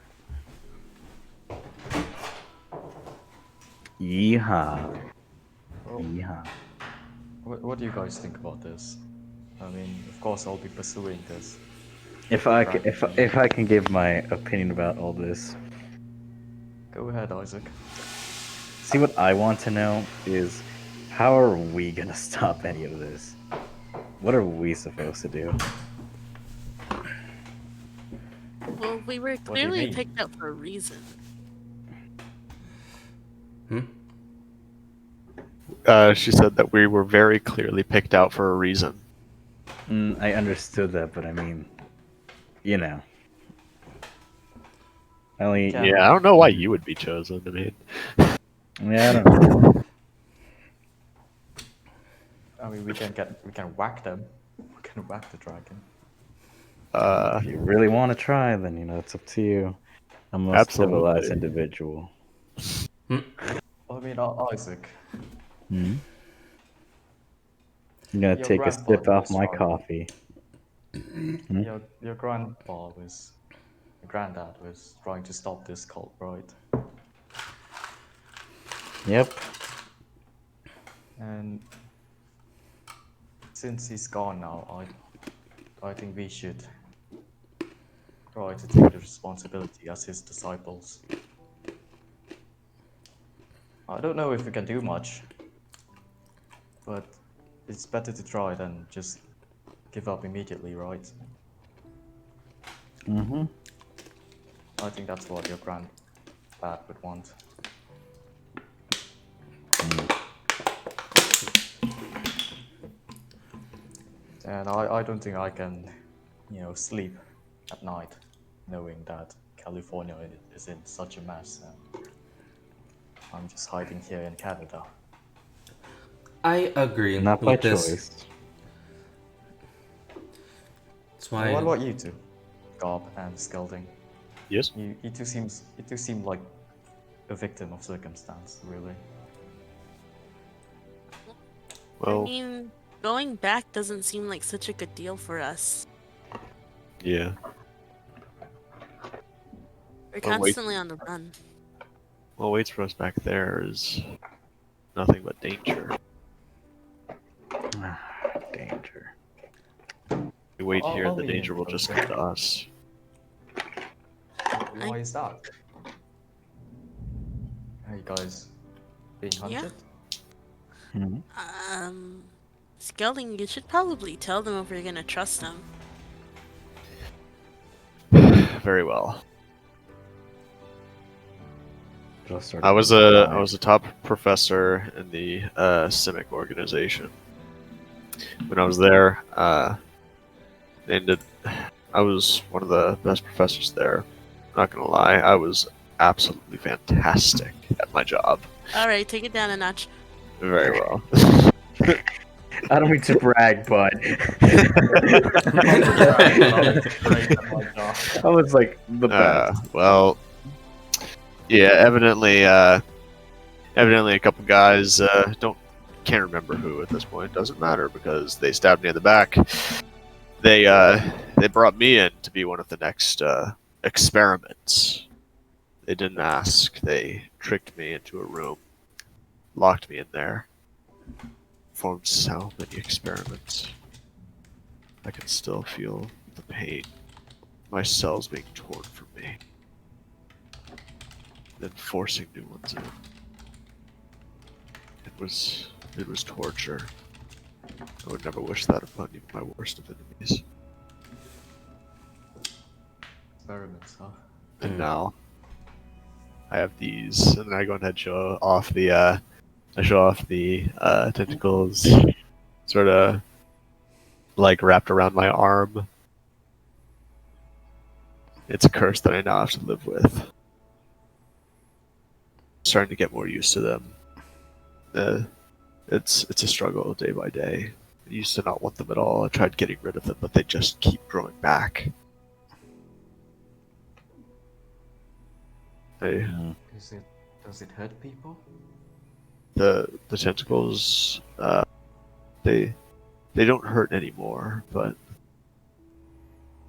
Yeehaw. Well, Yeehaw. what do you guys think about this? I mean, of course I'll be pursuing this. If I can give my opinion about all this, Go ahead, Isaac. see what I want to know is how are we gonna stop any of this? What are we supposed to do? Well, we were do you clearly mean? picked up for a reason. She said that we were very clearly picked out for a reason. I understood that, but I mean, you know, I only Yeah. Yeah, I don't know why you would be chosen. I mean, yeah, I don't know. I mean, we can whack them. We can whack the dragon. If you really want to try, then you know it's up to you. I'm a Absolutely. civilized individual. I mean, Isaac, Hmm? I'm gonna Your take a grandfather sip off was my right. coffee. your granddad was trying to stop this cult, right? Yep. And since he's gone now, I think we should try to take the responsibility as his disciples. I don't know if we can do much, but it's better to try than just give up immediately, right? Mm-hmm. I think that's what your granddad would want. And I don't think I can, sleep at night knowing that California is in such a mess and I'm just hiding here in Canada. I agree Not by with this. choice. That's And why. what about you two, Gob and Skelding? yes. You two seem like a victim of circumstance, really. I Well, mean, going back doesn't seem like such a good deal for us. yeah. We're Oh, wait. constantly on the run. What waits for us back there is nothing but danger. Danger. We wait here, I'll and the lean in danger will for just a come bit. to us. Why is that? Are you guys being Yeah. hunted? Mhm. Skelding, you should probably tell them if you're gonna trust them. very well. Just started I was getting a quiet. I was a top professor in the CIMIC organization. When I was there, ended. I was one of the best professors there. Not gonna lie, I was absolutely fantastic at my job. All right, take it down a notch. Very well. I don't mean to brag, but I was like the best. Well, yeah. Evidently, a couple guys can't remember who at this point. Doesn't matter because they stabbed me in the back. They brought me in to be one of the next experiments. They didn't ask. They tricked me into a room, locked me in there, performed so many experiments. I can still feel the pain. My cells being torn from me, then forcing new ones in. It was torture. I would never wish that upon even my worst of enemies. Experiments, huh? And now I have these, and I go ahead and show off the tentacles, sort of like wrapped around my arm. It's a curse that I now have to live with. Starting to get more used to them. It's a struggle day by day. I used to not want them at all. I tried getting rid of them, but they just keep growing back. Does it hurt people? The tentacles, they don't hurt anymore, but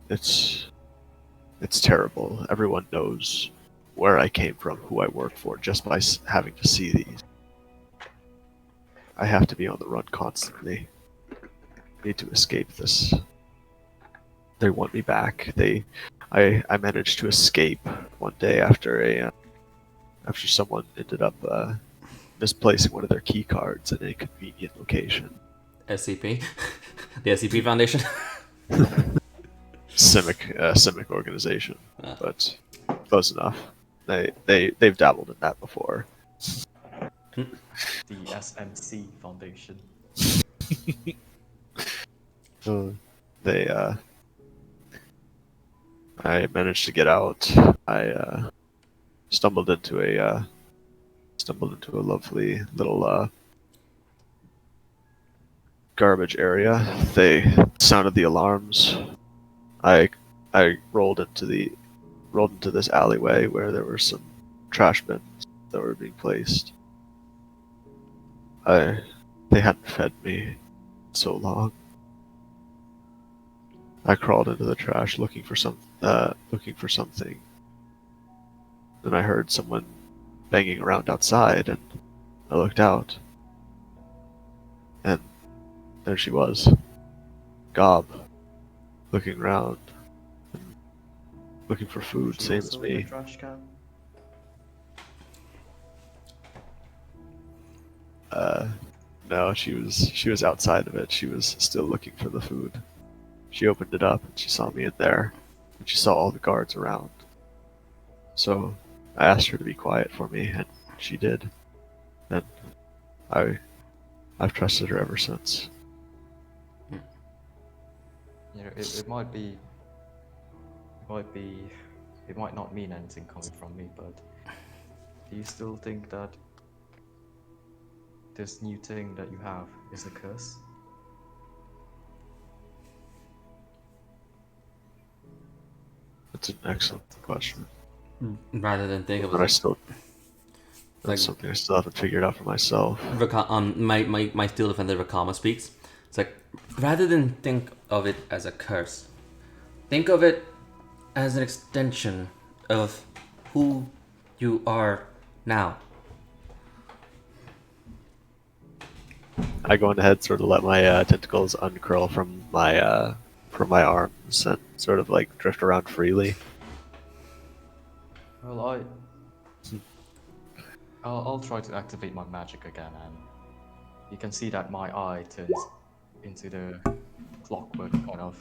it's terrible. Everyone knows where I came from, who I work for, just by having to see these. I have to be on the run constantly. I need to escape this. They want me back. I managed to escape one day after someone ended up misplacing one of their key cards in a convenient location. SCP, the SCP Foundation. CIMIC organization, but close enough. They've dabbled in that before. The SMC Foundation. I managed to get out. I stumbled into a lovely little garbage area. They sounded the alarms. I rolled into this alleyway where there were some trash bins that were being placed. They hadn't fed me so long. I crawled into the trash looking for something. Then I heard someone banging around outside, and I looked out, and there she was, Gob, looking around, and looking for food, She same also as in the me. trash can? No, she was outside of it. She was still looking for the food. She opened it up and she saw me in there, and she saw all the guards around. So I asked her to be quiet for me, and she did. And I've trusted her ever since. You know, it might not mean anything coming from me, but do you still think that this new thing that you have is a curse? That's an excellent question. Rather than think of But it like that's something I still haven't figured out for myself. my steel defender Rakama speaks. It's like, rather than think of it as a curse, think of it as an extension of who you are now. I go ahead, sort of let my tentacles uncurl from my arms and sort of like drift around freely. Well, I'll try to activate my magic again, and you can see that my eye turns into the clockwork kind of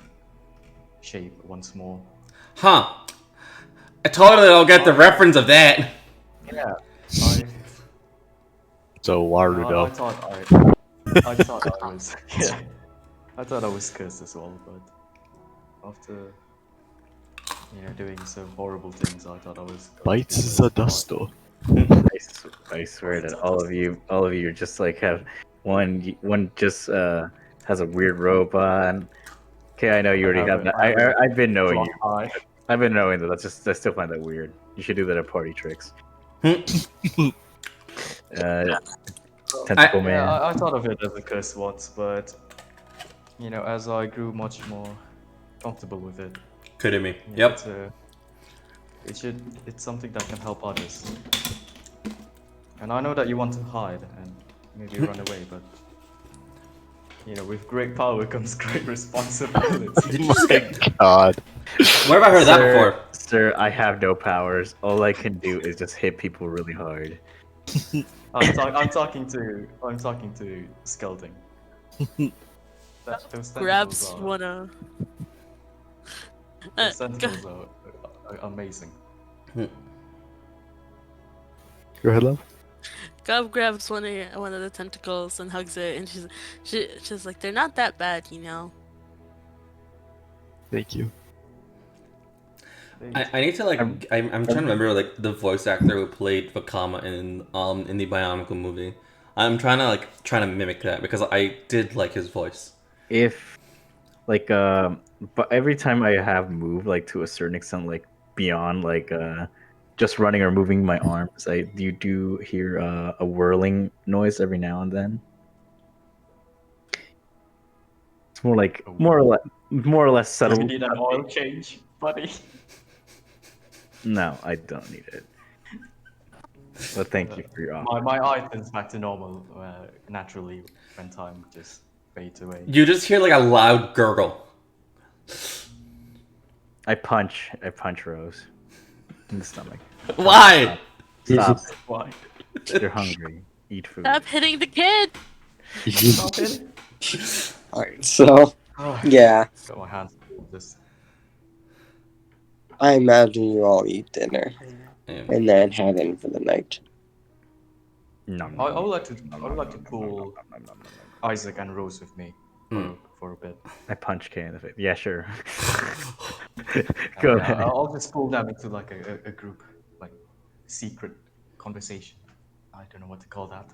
shape once more. Huh. I totally don't get the reference of that. Yeah, I, So I Warudo. thought I was yeah, I thought I was cursed as well, but after doing some horrible things, I thought I was going to be Bites cursed. Zadusto. I swear that all of you just like have one just has a weird robe on. Okay, I know you already have that. I've been knowing you. Eye. I've been knowing that. I still find that weird. You should do that at party tricks. Tentacle man. Yeah, I thought of it as a curse once, but as I grew much more comfortable with it, Kidding me. you know, Yep. it's something that can help others. And I know that you want to hide and maybe run away, but with great power comes great responsibility. Did you just get... God. Where have I heard that before? Sir, I have no powers. All I can do is just hit people really hard. I'm talking to Skelding. Those Grabs tentacles wanna. those tentacles are amazing. Go ahead, love. Gob grabs one of the tentacles and hugs it, and she's like, they're not that bad, you know. Thank you. I need to like I'm trying to remember like the voice actor who played Vakama in the Bionicle movie. I'm trying to mimic that because I did like his voice. If like but every time I have moved like to a certain extent, like beyond like just running or moving my arms, you do hear a whirling noise every now and then. It's more or less subtle. You need an oil change, buddy. No, I don't need it. But thank you for your offer. My eye turns back to normal naturally when time just fades away. You just hear like a loud gurgle. I punch Rose in the stomach. Why? Stop. Why? You're hungry. Eat food. Stop hitting the kid. Stop it. Alright, so yeah, Got my hands full of this. I imagine you all eat dinner Yeah. and then head in for the night. No, I would like to pull Isaac and Rose with me for a bit. I punch Kay in the face. Yeah, sure. Go ahead. I'll just pull them into like a group, like secret conversation. I don't know what to call that.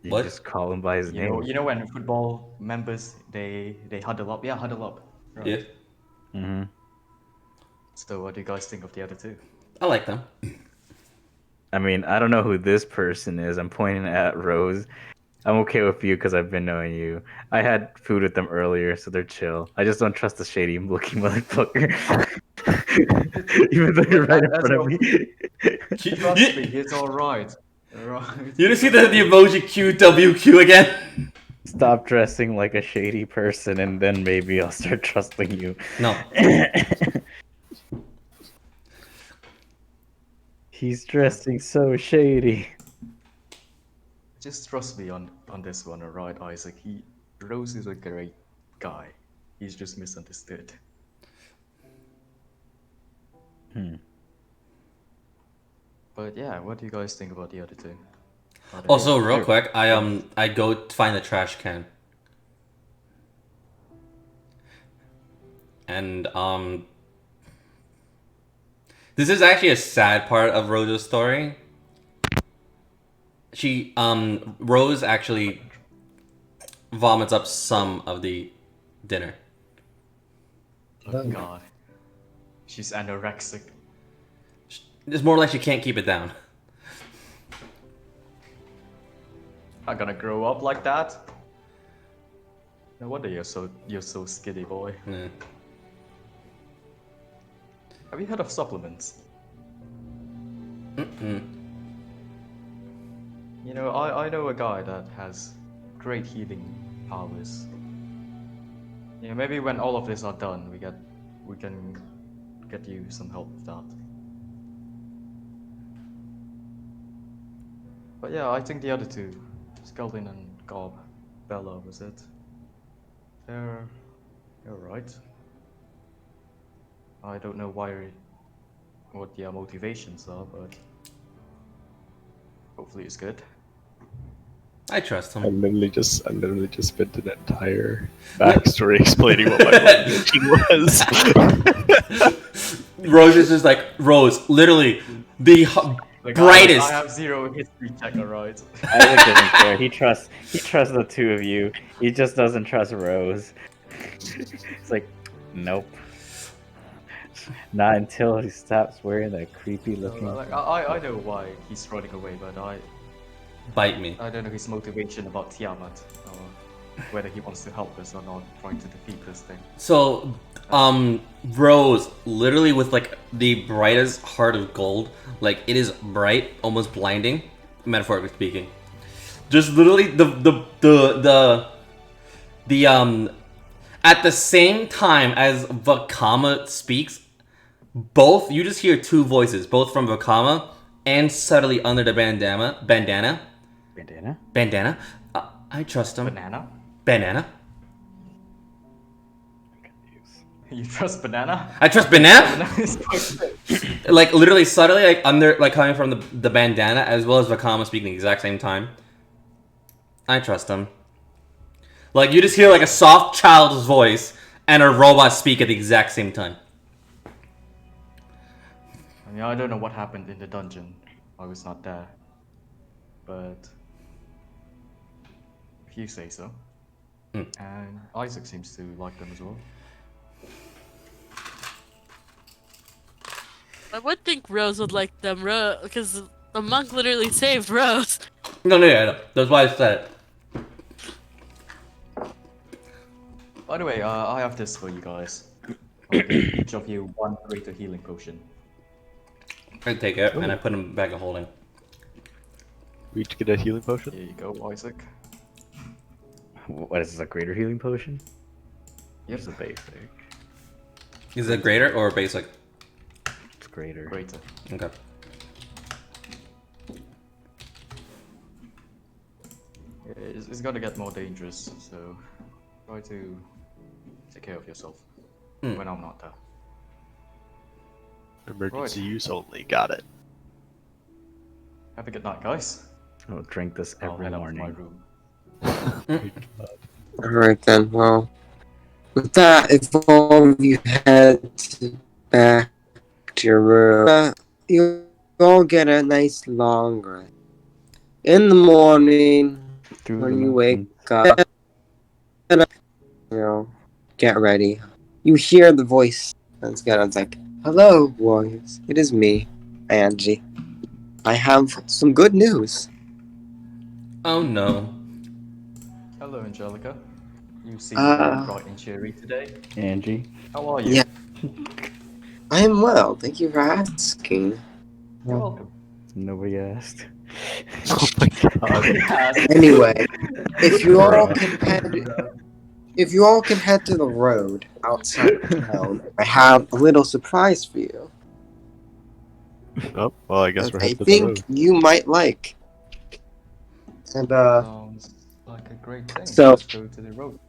You What? just call him by his name. You know when football members they huddle up. Yeah, huddle up. Right. Yeah. Mm-hmm. So what do you guys think of the other two? I like them. I mean, I don't know who this person is. I'm pointing at Rose. I'm okay with you because I've been knowing you. I had food with them earlier, so they're chill. I just don't trust the shady-looking motherfucker. Even though you're right in front of me. Trust me, it's all right. All right. You just see the emoji QWQ again? Stop dressing like a shady person, and then maybe I'll start trusting you. No. He's dressing so shady. Just trust me on this one, alright, Isaac. Rose is a great guy. He's just misunderstood. But yeah, what do you guys think about the other two? Are they- Also, real quick, I go find the trash can. And this is actually a sad part of Rose's story. Rose actually vomits up some of the dinner. Oh god. She's anorexic. It's more like she can't keep it down. Not gonna grow up like that. No wonder you're so skinny, boy. Yeah. Have you heard of supplements? You know, I know a guy that has great healing powers. Yeah, maybe when all of this are done, we can get you some help with that. But yeah, I think the other two, Skeldin and Gob, Bella, was it? They're right. I don't know why what their motivations are, but hopefully it's good. I trust I him. literally just spent an entire backstory explaining what my motivation was. Rose is just like Rose, literally the Like, brightest. I have zero history check, alright? Isaac doesn't care. He trusts the two of you. He just doesn't trust Rose. It's like, nope. Not until he stops wearing that creepy looking. Like, I know why he's running away, but Bite me. I don't know his motivation about Tiamat, or whether he wants to help us or not, trying to defeat this thing. So, Rose, literally with like the brightest heart of gold, like it is bright, almost blinding, metaphorically speaking. Just literally the at the same time as Vakama speaks, both you just hear two voices, both from Vakama and subtly under the bandana. Bandana? I trust him. Banana? Banana. You trust Banana? I trust Banana. Banana is quite good. Like literally subtly, like under, like coming from the bandana, as well as Vakama speaking the exact same time. I trust him. Like you just hear like a soft child's voice and a robot speak at the exact same time. I mean, I don't know what happened in the dungeon. I was not there. But if you say so. And Isaac seems to like them as well. I would think Rose would like them, because the monk literally saved Rose. No. That's why I said it. By the way, I have this for you guys. I'll give each of you one greater healing potion. I take it and I put him back in holding. We each get a healing potion. Here you go, Isaac. What is this, a greater healing potion? Yep. It's a basic. Is it greater or basic? It's greater. Greater. Okay. Yeah, it's gonna get more dangerous, so try to take care of yourself when I'm not there. Emergency Right. use only. Got it. Have a good night, guys. I'll drink this I'll every head up to my morning. room. Alright then, well. With that, if all of you head back to your room, you all get a nice long rest. In the morning, when you wake up, get ready. You hear the voice. It's like, hello, warriors. It is me, Angie. I have some good news. Oh no. Hello, Angelica. You seem bright and cheery today. Angie. How are you? Yeah. I am well. Thank you for asking. You're welcome. Nobody asked. Oh my god. Anyway, if you all can head to the road outside of town, I have a little surprise for you. Oh, well, I guess That we're I heading to the think road. you might like. And Sounds like a great thing. So- Let's go to the road.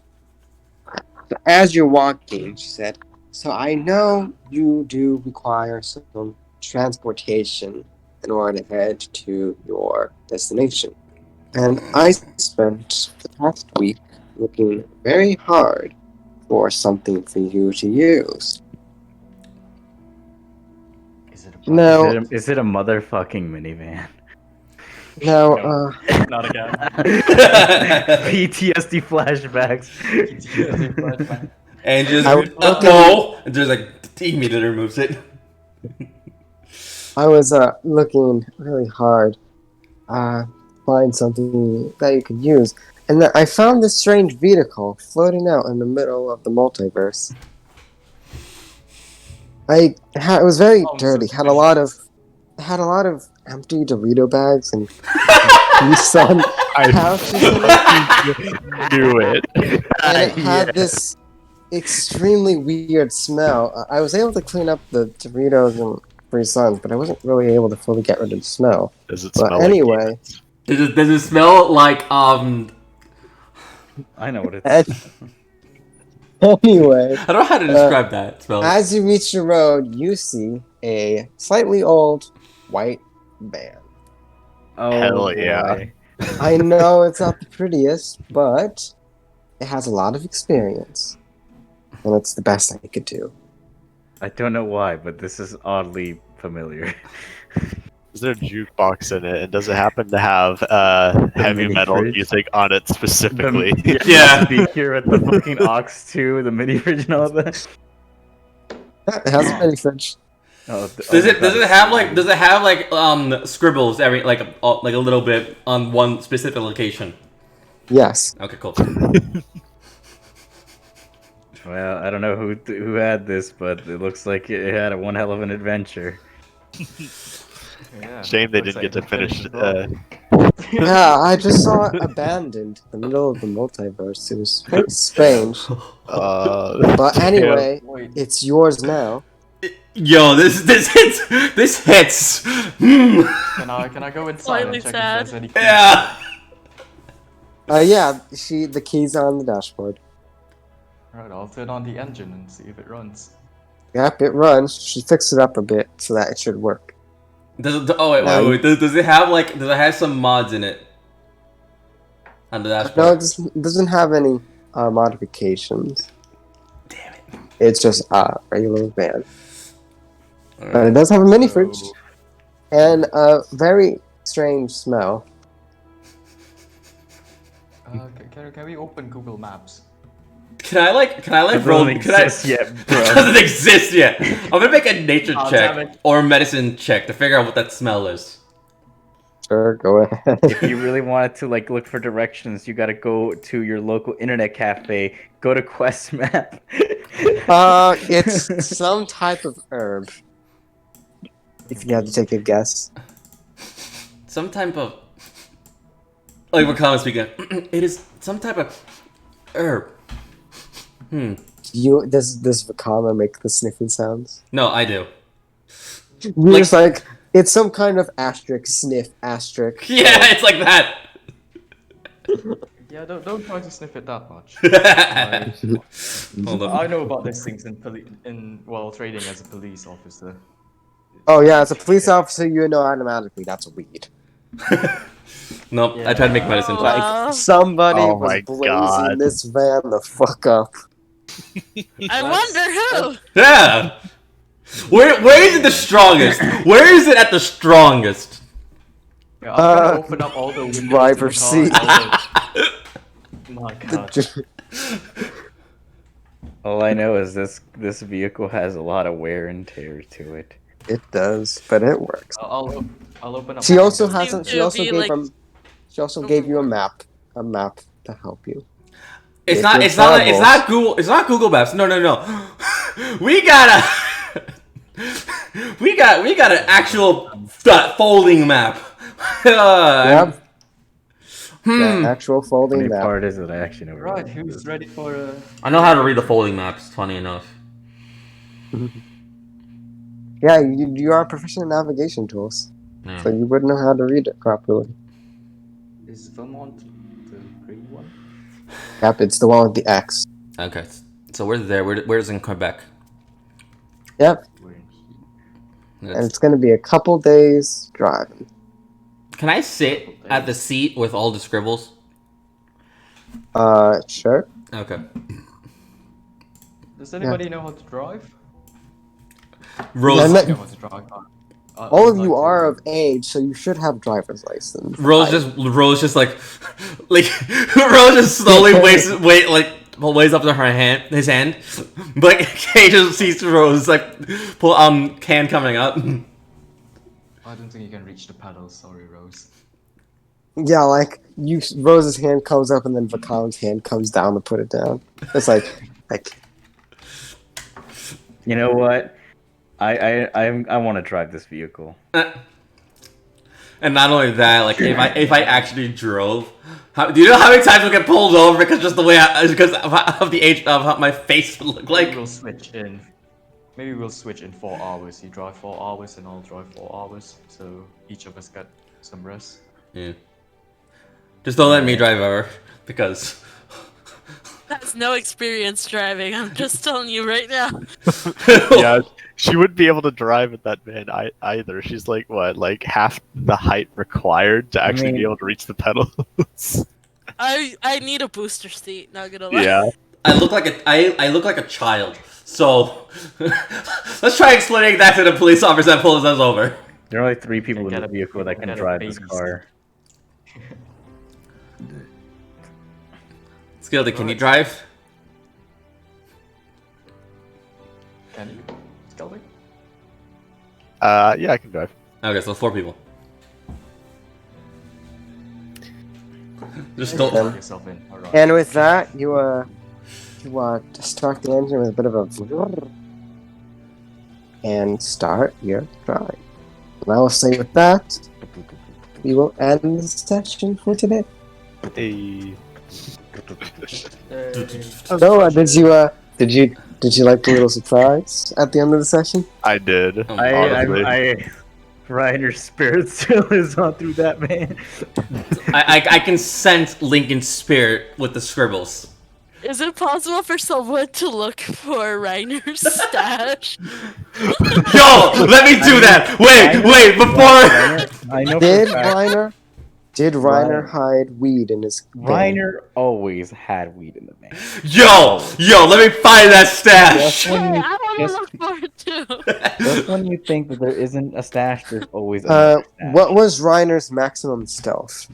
as you're walking, she said, so I know you do require some transportation in order to head to your destination. And I spent the past week looking very hard for something for you to use. Is it a No. Is it a motherfucking minivan? Now, Not again. PTSD flashbacks. And just I would- no, and just like he immediately removes it. I was looking really hard, find something that you could use, and then I found this strange vehicle floating out in the middle of the multiverse. It was very dirty. Had a lot of empty Dorito bags and Nissan pouches in it, Knew it. and it had this extremely weird smell. I was able to clean up the Doritos and Free Suns, but I wasn't really able to fully get rid of the smell. Does it But smell anyway. like demons? Does it smell like I know what it's. Anyway, I don't know how to describe that smell. as you reach the road, you see a slightly old white van. Oh, Hell yeah. boy. I know it's not the prettiest, but it has a lot of experience. And it's the best I could do. I don't know why, but this is oddly familiar. Is there a jukebox in it, and does it happen to have heavy mini metal fridge? music on it specifically? Yeah. Speaker with the fucking aux 2, the mini fridge and all that. It has a mini fridge. Oh, Does it have like scribbles every like a little bit on one specific location? Yes. Okay, cool. Well, I don't know who had this, but it looks like it had one hell of an adventure. Yeah, Shame they looks didn't get like to finish. as well. Yeah, I just saw it abandoned in the middle of the multiverse. It was very strange. But anyway, Wait, it's yours now. Yo, this hits. This hits. Hmm. can I go inside Slightly and check sad. if there's any keys? Yeah. Yeah, the keys are on the dashboard. Right, I'll turn on the engine and see if it runs. Yep, it runs. She fixed it up a bit so that it should work. Wait. Does it have some mods in it? On the dashboard. No, it doesn't have any modifications. Damn it. It's just a regular van. But it does have a mini fridge So, and a very strange smell. can we open Google Maps? Can I It roll? doesn't Can I? exist yet, It bro. doesn't exist yet. I'm gonna make a nature Oh, damn check it. or a medicine check to figure out what that smell is. Sure, go ahead. If you really wanted to like look for directions, you gotta go to your local internet cafe. Go to Quest Map. It's some type of herb. If you had to take a guess. Some type of. Like we're common speaking. It is some type of herb. Does Vakama make the sniffing sounds? No, I do. You're just like, it's some kind of asterisk sniff asterisk. Yeah, it's like that. Yeah, don't try to sniff it that much. Hold I up. know about these things while trading as a police officer. Oh yeah, as a police officer, you know automatically that's a weed. Nope, I tried to make medicine check. Wow. Somebody Oh was my blazing God. this van the fuck up. I wonder who. Yeah. Where is it the strongest? Where is it at the strongest? Yeah, I'm gonna open up all the windows in the driver's car seat. and my god. All I know is this vehicle has a lot of wear and tear to it. It does, but it works. I'll open up. She all also the windows. hasn't. Seems She to also be, gave like, him. She also gave you a map to help you. It's If not. you're It's not. It's travels- not Google. It's not Google Maps. No. We gotta. we got an actual folding map. Yep. Hmm. The actual folding The map. part is that I actually know. where Right, it is. who's ready for a? I know how to read the folding maps. Funny enough. Yeah, you are proficient in navigation tools, Yeah. so you would know how to read it properly. Is Vermont the green one? Yep, it's the one with the X. Okay. So we're there. Where's in Quebec? Yep, We're in heat. and That's- it's gonna be a couple days driving. Can I sit at the seat with all the scribbles? Sure. Okay. Does anybody know how to drive? Rose. Yeah, I no- know how to drive. All of you are of age, so you should have driver's license. Rose just like Rose just slowly waves up to his hand, but Kay just sees Rose like pull can coming up. I don't think you can reach the pedals. Sorry, Rose. Yeah, like Rose's hand comes up and then Vakam's hand comes down to put it down. It's like You know what? I want to drive this vehicle. And not only that, like if I actually drove, do you know how many times I get pulled over because just the way because of the age of how my face would look like? Maybe we'll switch in. Maybe we'll switch in 4 hours. You drive 4 hours and I'll drive 4 hours. So each of us get some rest. Yeah. Just don't let me drive over because. Has no experience driving. I'm just telling you right now. Yeah, She wouldn't be able to drive at that van either. She's like what, like half the height required to actually be mean- able to reach the pedals. I need a booster seat. Not gonna lie. Yeah. I look like I look like a child. So let's try explaining that to the police officer that pulls us over. There are only 3 people in Get the a- vehicle that can get a drive this baby car. Skilly, can you drive? Can you? Skelly? Yeah, I can drive. Okay, so 4 people. Just don't. Okay. Yourself in. Alright. And with that, you start the engine with a bit of a vrrr and start your drive. And I will say with that, we will end the session for today. Hey. So, did you like the little surprise at the end of the session? I did. I Reiner's spirit still is on through that man. I can sense Lincoln's spirit with the scribbles. Is it possible for someone to look for Reiner's stash? Yo, let me do that. Wait, before. I know. Did Reiner hide weed in his van? Reiner always had weed in the van. Yo, let me find that Just stash. when Hey, you, I want to just, look for it too. just when you think that there isn't a stash, there's always a stash. What was Reiner's maximum stealth?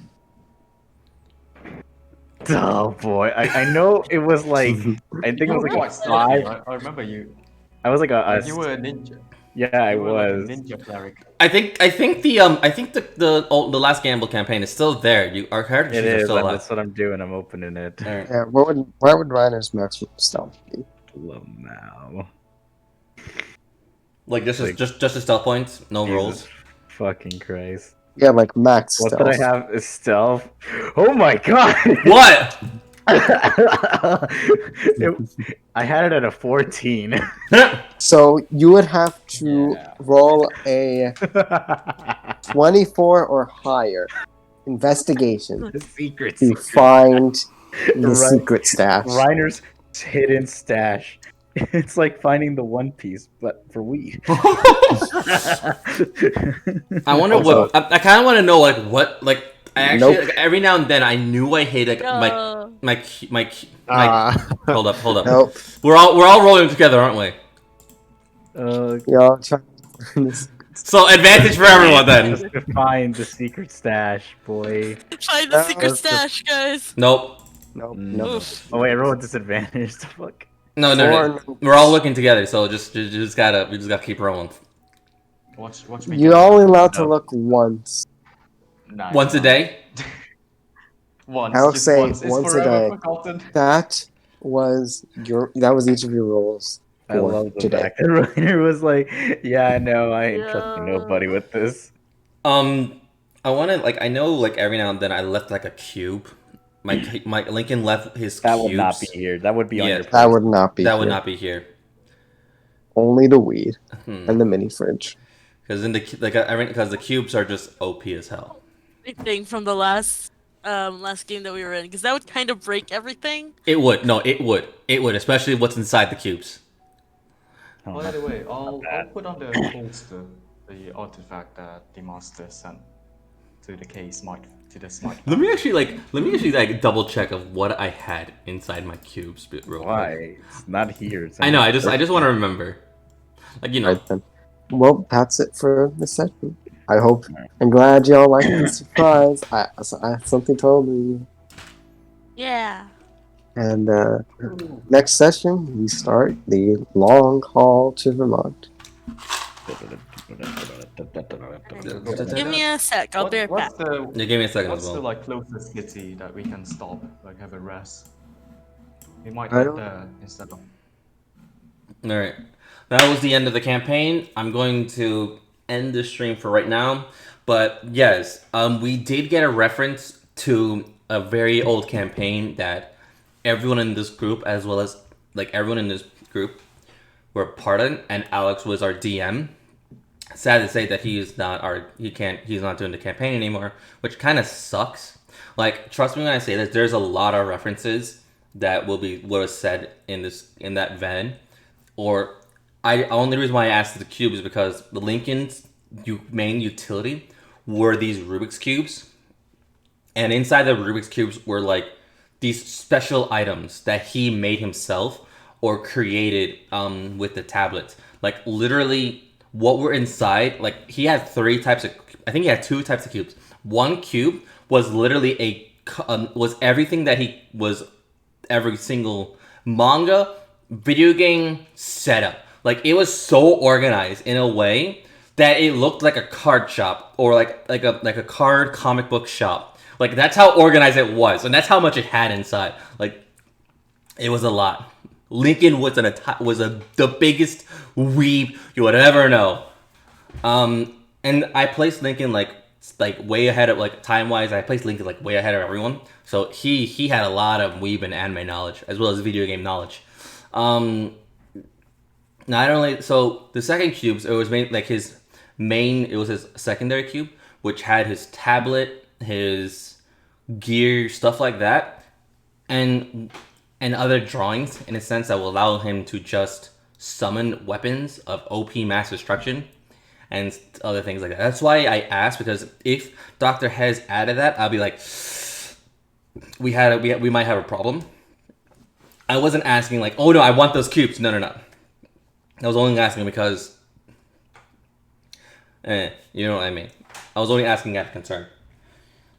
Oh boy, I know it was like I think it was like Quite a stealthy, 5. right? I remember you. I was like a You were a ninja. yeah, I You were like a was. ninja cleric. I think the last gamble campaign is still there. Our character It sheets are is. still alive. That's what I'm doing. I'm opening it. Alright. Yeah, what would Reiner's maximum stealth be? Love now. Like this is Like- just a stealth point, no rolls. Jesus fucking Christ. Yeah, like max What stealth. did I have? Is stealth? Oh my god! What? I had it at a 14. So you would have to Yeah. roll a 24 or higher investigation The secrets. to find the Right. secret stash. Reiner's hidden stash. It's like finding the One Piece, but for weed. I wonder what. I kind of want to know what. I actually Nope. every now and then I knew I hated Uh, my. Hold up. Nope. We're all rolling together, aren't we? Y'all try this. So advantage for everyone then. Just to find the secret stash, boy. find the secret that's the- stash, guys. Nope. Nope. Nope. Oof. Oh wait, I rolled disadvantage. The fuck. No. We're all looking together, so we just gotta keep rolling. Watch me. You're only allowed to look once. Nah, Once a day. Once. I would just say once. It's once a forever day. forgotten. That was each of your rolls. I for love the today. fact that Reiner was like, "Yeah, I know. I ain't trusting Yeah. nobody with this." I want to I know every now and then I left a cube. My Lincoln left his That cubes. would not be here. That would be on Yeah. your. That would not be. That would here. not be here. Only the weed and the mini fridge. Because because the cubes are just OP as hell. Thing from the last game that we were in, because that would kind of break everything. It would. No, it would, especially what's inside the cubes. Oh, By the way, I'll bad. put on the poster the artifact that the master sent to the smite. Let me actually double check of what I had inside my cubes real quick. Why? It's not here. It's I know. I just want to remember. Right then. Well, that's it for the session. I'm glad y'all liked the surprise. I have something totally. Yeah. And next session, we start the long haul to Vermont. Give me a sec. I'll be right back. What's the Yeah, give me a second as What's the well. closest city that we can stop, have a rest? We might I head don't- there instead of. All right. That was the end of the campaign. I'm going to end the stream for right now. But yes, we did get a reference to a very old campaign that everyone in this group, as well as everyone in this group, were part of, and Alex was our DM. Sad to say that he's not doing the campaign anymore, which kind of sucks. Trust me when I say this, there's a lot of references that was said in that van, or I only reason why I asked the cube is because the Lincoln's main utility were these Rubik's cubes, and inside the Rubik's cubes were like these special items that he made himself or created with the tablets. Like literally, what were inside? Like he had three types of. I think he had two types of cubes. One cube was literally was everything that he was every single manga, video game setup. Like it was so organized in a way that it looked like a card shop or like a card comic book shop. Like that's how organized it was, and that's how much it had inside. Like it was a lot. Lincoln was the biggest weeb you would ever know. And I placed Lincoln like way ahead of like time wise. I placed Lincoln like way ahead of everyone. So he had a lot of weeb and anime knowledge as well as video game knowledge. Not only so the second cubes, it was made like his main. It was his secondary cube, which had his tablet, his gear, stuff like that, and other drawings in a sense that will allow him to just summon weapons of OP mass destruction and other things like that. That's why I asked, because if Dr. Hez added that, I'll be like, we might have a problem. I wasn't asking like, oh no, I want those cubes. No. I was only asking because, you know what I mean. I was only asking out of concern,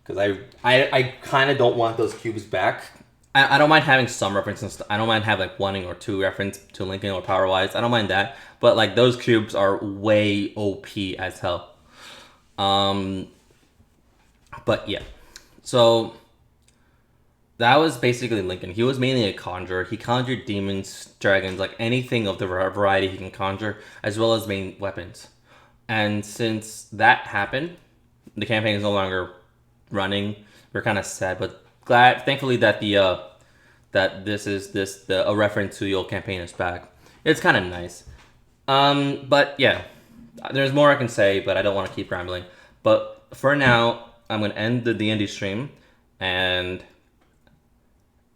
because I kind of don't want those cubes back. I don't mind having some references. I don't mind having like one or two reference to Lincoln or Power Wise. I don't mind that, but like those cubes are way OP as hell. But yeah, so that was basically Lincoln. He was mainly a conjurer. He conjured demons, dragons, like anything of the variety he can conjure, as well as main weapons. And since that happened, the campaign is no longer running. We're kind of sad, but thankfully that a reference to the old campaign is back. It's kind of nice. But yeah, there's more I can say, but I don't want to keep rambling. But for now, I'm gonna end the D&D stream, and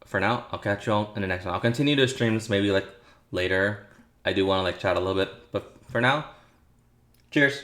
for now, I'll catch you all in the next one. I'll continue to streams maybe like later. I do want to like chat a little bit, but for now, cheers.